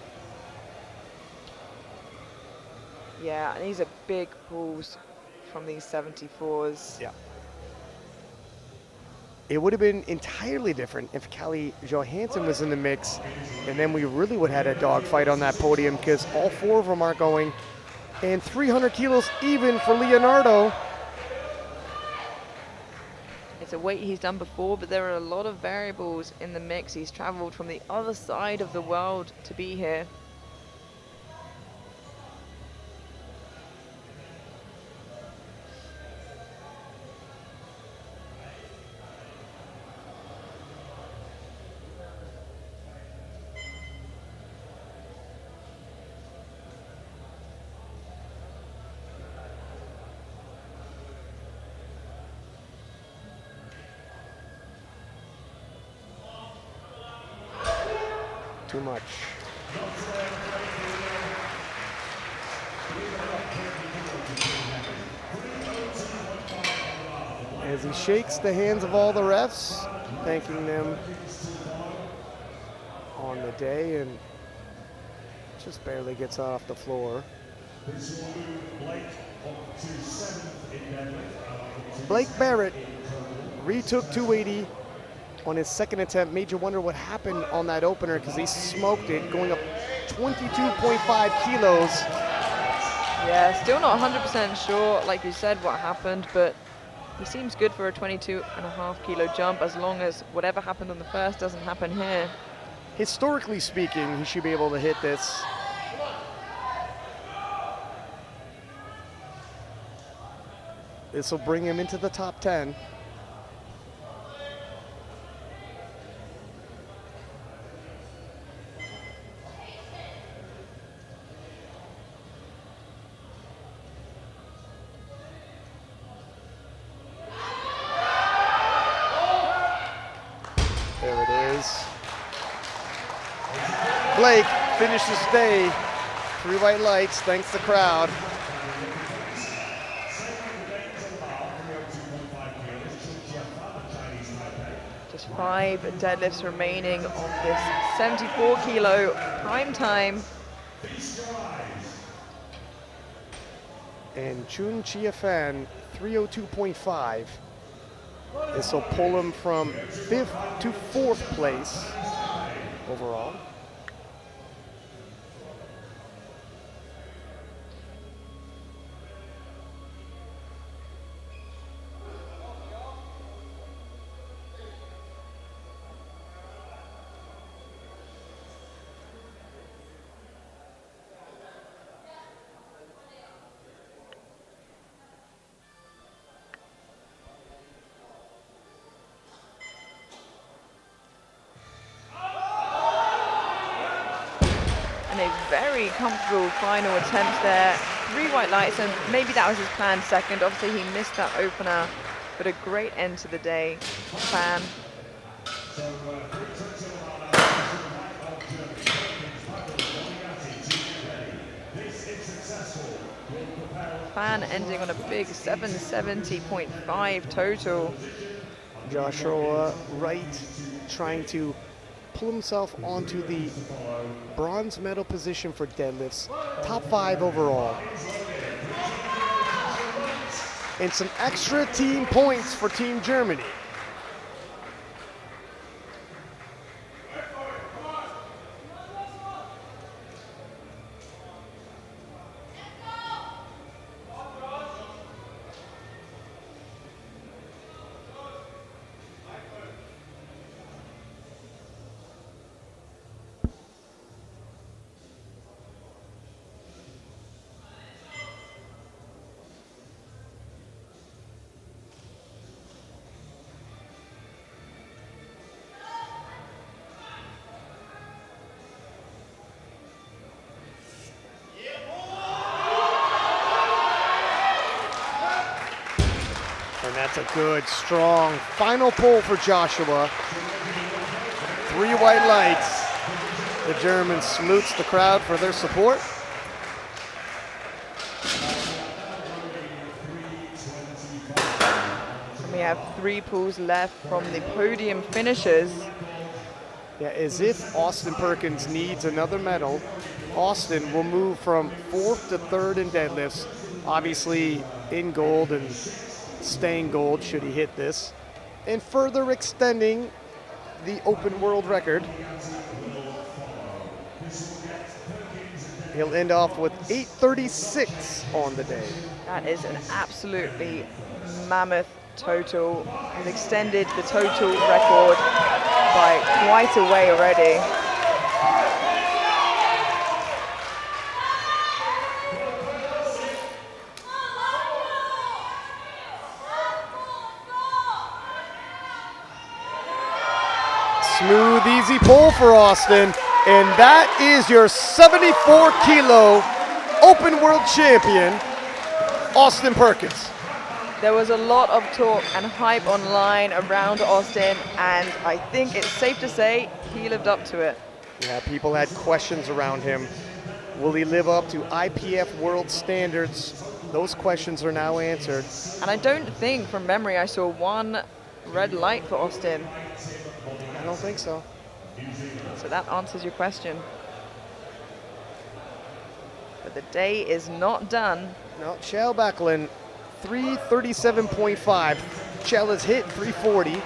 Yeah, and these are big pulls from these 74s. Yeah. It would have been entirely different if Kelly Johansson was in the mix, and then we really would have had a dogfight on that podium because all four of them are going, and 300 kilos even for Leonardo. It's a weight he's done before, but there are a lot of variables in the mix. He's traveled from the other side of the world to be here. Too much. As he shakes the hands of all the refs, thanking them on the day, and just barely gets off the floor. Blake Barrett retook 280 on his second attempt. Made you wonder what happened on that opener because he smoked it, going up 22.5 kilos. Yeah, still not 100% sure, like you said, what happened, but he seems good for a 22.5 kilo jump as long as whatever happened on the first doesn't happen here. Historically speaking, he should be able to hit this. This will bring him into the top 10. There it is. Blake finishes day. 3 white lights, thanks to the crowd. Just 5 deadlifts remaining on this 74 kilo prime time. And Chun Chia-Fan, 302.5. This will pull him from 5th to 4th place overall. A very comfortable final attempt there. 3 white lights, and maybe that was his planned second. Obviously, he missed that opener, but a great end to the day. Fan. Fan ending on a big 770.5 total. Joshua Wright trying to pull himself onto the bronze medal position for deadlifts, top 5 overall. And some extra team points for Team Germany. That's a good, strong final pull for Joshua. 3 white lights. The German salutes the crowd for their support. And we have 3 pulls left from the podium finishers. Yeah, as if Austin Perkins needs another medal, Austin will move from 4th to 3rd in deadlifts, obviously in gold and staying gold should he hit this, and further extending the open world record. He'll end off with 8:36 on the day. That is an absolutely mammoth total. He's extended the total record by quite a way already. Smooth, easy pull for Austin. And that is your 74 kilo open world champion, Austin Perkins. There was a lot of talk and hype online around Austin, and I think it's safe to say he lived up to it. Yeah, people had questions around him. Will he live up to IPF world standards? Those questions are now answered. And I don't think, from memory, I saw 1 red light for Austin. I don't think so. So that answers your question. But the day is not done. No, Chell Backlund, 337.5. Chell has hit 340.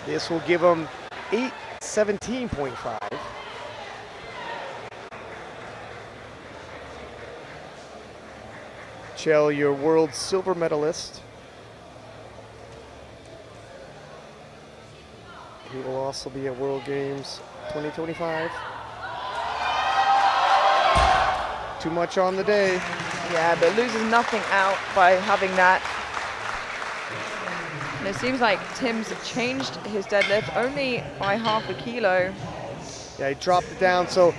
This will give him 817.5. Chell, your world silver medalist. He will also be at World Games 2025. Too much on the day. Yeah, but loses nothing out by having that. And it seems like Tim's changed his deadlift only by half a kilo. Yeah, he dropped it down. So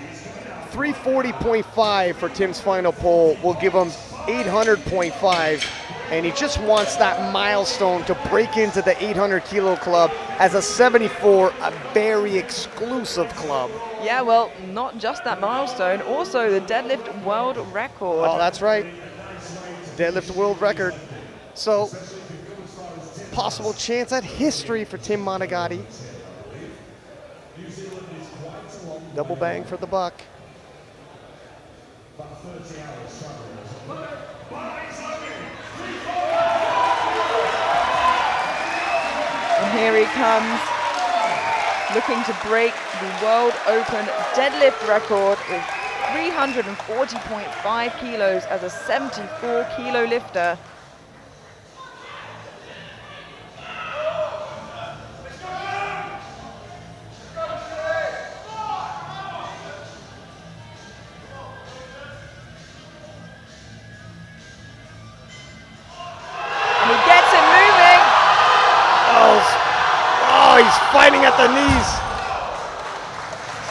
340.5 for Tim's final pull will give him 800.5. And he just wants that milestone to break into the 800 kilo club as a 74, a very exclusive club. Yeah, well, not just that milestone, also the deadlift world record. Oh, that's right. Deadlift world record. So, possible chance at history for Tim Monagatti. Double bang for the buck. And here he comes, looking to break the World Open deadlift record with 340.5 kilos as a 74 kilo lifter. And he gets it moving. Oh, he's fighting at the knees.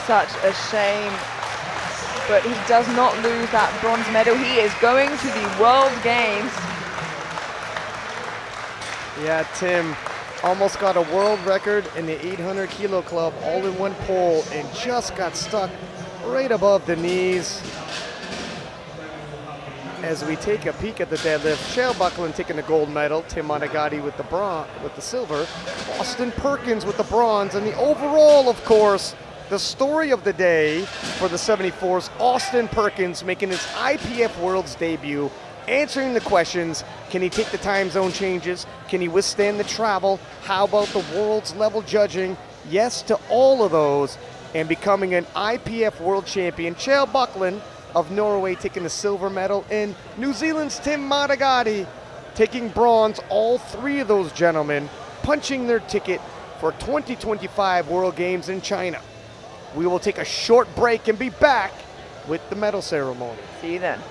Such a shame. But he does not lose that bronze medal. He is going to the World Games. Yeah, Tim almost got a world record in the 800 kilo club all in one pull and just got stuck right above the knees. As we take a peek at the deadlift, Chell Backlund taking the gold medal, Tim Monagatti with the silver, Austin Perkins with the bronze, and the overall, of course, the story of the day for the 74s, Austin Perkins making his IPF Worlds debut, answering the questions, can he take the time zone changes? Can he withstand the travel? How about the world's level judging? Yes to all of those, and becoming an IPF world champion. Chell Backlund of Norway taking the silver medal, and New Zealand's Tim Monagatti taking bronze. All 3 of those gentlemen punching their ticket for 2025 World Games in China. We will take a short break and be back with the medal ceremony. See you then.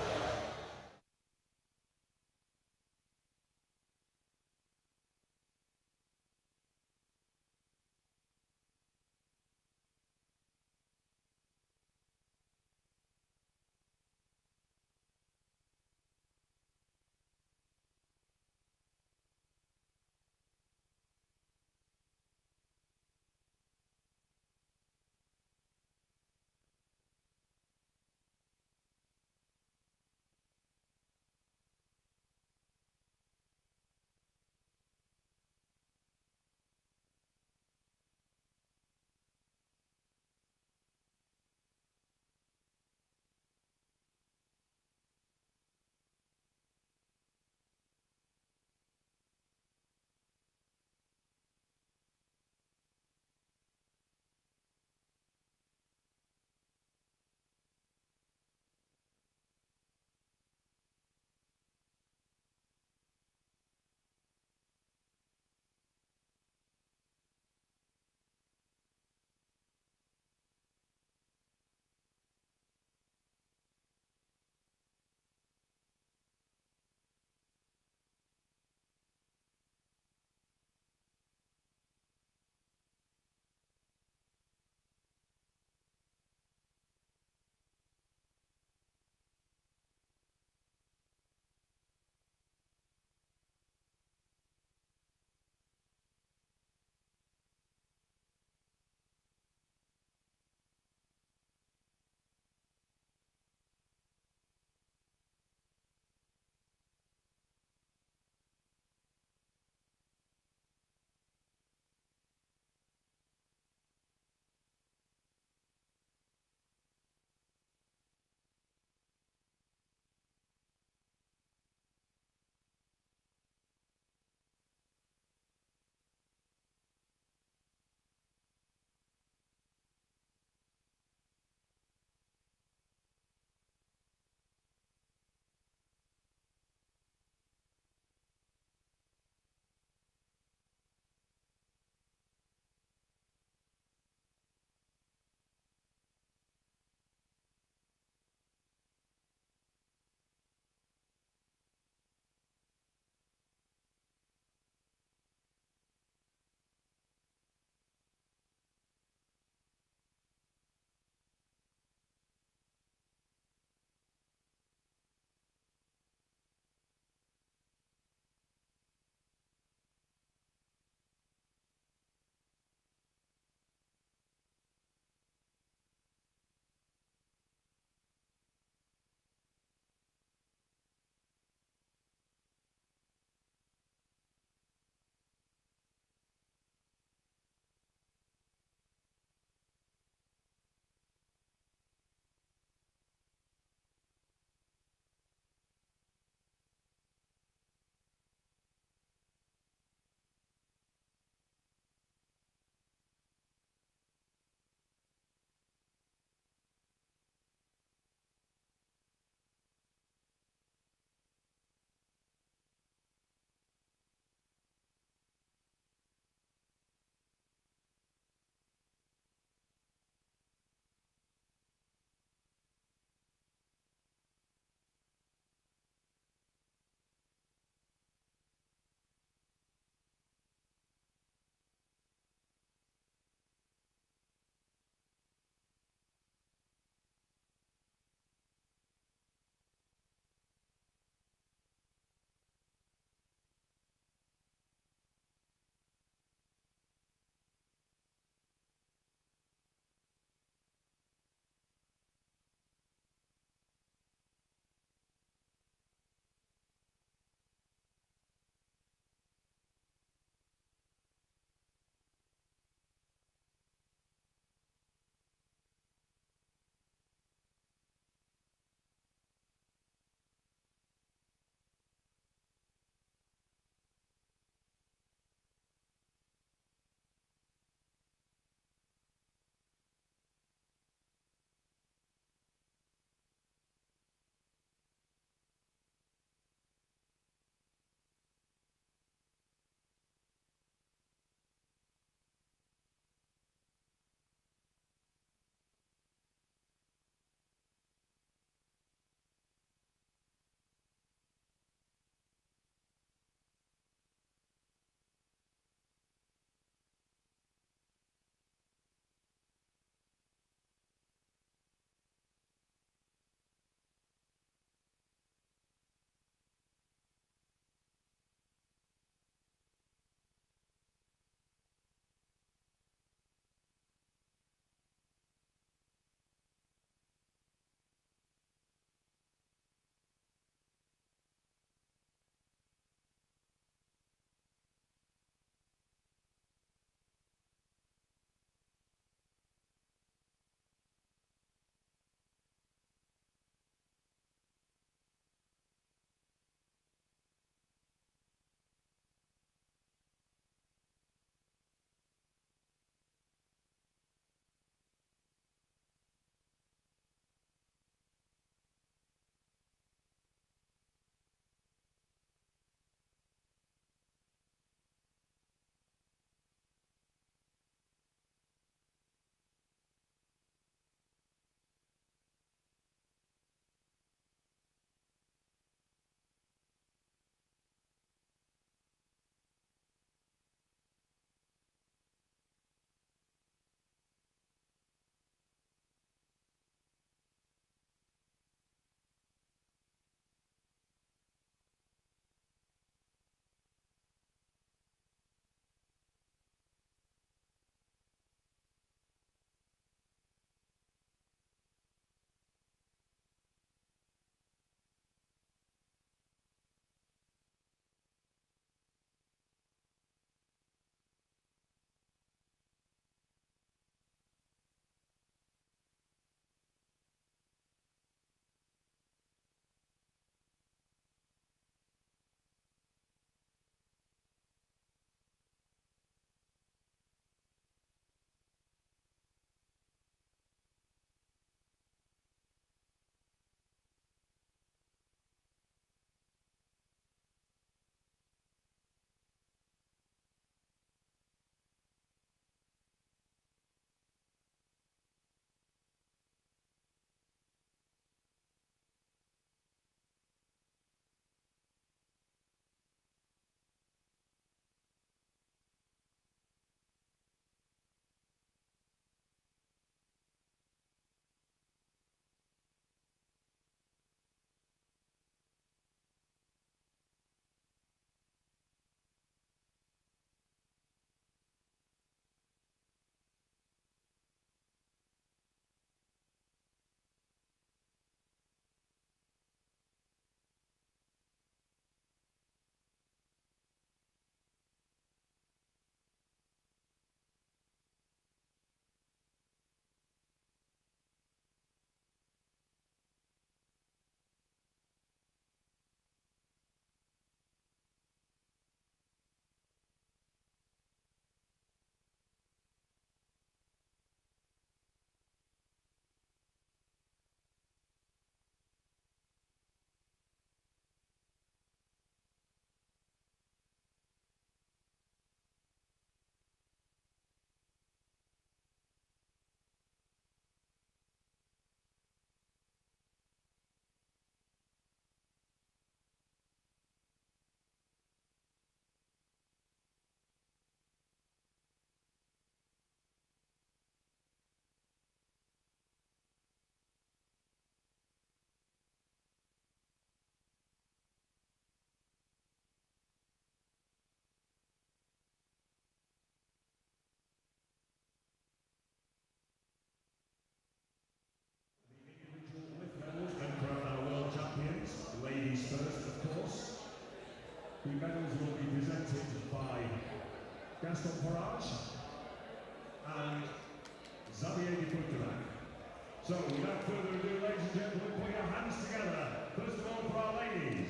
without further ado, ladies and gentlemen, put your hands together. First of all, for our ladies.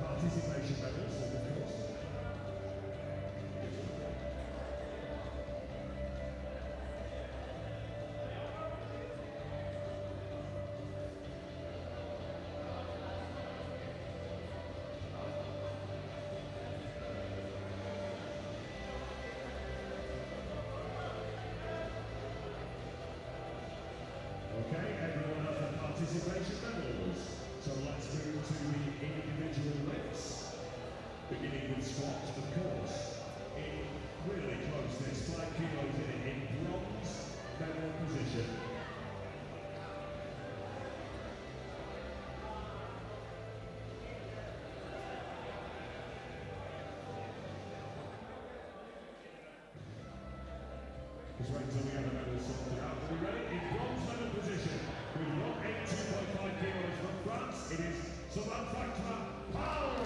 Participation medals, of course. Okay, everyone has their participation medals. So let's move to the individual lifts. Beginning with squats, of course. In really close, there's 5 kilos in bronze medal position. Just wait until we have the medals sorted out. Are we ready? In bronze medal position, with 182.5 kilos from France, it is Samantha Powell.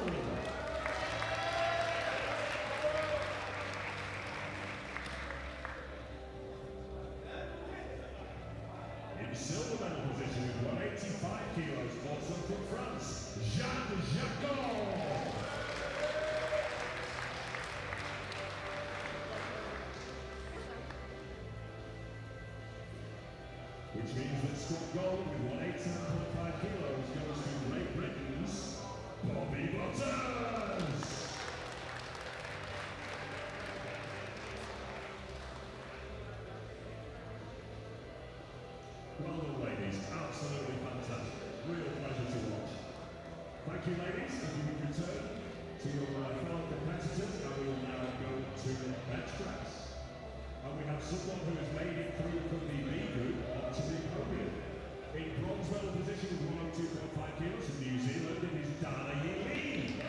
In silver medal position with 185 kilos, also from France, Jeanne Jacot. Which means that squat gold with 187.5 kilos goes to Great Britain's Bobby Butters. Well done, ladies. Absolutely fantastic. Real pleasure to watch. Thank you, ladies. If you would return to your fellow competitors, and we will now go to bench press. And we have someone who has made it through from the B group onto the podium. In bronze medal position with 102.5 kilos from New Zealand, it is Dana Lee.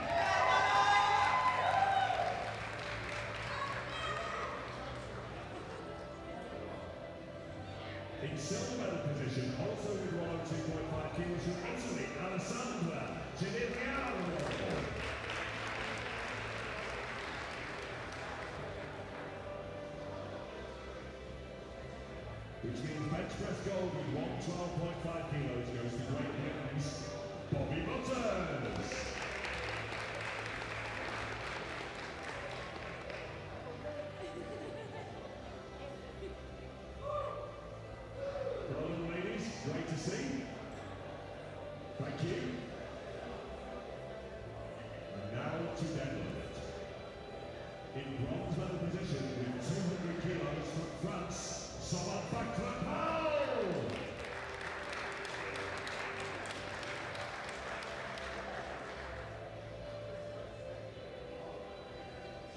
In silver medal position, also with 102.5 kilos from Italy, Alessandra Genigliano. Which means bench press gold with 112.5 kilos goes to Great Britain's Bobby Butters. Well done, ladies. Great to see. Thank you. And now to deadlift. In bronze medal position with 200 kilos from France, Samantha Powell!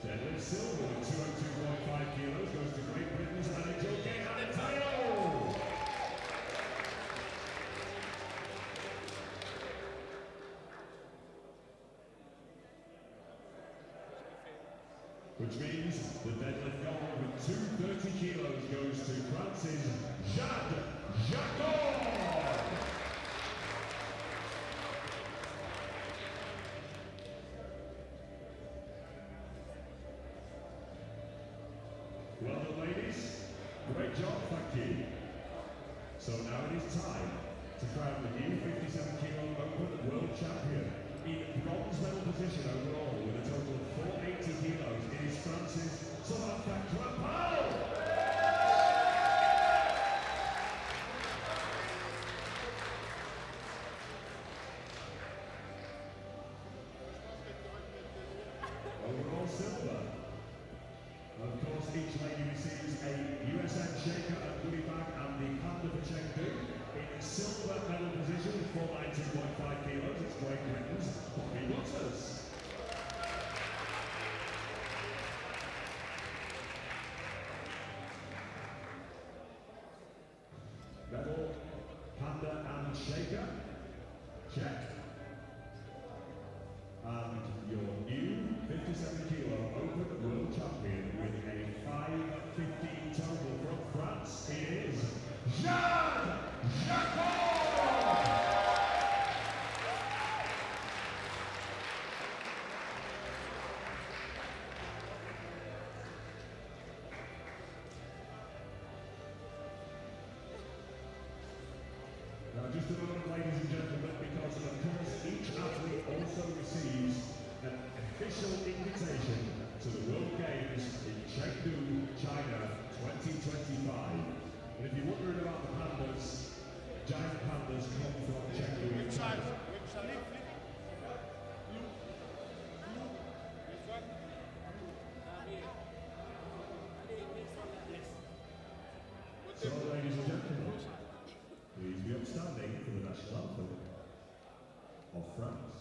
Deadlift silver with 202.5 kilos goes to Great Britain's Anijoke Anatayo! Which means the deadlift gold with 230 kilos goes to France's Jeanne Jacot! Well done, ladies. Great job, thank you. So now it is time to crown the new 57 kilo open world champion. In bronze medal position overall with a total of 480 kilos, it is France's Samantha Powell! Overall silver. Of course, each lady receives a USN shaker and goodie bag and the panda for Chengdu. In silver medal position with 492.5 kilos, it's Great Britain's Bobby Butters. Medal, panda and shaker. Check. And your new 57 kilo open world champion with a 5 15 total from France. It is Jeanne Jacot! Now just a moment, ladies and gentlemen, because of course each athlete also receives an official invitation to the World Games in Chengdu, China 2025. And if you're wondering about the pandas, giant pandas come from Chengdu in China. So, ladies and gentlemen, please be upstanding for the national anthem of France.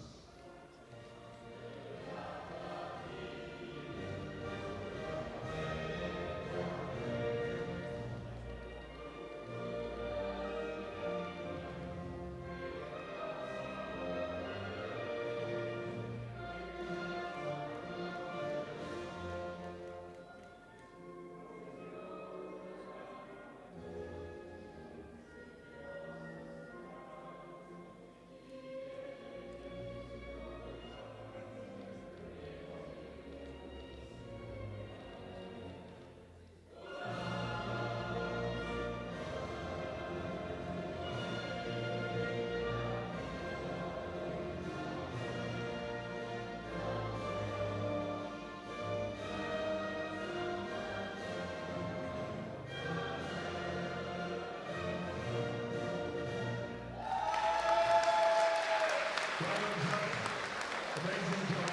Amazing job.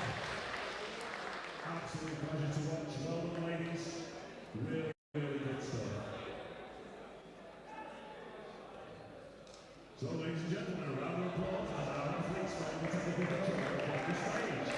Absolute pleasure to watch. Well done, ladies. Really, really good stuff. So, ladies and gentlemen, a round of applause as our athletes finally take a picture on the stage.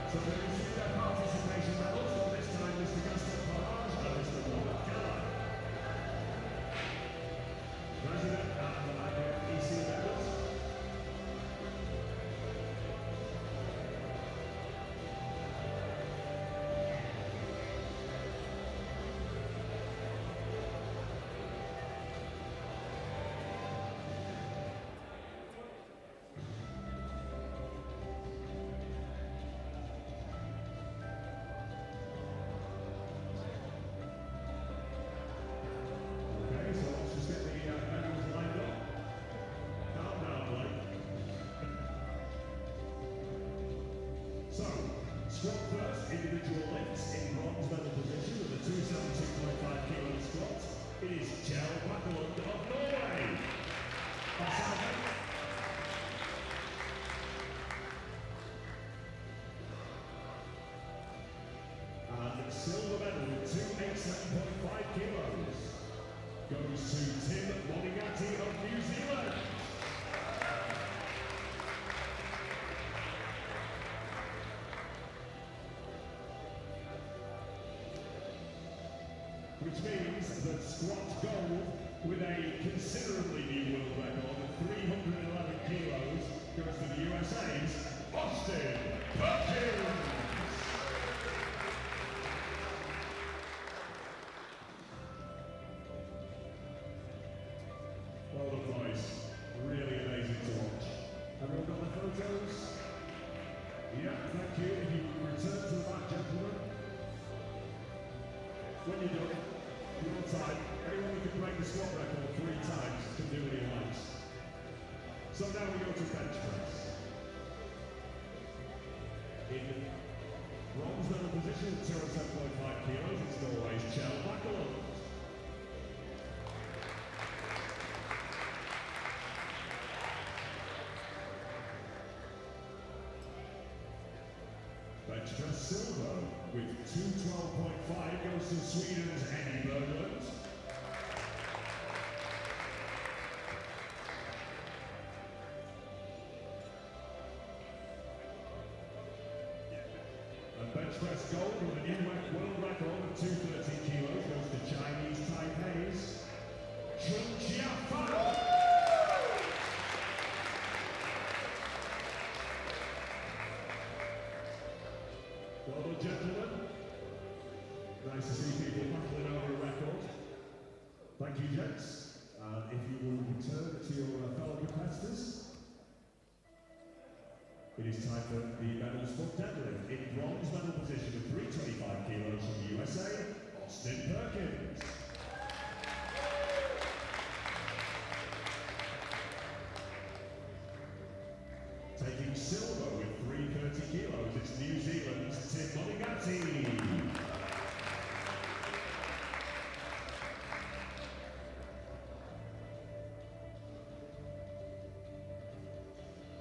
So they receive their participation medals, and this time Mr. Gaston Farage and Mr. Robert Keller. President and the EC medals. Okay, so let's just get the medals lined up. Calm down, Blake. So, squat first, individual lifts in bronze medal position with a 272.5 kilo squat. It is Kjell Bakkelund of Norway. That's our medal. And silver medal with 287.5 kilos goes to Tim Monigatti of New Zealand. Which means that squat gold with a considerably new world record of 311 kilos goes to the USA's Austin Perkins. Well done, boys. Really amazing to watch. Everyone got their photos? Yeah, thank you. If you return to the back, gentlemen. When you're done, your time, anyone who can break the squat record 3 times can do what he likes. So now we go to bench press. In bronze medal position at 207.5 kilos, it's Norway's Kjell Bakkelund. Nice to see people battling over a record. Thank you, gents. And if you will return to your fellow competitors, it is time for the medals for deadlift. In bronze medal position with 325 kilos from the USA, Austin Perkins. Taking silver with 330 kilos, it's New Zealand's Tim Monigatti.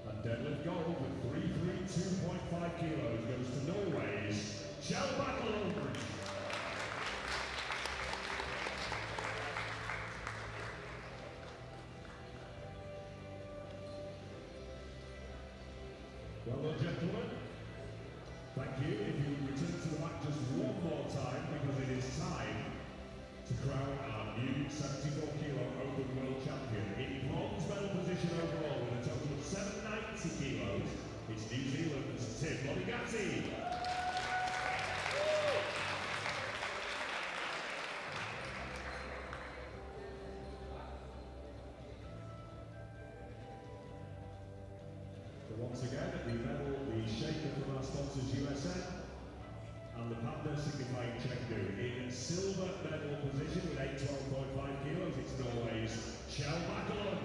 And deadlift gold with 332.5 kilos goes to Norway's Kjell Bakkelund. Well done, gentlemen. Thank you. If you would return to the mat just one more time, because it is time to crown our new 74 kilo open world champion. In bronze medal position overall with a total of 790 kilos, it's New Zealand's Tim Monigatti. So once again, the medal, the shaker from our sponsors USN, and the panda signifying Chengdu. In silver medal position with 812.5 kilos, it's Norway's Kjell Bakkelund.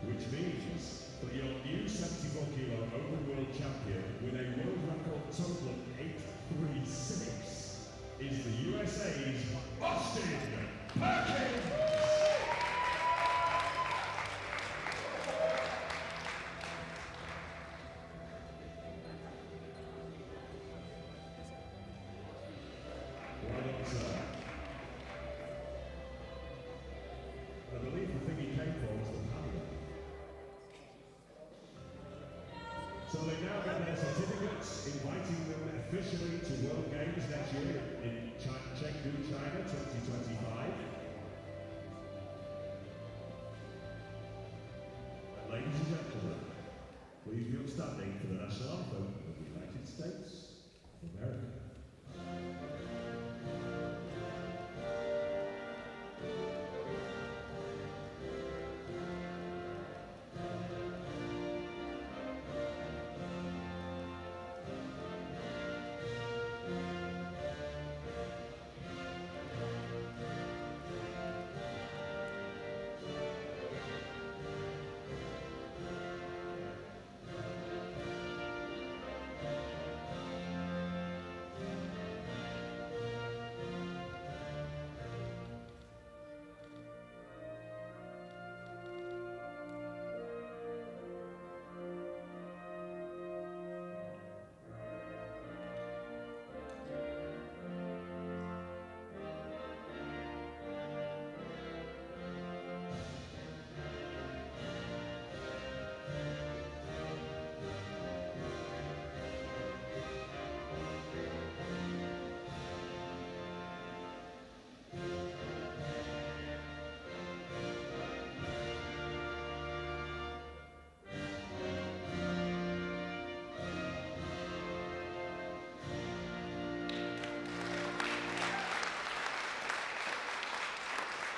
Which means that your new 74 kilo open world champion with a world record total of 836 is the USA's Austin Perkins! Well done, sir. I believe the thing he came for was the panda. So they now get their certificates, inviting them officially to World Games next year in Chengdu, China, 2025. And ladies and gentlemen, please be upstanding for the national anthem of the United States of America.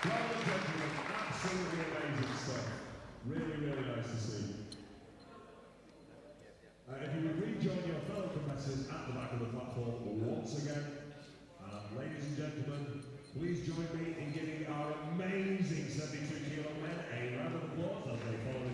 Well done, gentlemen. Absolutely amazing stuff. Really, really nice to see. If you would rejoin your fellow competitors at the back of the platform once again. Ladies and gentlemen, please join me in giving our amazing 72 kilo men a round of applause as they follow